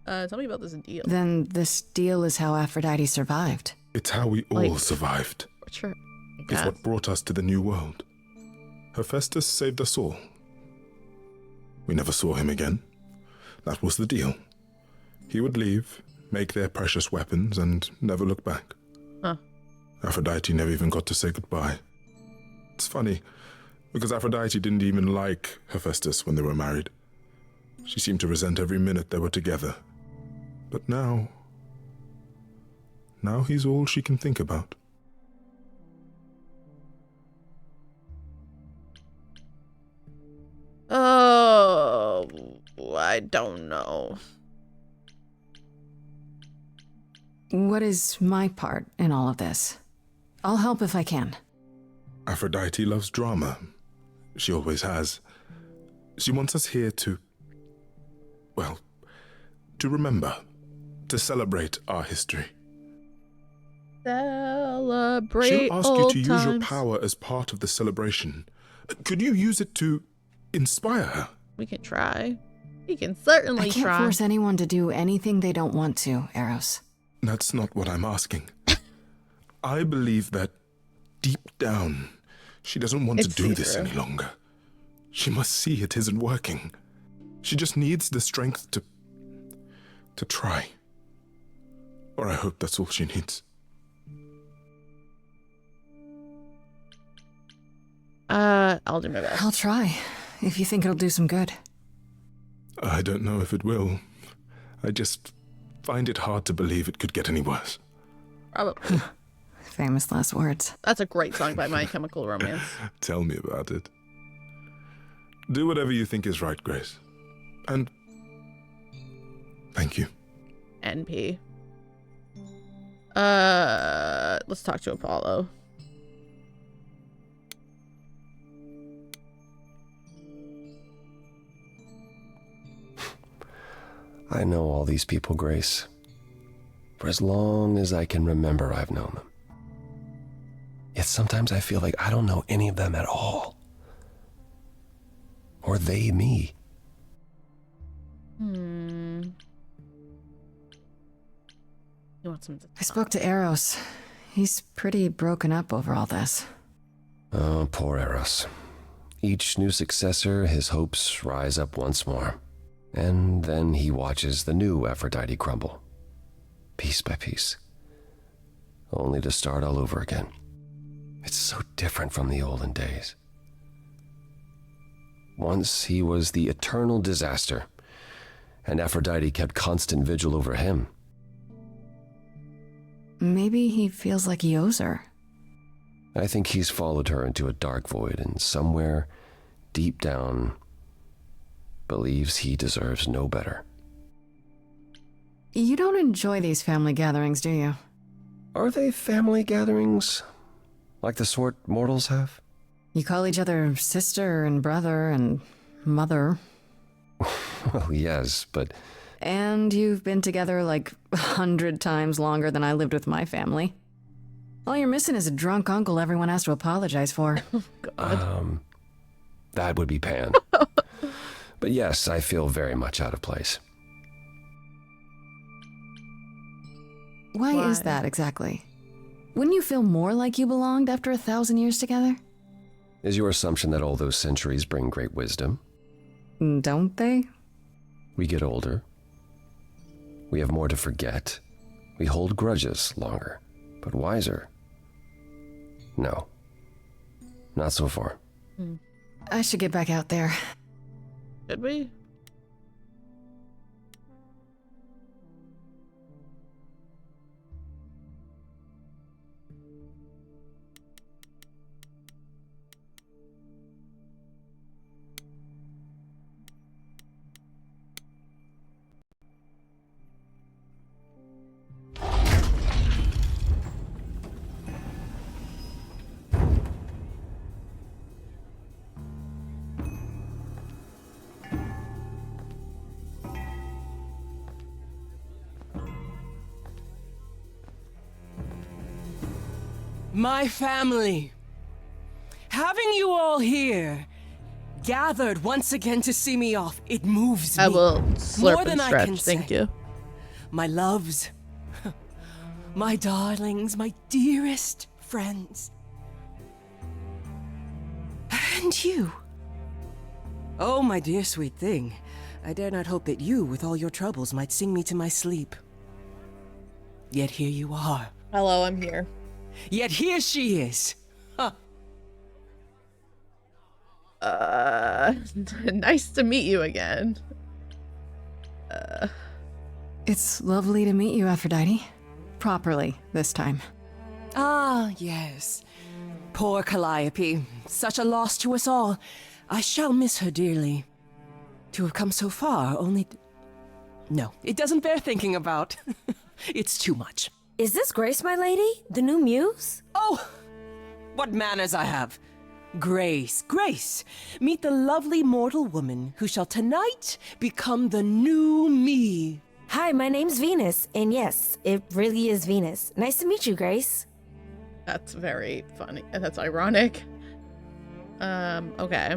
Tell me about this deal.
Then this deal is how Aphrodite survived.
It's how we all survived.
Sure.
It's what brought us to the new world. Hephaestus saved us all. We never saw him again. That was the deal. He would leave, make their precious weapons, and never look back.
Huh.
Aphrodite never even got to say goodbye. It's funny, because Aphrodite didn't even like Hephaestus when they were married. She seemed to resent every minute they were together. But now he's all she can think about.
Oh, I don't know.
What is my part in all of this? I'll help if I can.
Aphrodite loves drama. She always has. She wants us here to remember, to celebrate our history.
Celebrate.
She'll ask you to use your
times.
power as part of the celebration. Could you use it to inspire her?
We can try. We can certainly
I can't
try.
force anyone to do anything they don't want to, Eros.
That's not what I'm asking. I believe that deep down, she doesn't want to do this any longer. She must see it isn't working. She just needs the strength to try. Or I hope that's all she needs.
I'll do my best.
I'll try, if you think it'll do some good.
I don't know if it will. I just find it hard to believe it could get any worse.
Probably.
Famous last words.
That's a great song by My Chemical Romance.
Tell me about it. Do whatever you think is right, Grace. And thank you.
NP. Let's talk to Apollo.
I know all these people, Grace. For as long as I can remember, I've known them. Yet sometimes I feel like I don't know any of them at all. Or they me.
You want some?
I spoke to Eros. He's pretty broken up over all this.
Oh, poor Eros. Each new successor, his hopes rise up once more. And then he watches the new Aphrodite crumble. Piece by piece. Only to start all over again. It's so different from the olden days. Once he was the eternal disaster, and Aphrodite kept constant vigil over him.
Maybe he feels like he owes her.
I think he's followed her into a dark void, and somewhere, deep down, believes he deserves no better.
You don't enjoy these family gatherings, do you?
Are they family gatherings? Like the sort mortals have?
You call each other sister and brother and mother.
Well, yes, but...
And you've been together like 100 times longer than I lived with my family. All you're missing is a drunk uncle everyone has to apologize for.
That would be Pan. But yes, I feel very much out of place.
Why is that exactly? Wouldn't you feel more like you belonged after 1,000 years together?
Is your assumption that all those centuries bring great wisdom?
Don't they?
We get older. We have more to forget. We hold grudges longer, but wiser. No. Not so far.
I should get back out there.
Should we?
My family. Having you all here, gathered once again to see me off, it moves me.
I will slurp
more than
and
I
stretch,
can
thank
say.
you.
My loves, my darlings, my dearest friends. And you. Oh, my dear sweet thing. I dare not hope that you, with all your troubles, might sing me to my sleep. Yet here you are.
Hello, I'm here.
Yet here she is. Huh.
Nice to meet you again.
It's lovely to meet you, Aphrodite. Properly, this time.
Ah, yes. Poor Calliope. Such a loss to us all. I shall miss her dearly. To have come so far, only... No, it doesn't bear thinking about. It's too much.
Is this Grace, my lady? The new muse?
Oh, what manners I have. Grace, Grace, meet the lovely mortal woman who shall tonight become the new me.
Hi, my name's Venus, and yes, it really is Venus. Nice to meet you, Grace.
That's very funny. That's ironic. Okay.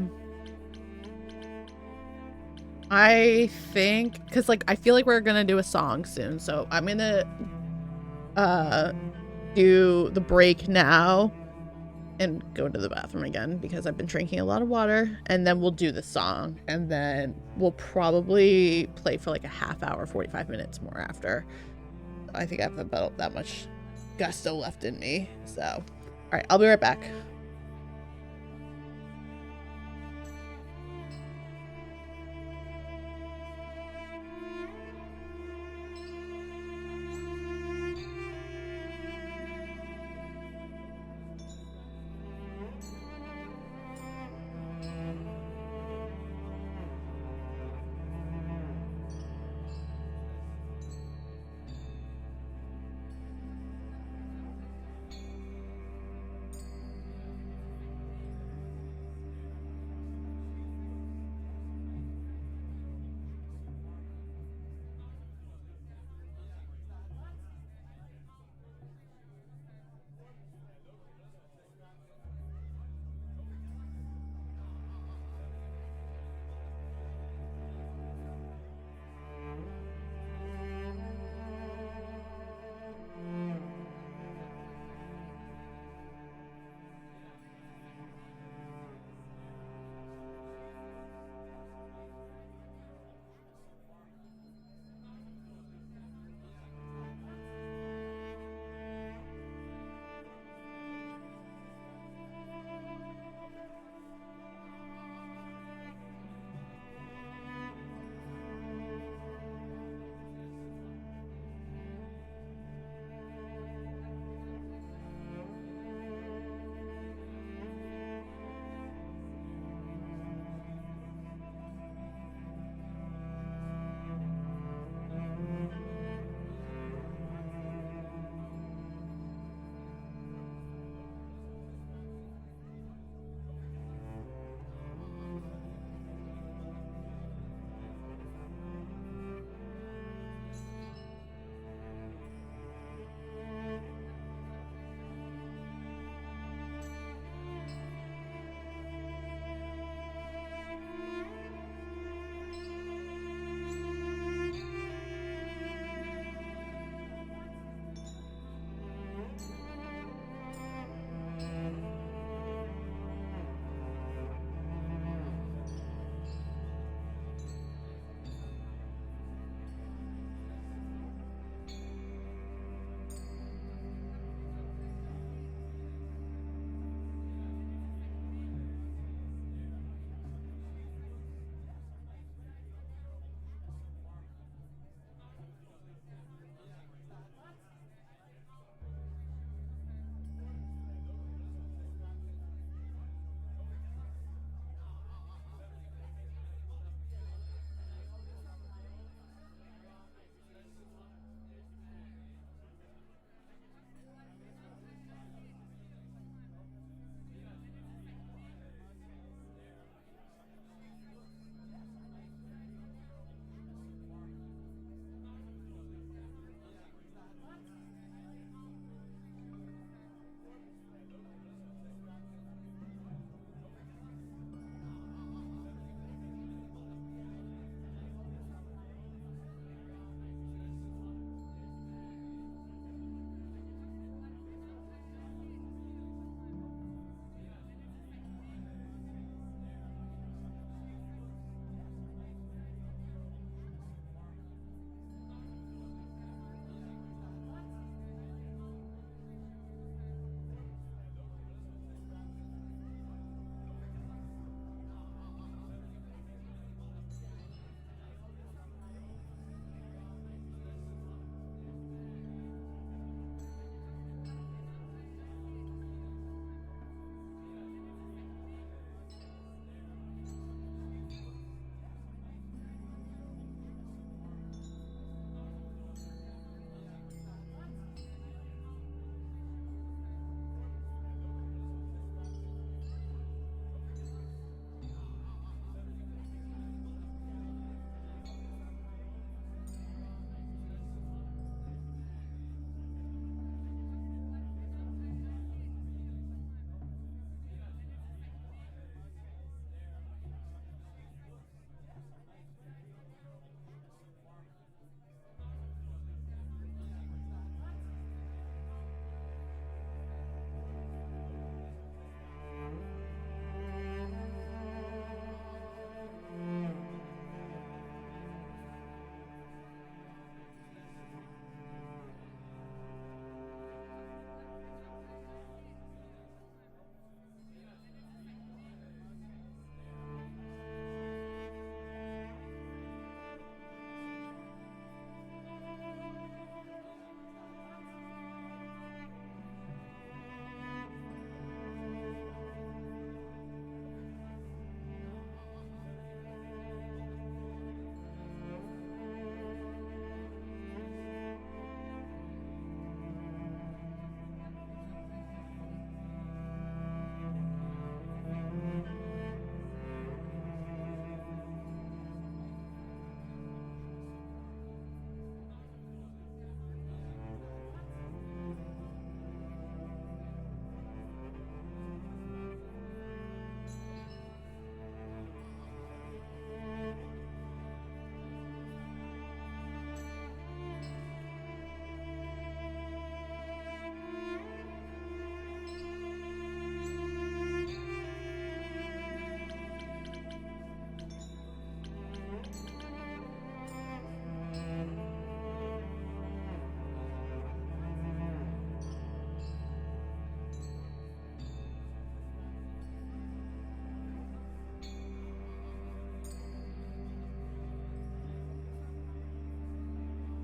I think, because like I feel like we're gonna do a song soon, so I'm gonna do the break now and go to the bathroom again because I've been drinking a lot of water, and then we'll do the song, and then we'll probably play for like a half hour, 45 minutes more after. I think I have about that much gusto left in me, so all right, I'll be right back.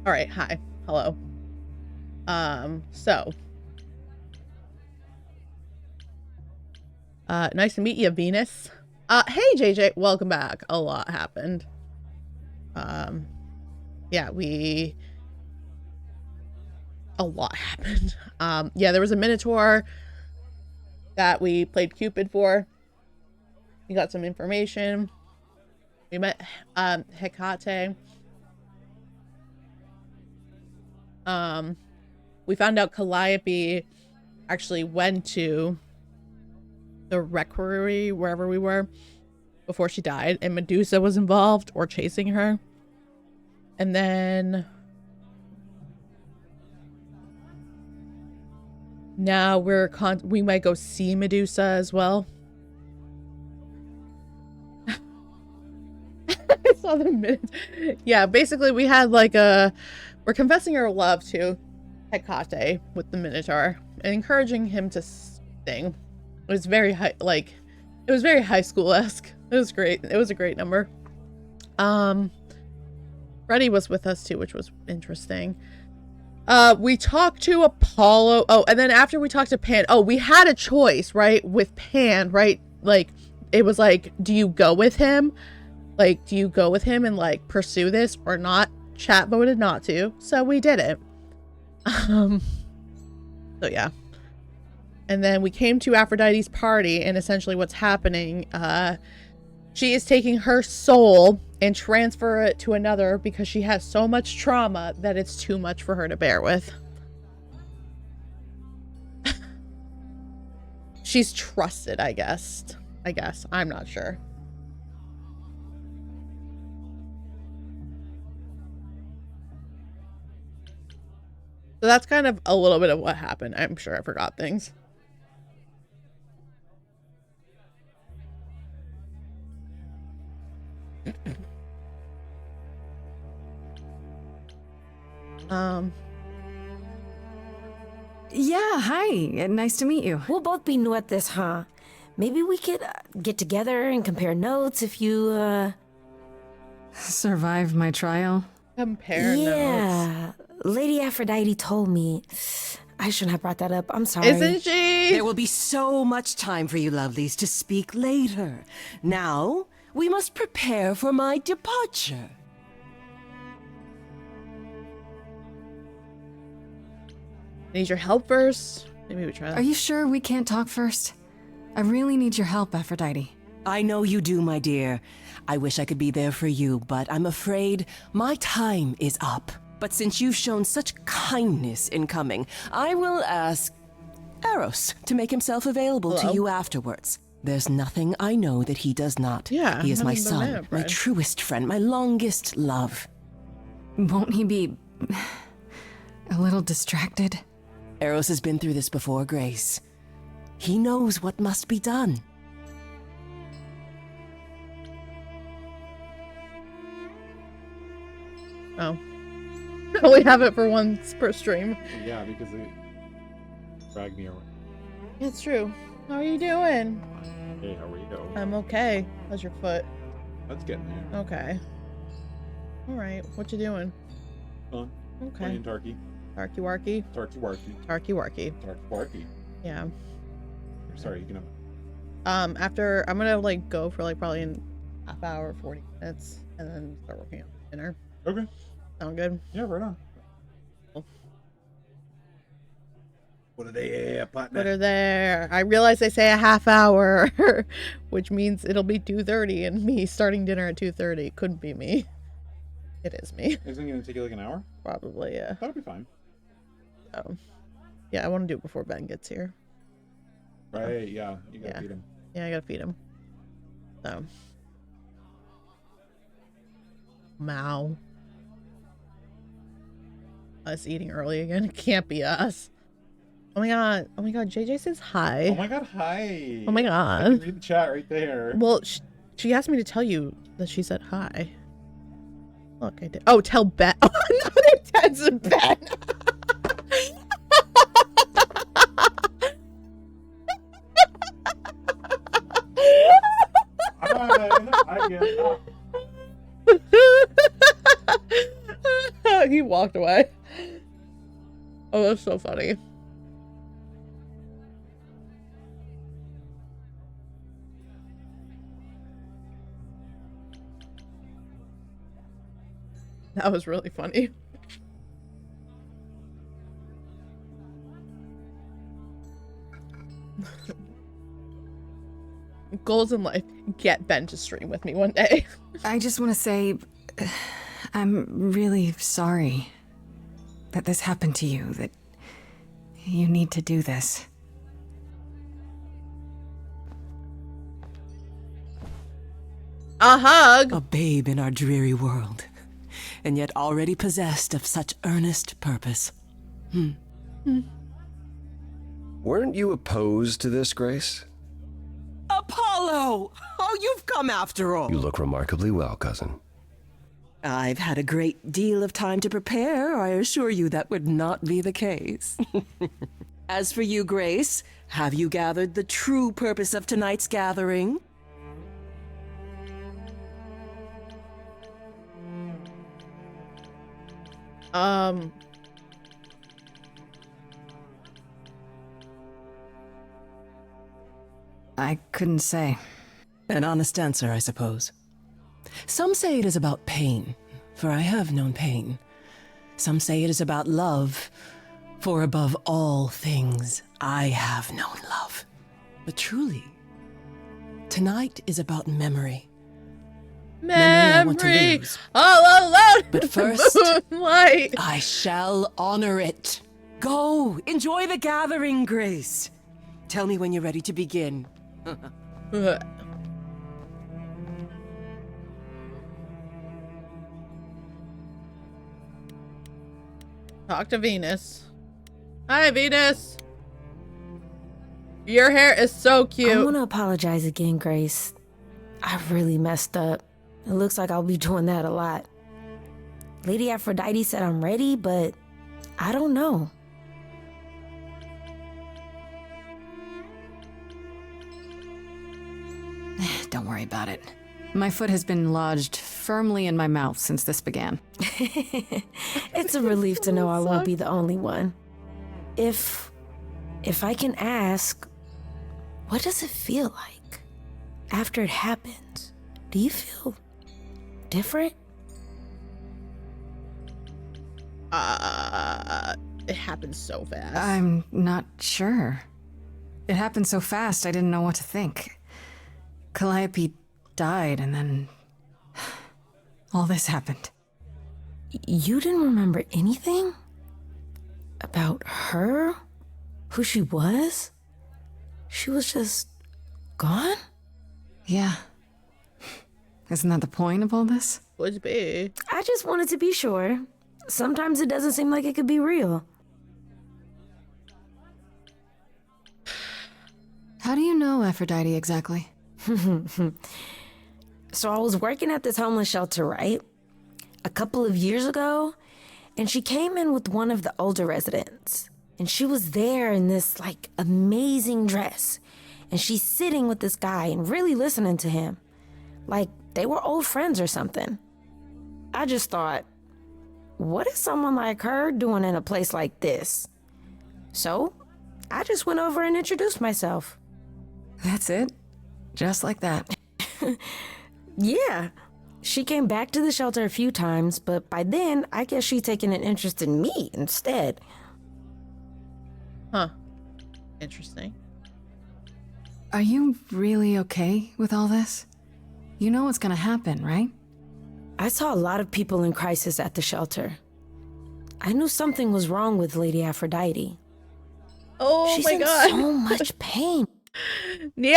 All right, hi. Hello. So. Nice to meet you, Venus. Hey, JJ. Welcome back. A lot happened. Yeah, a lot happened. Yeah, there was a Minotaur that we played Cupid for. We got some information. We met, Hecate. We found out Calliope actually went to the Requiery, wherever we were, before she died, and Medusa was involved or chasing her. And then now we might go see Medusa as well. I saw the minute. Yeah, basically we had like we're confessing our love to Hecate with the Minotaur and encouraging him to sing. It was very high, like, it was very high school-esque. It was great. It was a great number. Freddie was with us too, which was interesting. We talked to Apollo. Oh, and then after we talked to Pan, we had a choice, right? With Pan, right? Like, it was like, do you go with him? Like, do you go with him and like pursue this or not? Chat voted not to, so we did it. So yeah. And then we came to Aphrodite's party, and essentially what's happening, she is taking her soul and transfer it to another because she has so much trauma that it's too much for her to bear with. She's trusted, I guess. I'm not sure. So that's kind of a little bit of what happened. I'm sure I forgot things.
Yeah, hi. Nice to meet you.
We'll both be new at this, huh? Maybe we could get together and compare notes if you,
survive my trial?
Compare
notes. Lady Aphrodite told me. I shouldn't have brought that up. I'm sorry.
Isn't she?
There will be so much time for you lovelies to speak later. Now, we must prepare for my departure.
Need your help first? Maybe we try that.
Are you sure we can't talk first? I really need your help, Aphrodite.
I know you do, my dear. I wish I could be there for you, but I'm afraid my time is up. But since you've shown such kindness in coming, I will ask Eros to make himself available to you afterwards. There's nothing I know that he does not.
Yeah,
he is my son, my truest friend, my longest love.
Won't he be a little distracted?
Eros has been through this before, Grace. He knows what must be done.
Oh. I only have it for once per stream.
Yeah, because they dragged me away.
It's true. How are you doing?
Hey, how are you?
I'm okay. How's your foot?
That's getting there.
Okay. Alright, what you doing?
Okay. Playing Tarky.
Tarky Warky?
Tarky Warky.
Tarky Warky.
Tarky Warky.
Yeah.
Sorry, you can
after, I'm gonna like go for like probably an half hour, 40 minutes, and then start working on dinner.
Okay.
Sound good?
Yeah, right on.
Cool.
What are they, partner?
What are there? I realize they say a half hour, which means it'll be 2:30, and me starting dinner at 2:30 couldn't be me. It is me.
Isn't it gonna take you like an hour?
Probably, yeah.
That'll be fine.
Yeah, I want to do it before Ben gets here.
Right, yeah. You gotta feed him.
Yeah, I gotta feed him. So. Mow. Us eating early again. It can't be us. Oh my god. Oh my god. JJ says hi.
Oh my god, hi.
Oh my god.
I can read the chat right there.
Well, she asked me to tell you that she said hi. Look, I did. Oh, tell Ben. Oh, another Ted's and Ben. he walked away. Oh, that's so funny. That was really funny. Goals in life. Get Ben to stream with me one day.
I just want to say, I'm really sorry that this happened to you, that you need to do this.
A hug!
A babe in our dreary world, and yet already possessed of such earnest purpose.
Weren't you opposed to this, Grace?
Apollo! Oh, you've come after all.
You look remarkably well, cousin.
I've had a great deal of time to prepare. I assure you that would not be the case. As for you, Grace, have you gathered the true purpose of tonight's gathering?
I couldn't say.
An honest answer, I suppose. Some say it is about pain, for I have known pain. Some say it is about love, for above all things, I have known love. But truly, tonight is about memory. I want to
Memory
lose.
all alone.
But first,
moonlight.
I shall honor it. Go, enjoy the gathering, Grace. Tell me when you're ready to begin.
Talk to Venus. Hi, Venus. Your hair is so cute.
I want to apologize again, Grace. I really messed up. It looks like I'll be doing that a lot. Lady Aphrodite said I'm ready, but I don't know.
Don't worry about it. My foot has been lodged firmly in my mouth since this began.
It's a relief to know I won't be the only one. If I can ask, what does it feel like after it happens? Do you feel different?
It happened so fast.
I'm not sure. It happened so fast, I didn't know what to think. Calliope died, and then all this happened.
You didn't remember anything? About her? Who she was? She was just gone?
Yeah. Isn't that the point of all this?
Would be.
I just wanted to be sure. Sometimes it doesn't seem like it could be real.
How do you know Aphrodite exactly?
So I was working at this homeless shelter, right? A couple of years ago, and she came in with one of the older residents. And she was there in this, like, amazing dress. And she's sitting with this guy and really listening to him. Like, they were old friends or something. I just thought, what is someone like her doing in a place like this? So, I just went over and introduced myself.
That's it? Just like that?
Yeah. She came back to the shelter a few times, but by then, I guess she'd taken an interest in me instead.
Huh. Interesting.
Are you really okay with all this? You know what's gonna happen, right?
I saw a lot of people in crisis at the shelter. I knew something was wrong with Lady Aphrodite.
Oh
She's
my
in
god.
so much pain.
Neon!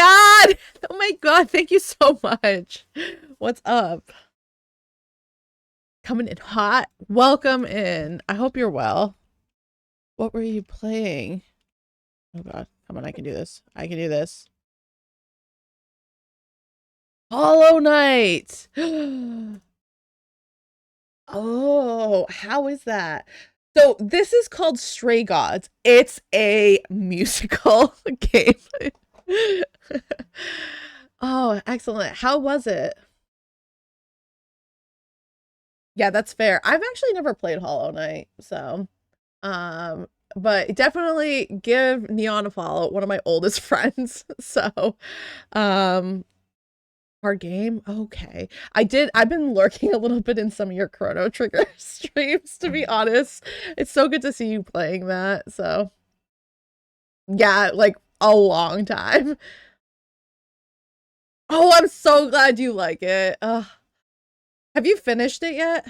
Oh my god, thank you so much. What's up? Coming in hot. Welcome in. I hope you're well. What were you playing? Oh god. Come on, I can do this. I can do this. Hollow Knight! Oh, how is that? So this is called Stray Gods. It's a musical game. Oh, excellent. How was it? Yeah, that's fair. I've actually never played Hollow Knight, so but definitely give Neon a follow, one of my oldest friends. So hard game. Okay. I've been lurking a little bit in some of your Chrono Trigger streams, to be honest. It's so good to see you playing that. So yeah, like a long time. Oh, I'm so glad you like it. Have you finished it yet?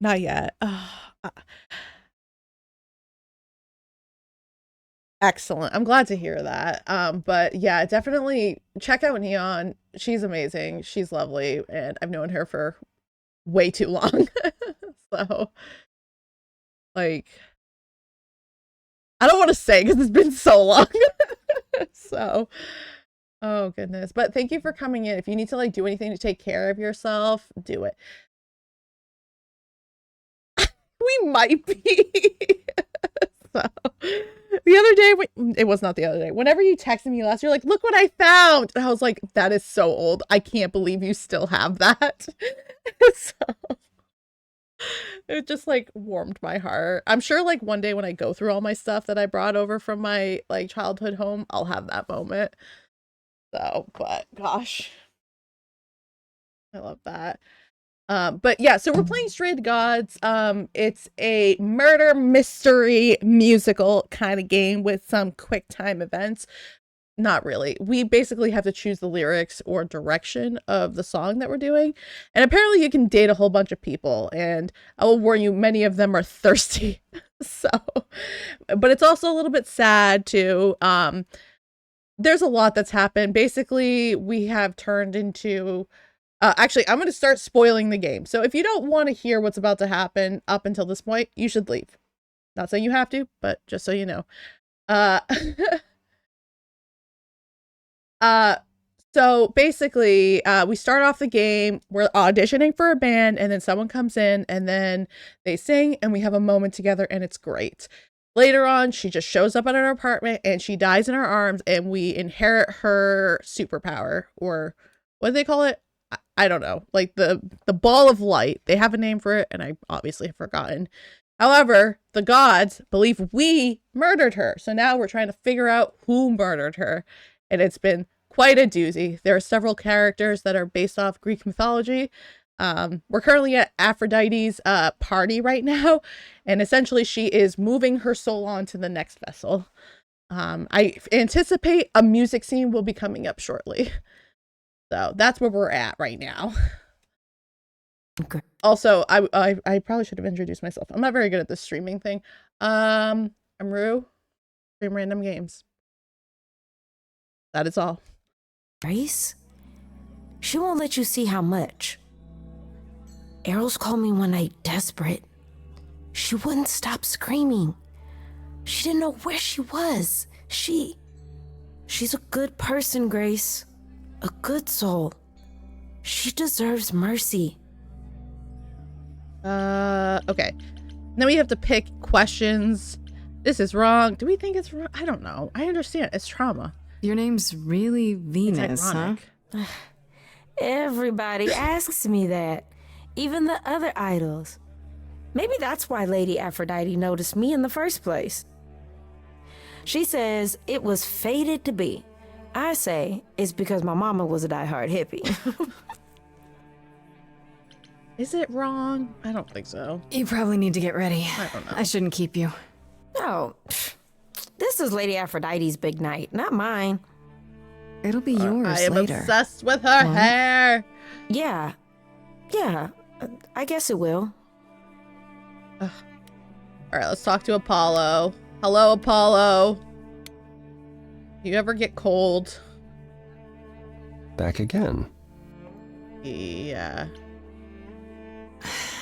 Not yet. Excellent. I'm glad to hear that. But yeah, definitely check out Neon. She's amazing. She's lovely, and I've known her for way too long. So, like, I don't want to say because it's been so long. So, oh goodness. But thank you for coming in. If you need to like do anything to take care of yourself, do it. We might be. So, the other day, it was not the other day. Whenever you texted me last, you're like, "Look what I found," and I was like, "That is so old. I can't believe you still have that." So it just like warmed my heart. I'm sure like one day when I go through all my stuff that I brought over from my like childhood home, I'll have that moment. So, but gosh, I love that. But yeah, so we're playing Strayed Gods. It's a murder mystery musical kind of game with some quick time events. Not really. We basically have to choose the lyrics or direction of the song that we're doing. And apparently you can date a whole bunch of people, and I will warn you, many of them are thirsty. So, but it's also a little bit sad too. There's a lot that's happened. Basically, we have turned into actually, I'm going to start spoiling the game. So if you don't want to hear what's about to happen up until this point, you should leave. Not saying you have to, but just so you know. So basically, we start off the game, we're auditioning for a band, and then someone comes in, and then they sing, and we have a moment together, and it's great. Later on, she just shows up at our apartment, and she dies in our arms, and we inherit her superpower, or what do they call it? I don't know, like the ball of light. They have a name for it, and I obviously have forgotten. However, the gods believe we murdered her, so now we're trying to figure out who murdered her, and it's been quite a doozy. There are several characters that are based off Greek mythology. We're currently at Aphrodite's party right now, and essentially she is moving her soul on to the next vessel. I anticipate a music scene will be coming up shortly. So that's where we're at right now. Okay. Also, I probably should have introduced myself. I'm not very good at this streaming thing. I'm Rue. Stream random games. That is all.
Grace? She won't let you see how much. Errol's called me one night desperate. She wouldn't stop screaming. She didn't know where she was. She's a good person, Grace. A good soul. She deserves mercy.
Okay. Then we have to pick questions. This is wrong. Do we think it's wrong? I don't know. I understand. It's trauma.
Your name's really Venus, huh?
Everybody asks me that. Even the other idols. Maybe that's why Lady Aphrodite noticed me in the first place. She says it was fated to be. I say it's because my mama was a diehard hippie.
Is it wrong? I don't think so.
You probably need to get ready.
I don't know.
I shouldn't keep you.
No. This is Lady Aphrodite's big night, not mine.
It'll be yours
I am
later.
obsessed with her hair.
Yeah. I guess it will.
All right, let's talk to Apollo. Hello, Apollo. Do you ever get cold?
Back again.
Yeah.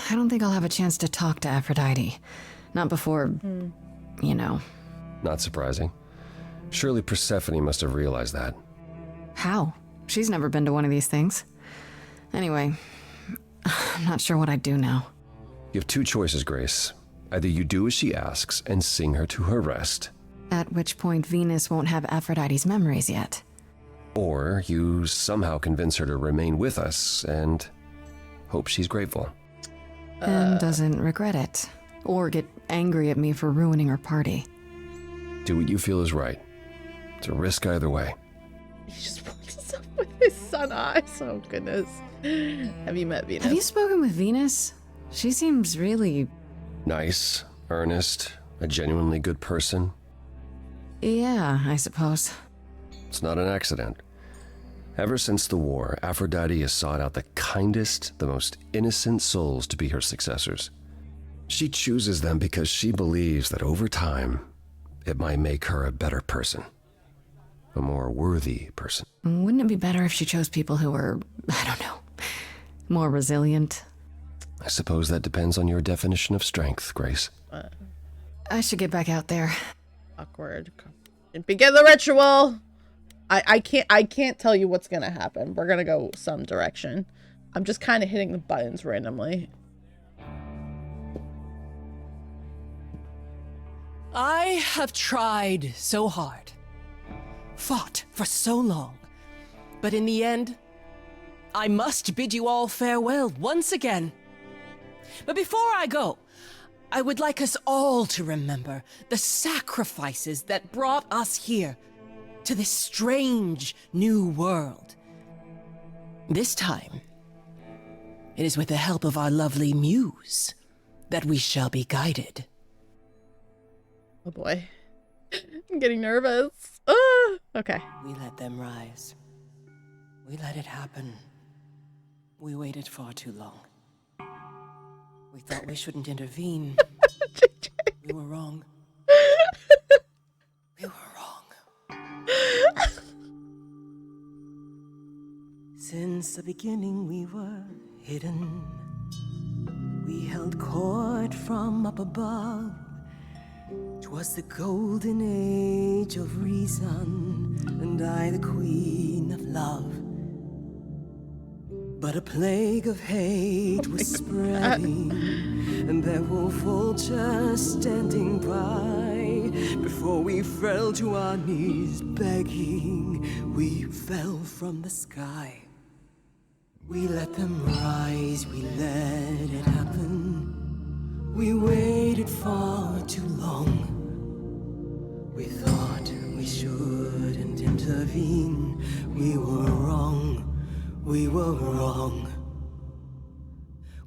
I don't think I'll have a chance to talk to Aphrodite. Not before, you know.
Not surprising. Surely Persephone must have realized that.
How? She's never been to one of these things. Anyway, I'm not sure what I'd do now.
You have two choices, Grace. Either you do as she asks and sing her to her rest.
At which point Venus won't have Aphrodite's memories yet.
Or you somehow convince her to remain with us and hope she's grateful.
And doesn't regret it. Or get angry at me for ruining her party.
Do what you feel is right. It's a risk either way.
He just walks up with his sun eyes. Oh, goodness. Have you met Venus?
Have you spoken with Venus? She seems really...
Nice, earnest, a genuinely good person.
Yeah, I suppose.
It's not an accident. Ever since the war, Aphrodite has sought out the kindest, the most innocent souls to be her successors. She chooses them because she believes that over time, it might make her a better person. A more worthy person.
Wouldn't it be better if she chose people who were, I don't know, more resilient?
I suppose that depends on your definition of strength, Grace.
I should get back out there.
Awkward. Begin the ritual. I can't tell you what's gonna happen. We're gonna go some direction. I'm just kind of hitting the buttons randomly.
I have tried so hard, fought for so long, but in the end, I must bid you all farewell once again. But before I go, I would like us all to remember the sacrifices that brought us here, to this strange new world. This time, it is with the help of our lovely muse that we shall be guided.
Oh boy. I'm getting nervous. Okay.
We let them rise. We let it happen. We waited far too long. We thought we shouldn't intervene. We were wrong. We were wrong. Since the beginning we were hidden. We held court from up above. 'Twas the golden age of reason, and I the queen of love. But a plague of hate was spreading, and there were vultures standing by. Before we fell to our knees begging, we fell from the sky. We let them rise, we let it happen. We waited far too long. We thought we shouldn't intervene. We were wrong. We were wrong.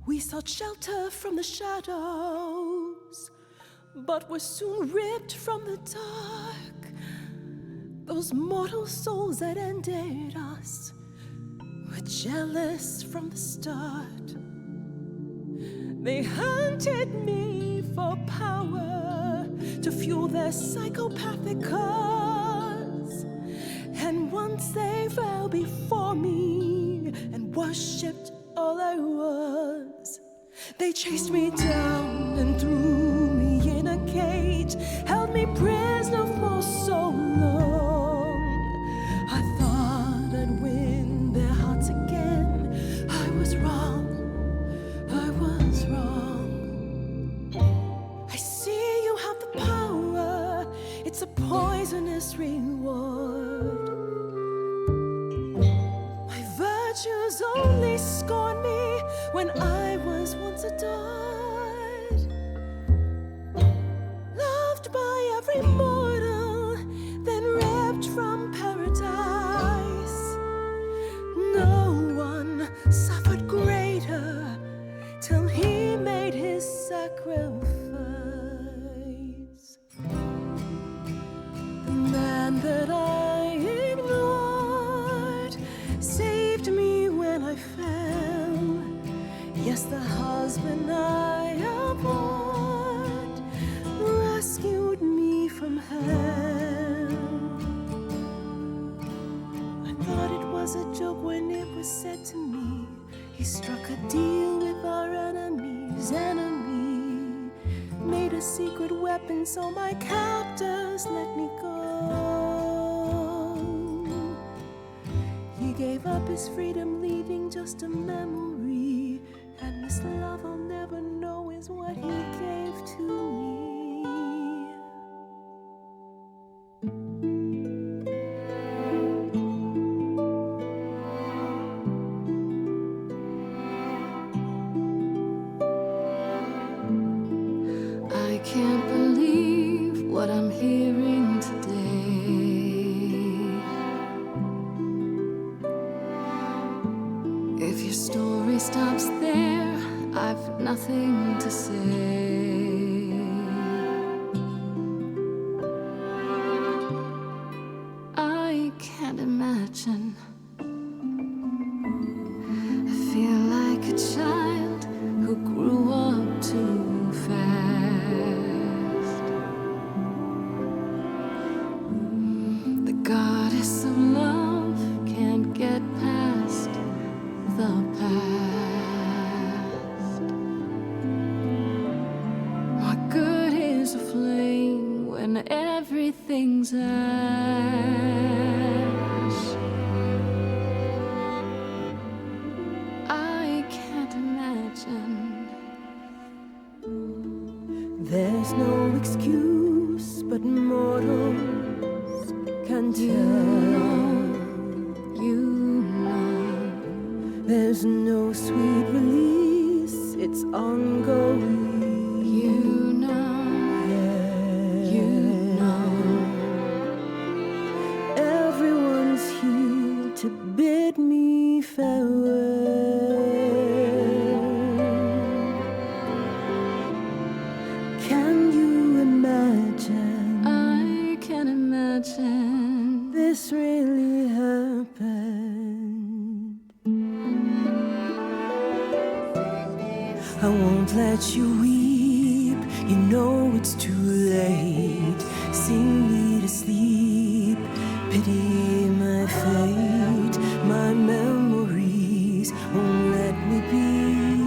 We sought shelter from the shadows, but were soon ripped from the dark. Those mortal souls that ended us were jealous from the start. They hunted me for power to fuel their psychopathic cause. And once they fell before me and worshipped all I was, they chased me down and threw me in a cage, held me prisoner for so long. I thought I'd win their hearts again. I was wrong. I was wrong. I see you have the power. It's a poisonous reward. My virtues only scorn me when I was once adored. Loved by every mortal, then ripped from paradise. No one suffered greater till he made his sacrifice. The man that I ignored saved me when I fell. Yes, the husband I abhorred rescued me from hell. I thought it was a joke when it was said to me, he struck a deal with our enemy's enemy, made a secret weapon so my captors let me go. He gave up his freedom, leaving just a memory, and this love I'll never know is what he gave to me.
your story stops there, I've nothing to say. I can't imagine. I feel like a child who grew up too fast. The goddess of love can't get past the past. What good is a flame when everything's ash? I can't imagine.
There's no excuse, but mortals can tell.
You know.
There's no sweet release, it's ongoing.
You know. You know.
Everyone's here to bid me farewell. Can you imagine?
I can imagine.
This really happened. I won't let you weep, you know it's too late. Sing me to sleep, pity my fate. My memories won't let me be.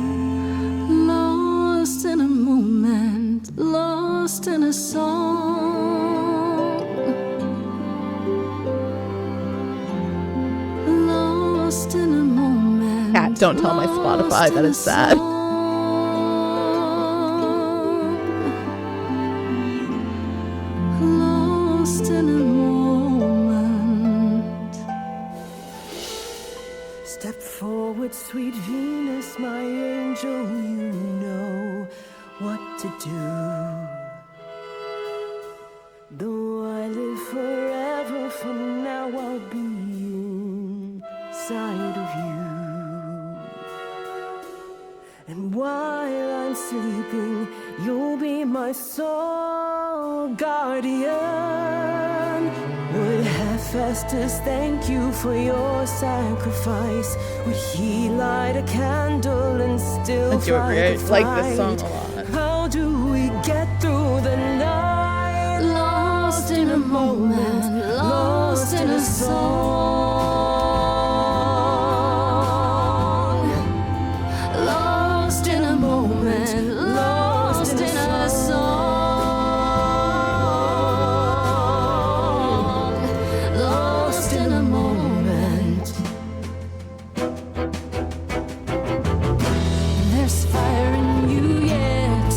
Lost in a moment, lost in a song. Lost in a moment.
Cat, don't tell my Spotify that it's sad.
Lost in a moment.
Step forward, sweet Venus, my angel, you know what to do. Though I live forever, from now I'll be inside of you. And while I'm sleeping, you'll be my soul guardian. Would Hephaestus thank you for your sacrifice? Would he light a candle and still
I do agree. I
fight
like this song
the
a
fight?
lot.
How do we get through the night?
Lost in a moment, lost in a song. Lost in a moment, lost in a song. Lost in a moment. There's fire in you yet.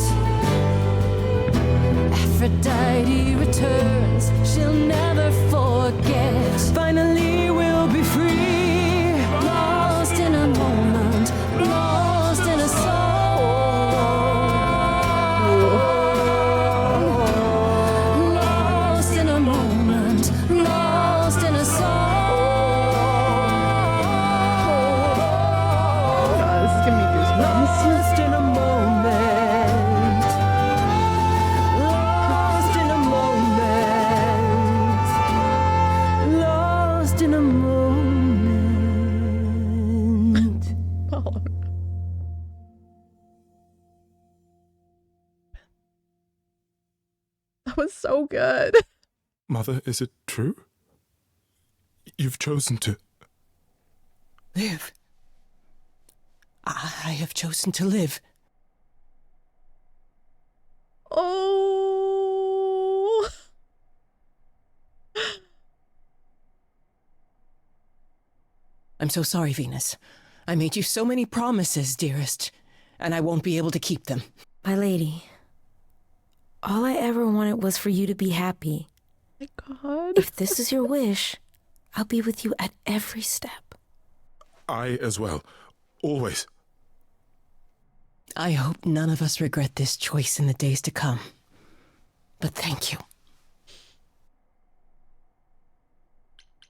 Aphrodite returns, she'll never forget.
Finally we'll be free.
Lost in a moment, lost in a song. Lost in a moment, lost in a song.
God, this is giving me goosebumps.
Lost in a moment. Lost in a moment. Lost in a moment.
That was so good.
Mother, is it true? You've chosen to.
Live. I have chosen to live.
Oh.
I'm so sorry, Venus. I made you so many promises, dearest, and I won't be able to keep them.
My lady, all I ever wanted was for you to be happy.
My God.
If this is your wish, I'll be with you at every step.
I as well. Always.
I hope none of us regret this choice in the days to come. But thank you.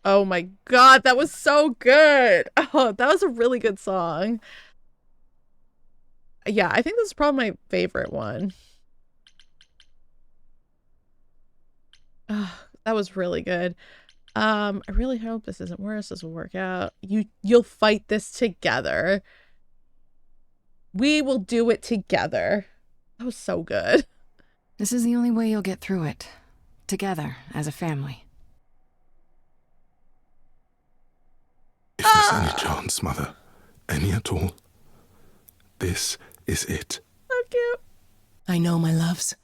Oh my god, that was so good. Oh, that was a really good song. Yeah, I think this is probably my favorite one. Oh, that was really good. I really hope this isn't worse. This will work out. You'll fight this together. We will do it together. That was so good.
This is the only way you'll get through it. Together, as a family.
If there's any chance, Mother, any at all, this is it.
So cute.
I know, my loves.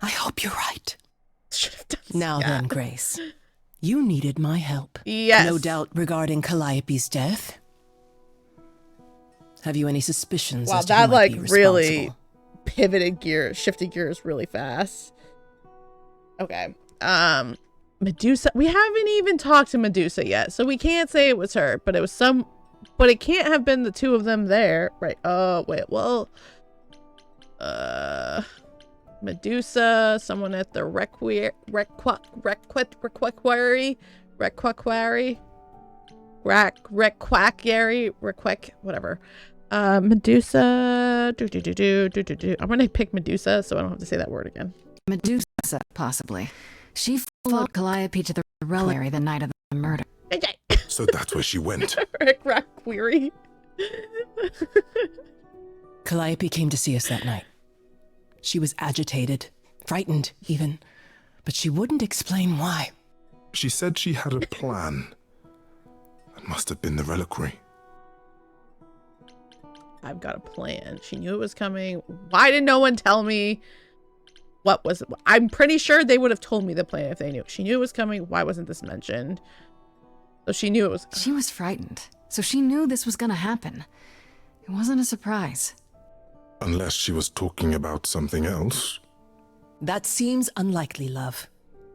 I hope you're right. Now then, Grace. You needed my help.
Yes.
No doubt regarding Calliope's death. Have you any suspicions
Wow,
as to who
that
might
like
be
really pivoted gears, shifted gears really fast. Okay. Medusa. We haven't even talked to Medusa yet, so we can't say it was her, but it was some. But it can't have been the two of them there, right? Oh wait, well, Medusa, someone at the Requaquary, whatever. Medusa. I'm gonna pick Medusa, so I don't have to say that word again.
Medusa, possibly. She followed Calliope to the reliquary the night of the murder.
So that's where she went.
Requaquary.
Calliope came to see us that night. She was agitated, frightened even, but she wouldn't explain why.
She said she had a plan. That must have been the reliquary.
I've got a plan. She knew it was coming. Why did no one tell me? What was it? I'm pretty sure they would have told me the plan if they knew. She knew it was coming. Why wasn't this mentioned? So she knew it was.
She was frightened, so she knew this was gonna happen. It wasn't a surprise.
Unless she was talking about something else.
That seems unlikely, love.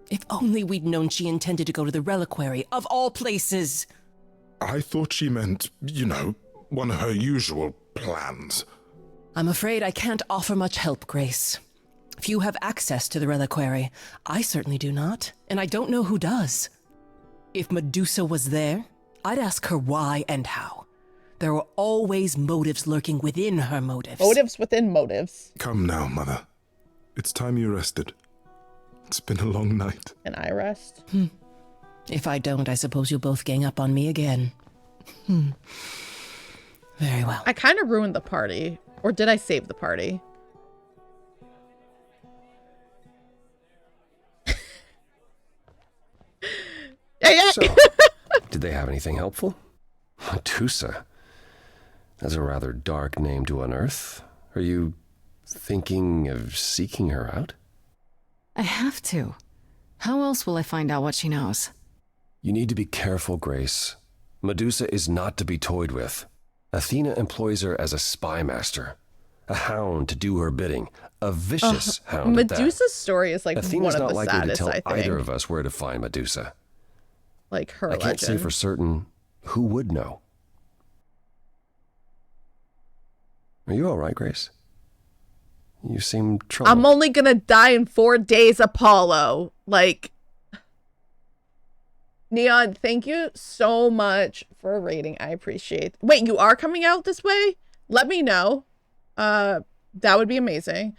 If only we'd known she intended to go to the reliquary, of all places.
I thought she meant, you know, one of her usual plans.
I'm afraid I can't offer much help, Grace. Few have access to the reliquary. I certainly do not, and I don't know who does. If Medusa was there, I'd ask her why and how. There are always motives lurking within her motives.
Motives within motives.
Come now, Mother. It's time you rested. It's been a long night.
And I rest.
If I don't, I suppose you'll both gang up on me again. Very well.
I kind of ruined the party. Or did I save the party?
So, did they have anything helpful? Medusa. That's a rather dark name to unearth. Are you thinking of seeking her out?
I have to. How else will I find out what she knows?
You need to be careful, Grace. Medusa is not to be toyed with. Athena employs her as a spy master. A hound to do her bidding. A vicious hound at that.
Medusa's story is like
Athena's
one of
not
the
likely
saddest,
to
I
tell
think.
either of us where to find Medusa.
Like her
I can't say
legend.
for certain who would know. Are you all right, Grace? You seem troubled.
I'm only gonna die in 4 days, Apollo. Like, Neon, thank you so much for a rating. I appreciate it. Wait, you are coming out this way? Let me know. That would be amazing.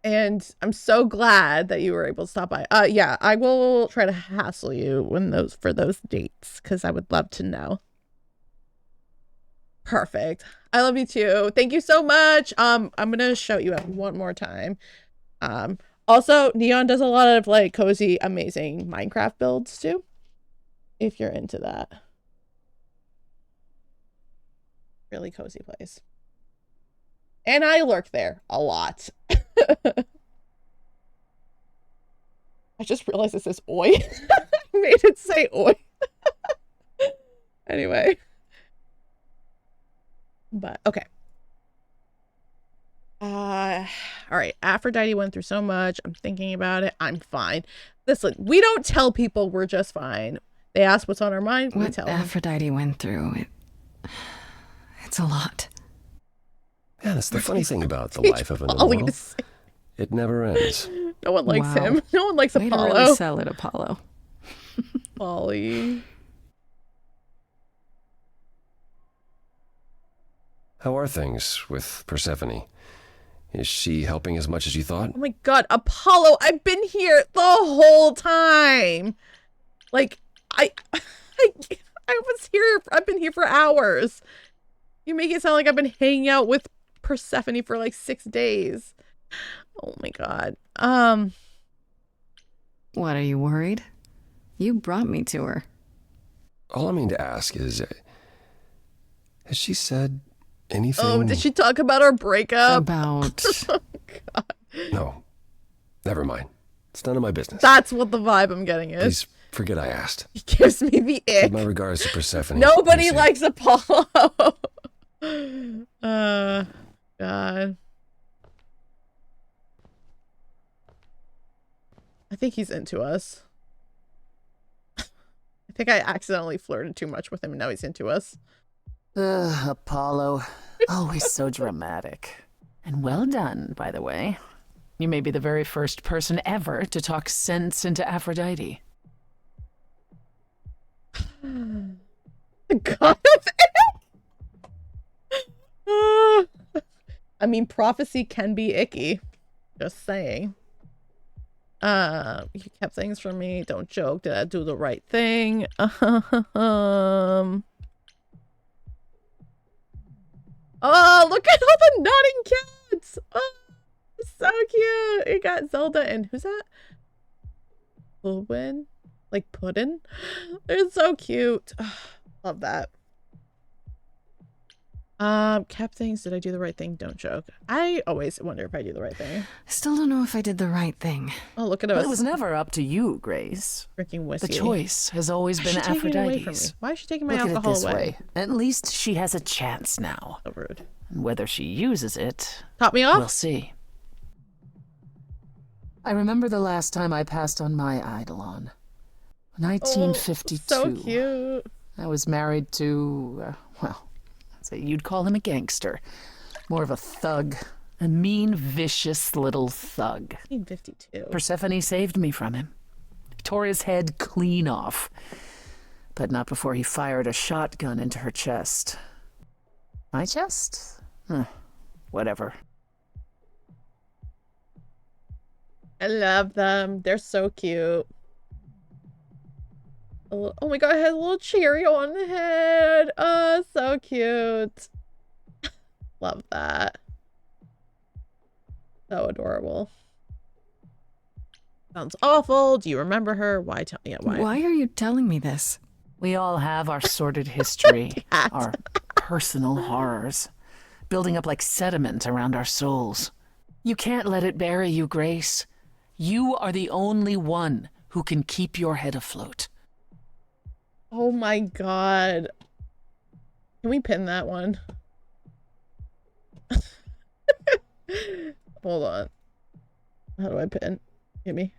And I'm so glad that you were able to stop by. Yeah, I will try to hassle you for those dates, because I would love to know. Perfect. I love you too. Thank you so much. I'm gonna shout you out one more time. Also, Neon does a lot of like cozy, amazing Minecraft builds too, if you're into that. Really cozy place. And I lurk there a lot. I just realized it says oi. I made it say oi. Anyway. But okay. All right. Aphrodite went through so much. I'm thinking about it. I'm fine. Listen, we don't tell people we're just fine. They ask what's on our mind. We
What
tell them.
Aphrodite went through, it's a lot.
Yeah, that's the funny thing about the life of an
All we
immortal.
say.
It never ends.
No one likes
Wow.
him. No one likes
Way to
Apollo.
really sell it, Apollo.
Ollie.
How are things with Persephone? Is she helping as much as you thought?
Oh my god, Apollo, I've been here the whole time. Like, I was here, I've been here for hours. You make it sound like I've been hanging out with Persephone for like 6 days. Oh my god.
What, are you worried? You brought me to her.
All I mean to ask is, has she said anything?
Oh, did she talk about our breakup?
About...
Oh, god.
No. Never mind. It's none of my business.
That's what the vibe I'm getting is.
Please forget I asked.
He gives me the ick.
Give my regards to Persephone.
Nobody likes Apollo. God. I think he's into us. I think I accidentally flirted too much with him and now he's into us.
Apollo. Always so dramatic. And well done, by the way. You may be the very first person ever to talk sense into Aphrodite.
God. I mean, prophecy can be icky. Just saying. You kept things from me. Don't joke. Did I do the right thing? Oh, look at all the nodding cats. Oh, so cute. You got Zelda and who's that? Puddin? Like Puddin? They're so cute. Love that. Cap things. Did I do the right thing? Don't joke. I always wonder if I do the right thing.
Still don't know if I did the right thing.
Oh, look at
Well,
us.
it was never up to you, Grace.
Drinking whiskey.
The choice has always been
Why is she taking it away from me?
Aphrodite's.
Why is she taking my
Look at it
alcohol
this
away?
way. At least she has a chance now.
So rude.
And whether she uses it,
Top me off?
we'll see. I remember the last time I passed on my Eidolon. 1952.
So cute.
I was married to, well, I'd say you'd call him a gangster. More of a thug. A mean, vicious little thug.
1952.
Persephone saved me from him. Tore his head clean off. But not before he fired a shotgun into her chest. My chest? Whatever.
I love them. They're so cute. Oh my god, it has a little Cheerio on the head. Oh, so cute. Love that. So adorable. Sounds awful. Do you remember her? Why tell me? Yeah, why?
Why are you telling me this?
We all have our sordid history, our personal horrors, building up like sediment around our souls. You can't let it bury you, Grace. You are the only one who can keep your head afloat.
Oh my god. Can we pin that one? Hold on. How do I pin? Give me.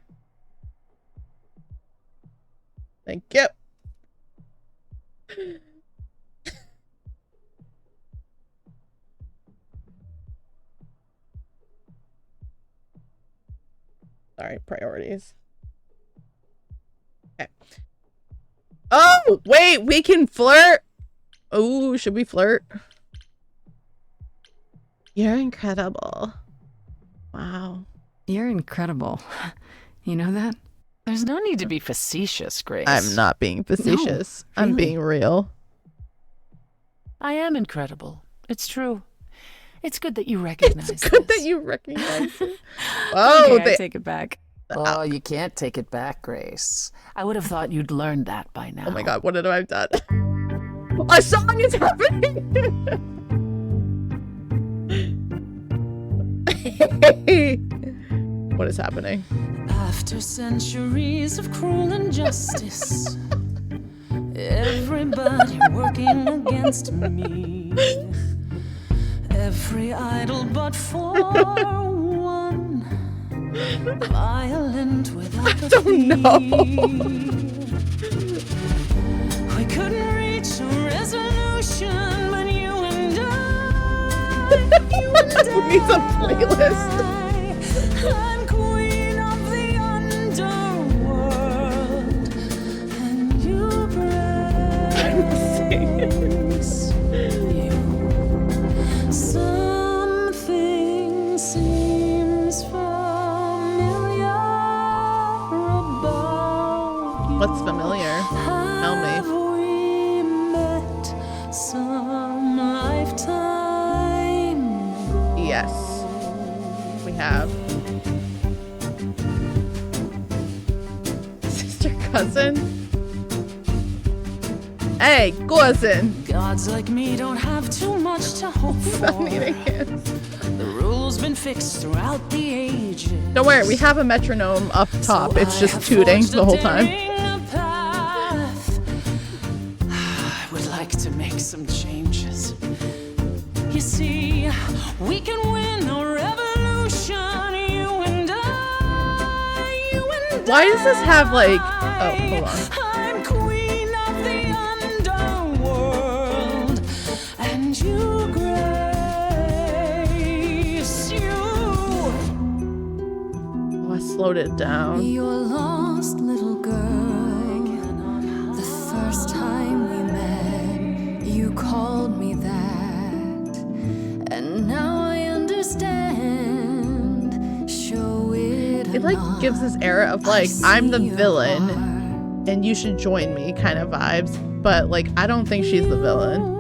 Thank you. Sorry, priorities. Okay. Oh, wait, we can flirt. Oh, should we flirt? You're incredible. Wow.
You're incredible. You know that?
There's no need to be facetious, Grace.
I'm not being facetious.
No,
I'm
really.
being real.
I am incredible. It's true. It's good that you recognize
It's good
this.
that you recognize it. Oh,
Okay, I take it back.
Oh, you can't take it back, Grace. I would have thought you'd learned that by now.
Oh my god, what did I have done? A song is happening! What is happening?
After centuries of cruel injustice, everybody working against me, every idol but for one, violent without a fee. We couldn't reach a resolution, but you and I,
We need some playlist.
I'm queen of the underworld, and you grace you. Something seems familiar about you.
What's familiar? Tell me.
Have we met some lifetime?
Yes, we have. Sister, cousin. Hey, cousin.
Gods like me don't have too much to hope for. The rules been fixed throughout the ages.
Don't worry, we have a metronome up top. It's just tooting the whole time.
I would like to make some changes. You see, we can win a revolution, you and I, you and
Why does this have like... Oh, hold on.
I'm queen of the underworld, and you grace you.
Oh, I slowed it down.
Your lost little girl.
The first time we met, you called me that. And now I understand. Show it.
It like gives this era of like, I'm the villain and you should join me kind of vibes. But like, I don't think she's the villain.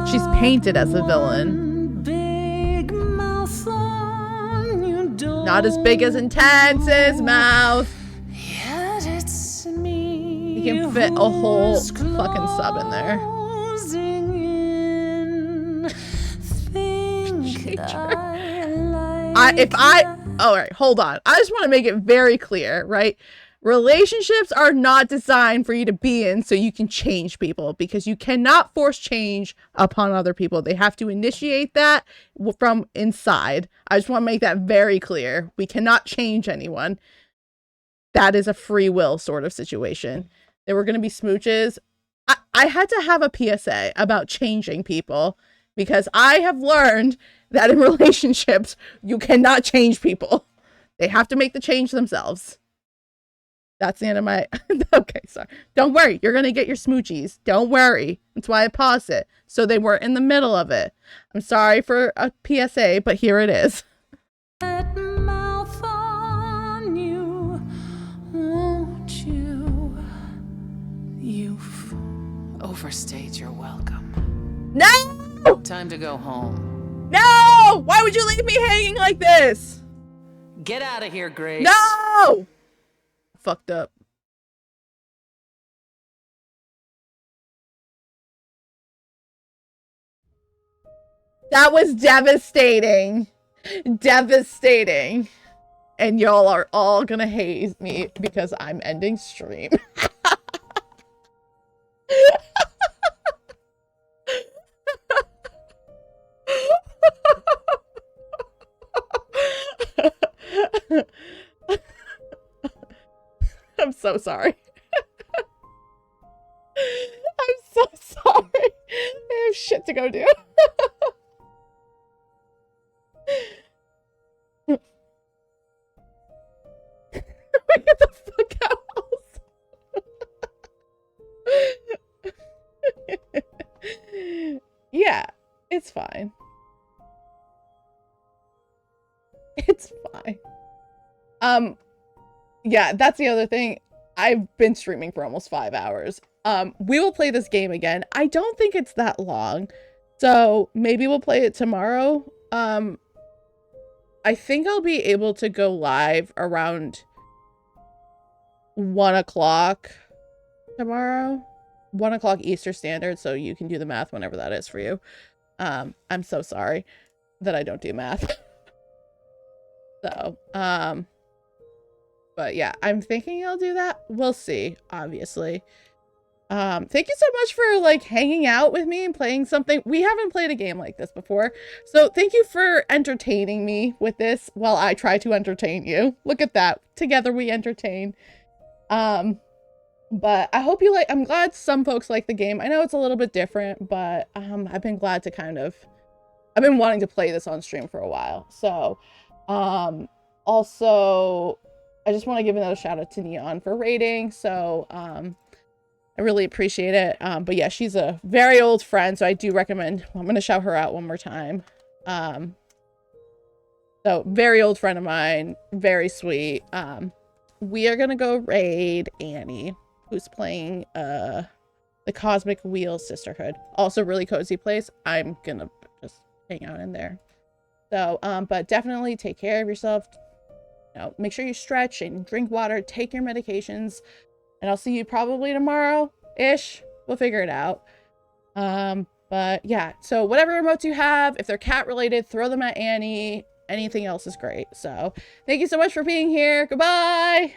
She's painted as a villain.
Big mouth on your door.
Not as big as Intense's mouth.
Yet it's me.
You can fit a whole fucking sub in there. All right, hold on. I just want to make it very clear, right? Relationships are not designed for you to be in so you can change people, because you cannot force change upon other people. They have to initiate that from inside. I just want to make that very clear. We cannot change anyone. That is a free will sort of situation. There were going to be smooches. I had to have a PSA about changing people, because I have learned that in relationships, you cannot change people. They have to make the change themselves. That's the end of my... Okay, sorry. Don't worry. You're going to get your smoochies. Don't worry. That's why I paused it, so they weren't in the middle of it. I'm sorry for a PSA, but here it is.
That mouth on you, won't you?
You've overstayed your welcome.
No!
Time to go home.
No! Why would you leave me hanging like this?
Get out of here, Grace.
No! Fucked up. That was devastating. Devastating. And y'all are all gonna hate me because I'm ending stream. I'm so sorry. I'm so sorry. I have shit to go do. Get the fuck out. Yeah, it's fine. It's fine. Yeah, that's the other thing. I've been streaming for almost 5 hours. We will play this game again. I don't think it's that long, so maybe we'll play it tomorrow. I think I'll be able to go live around 1 o'clock tomorrow. 1 o'clock Eastern Standard, so you can do the math whenever that is for you. I'm so sorry that I don't do math. So, but yeah, I'm thinking I'll do that. We'll see, obviously. Thank you so much for like hanging out with me and playing something. We haven't played a game like this before. So thank you for entertaining me with this while I try to entertain you. Look at that. Together we entertain. But I hope you like, I'm glad some folks like the game. I know it's a little bit different, but I've been glad to I've been wanting to play this on stream for a while. So, Also, I just want to give another shout out to Neon for raiding. So, I really appreciate it. But yeah, she's a very old friend, so I do recommend, I'm going to shout her out one more time. So very old friend of mine, very sweet. We are going to go raid Annie, who's playing the Cosmic Wheel Sisterhood. Also really cozy place. I'm going to just hang out in there. So, but definitely take care of yourself. You know, make sure you stretch and drink water, take your medications, and I'll see you probably tomorrow-ish. We'll figure it out. But yeah, so whatever remotes you have, if they're cat related, throw them at Annie. Anything else is great. So thank you so much for being here. Goodbye.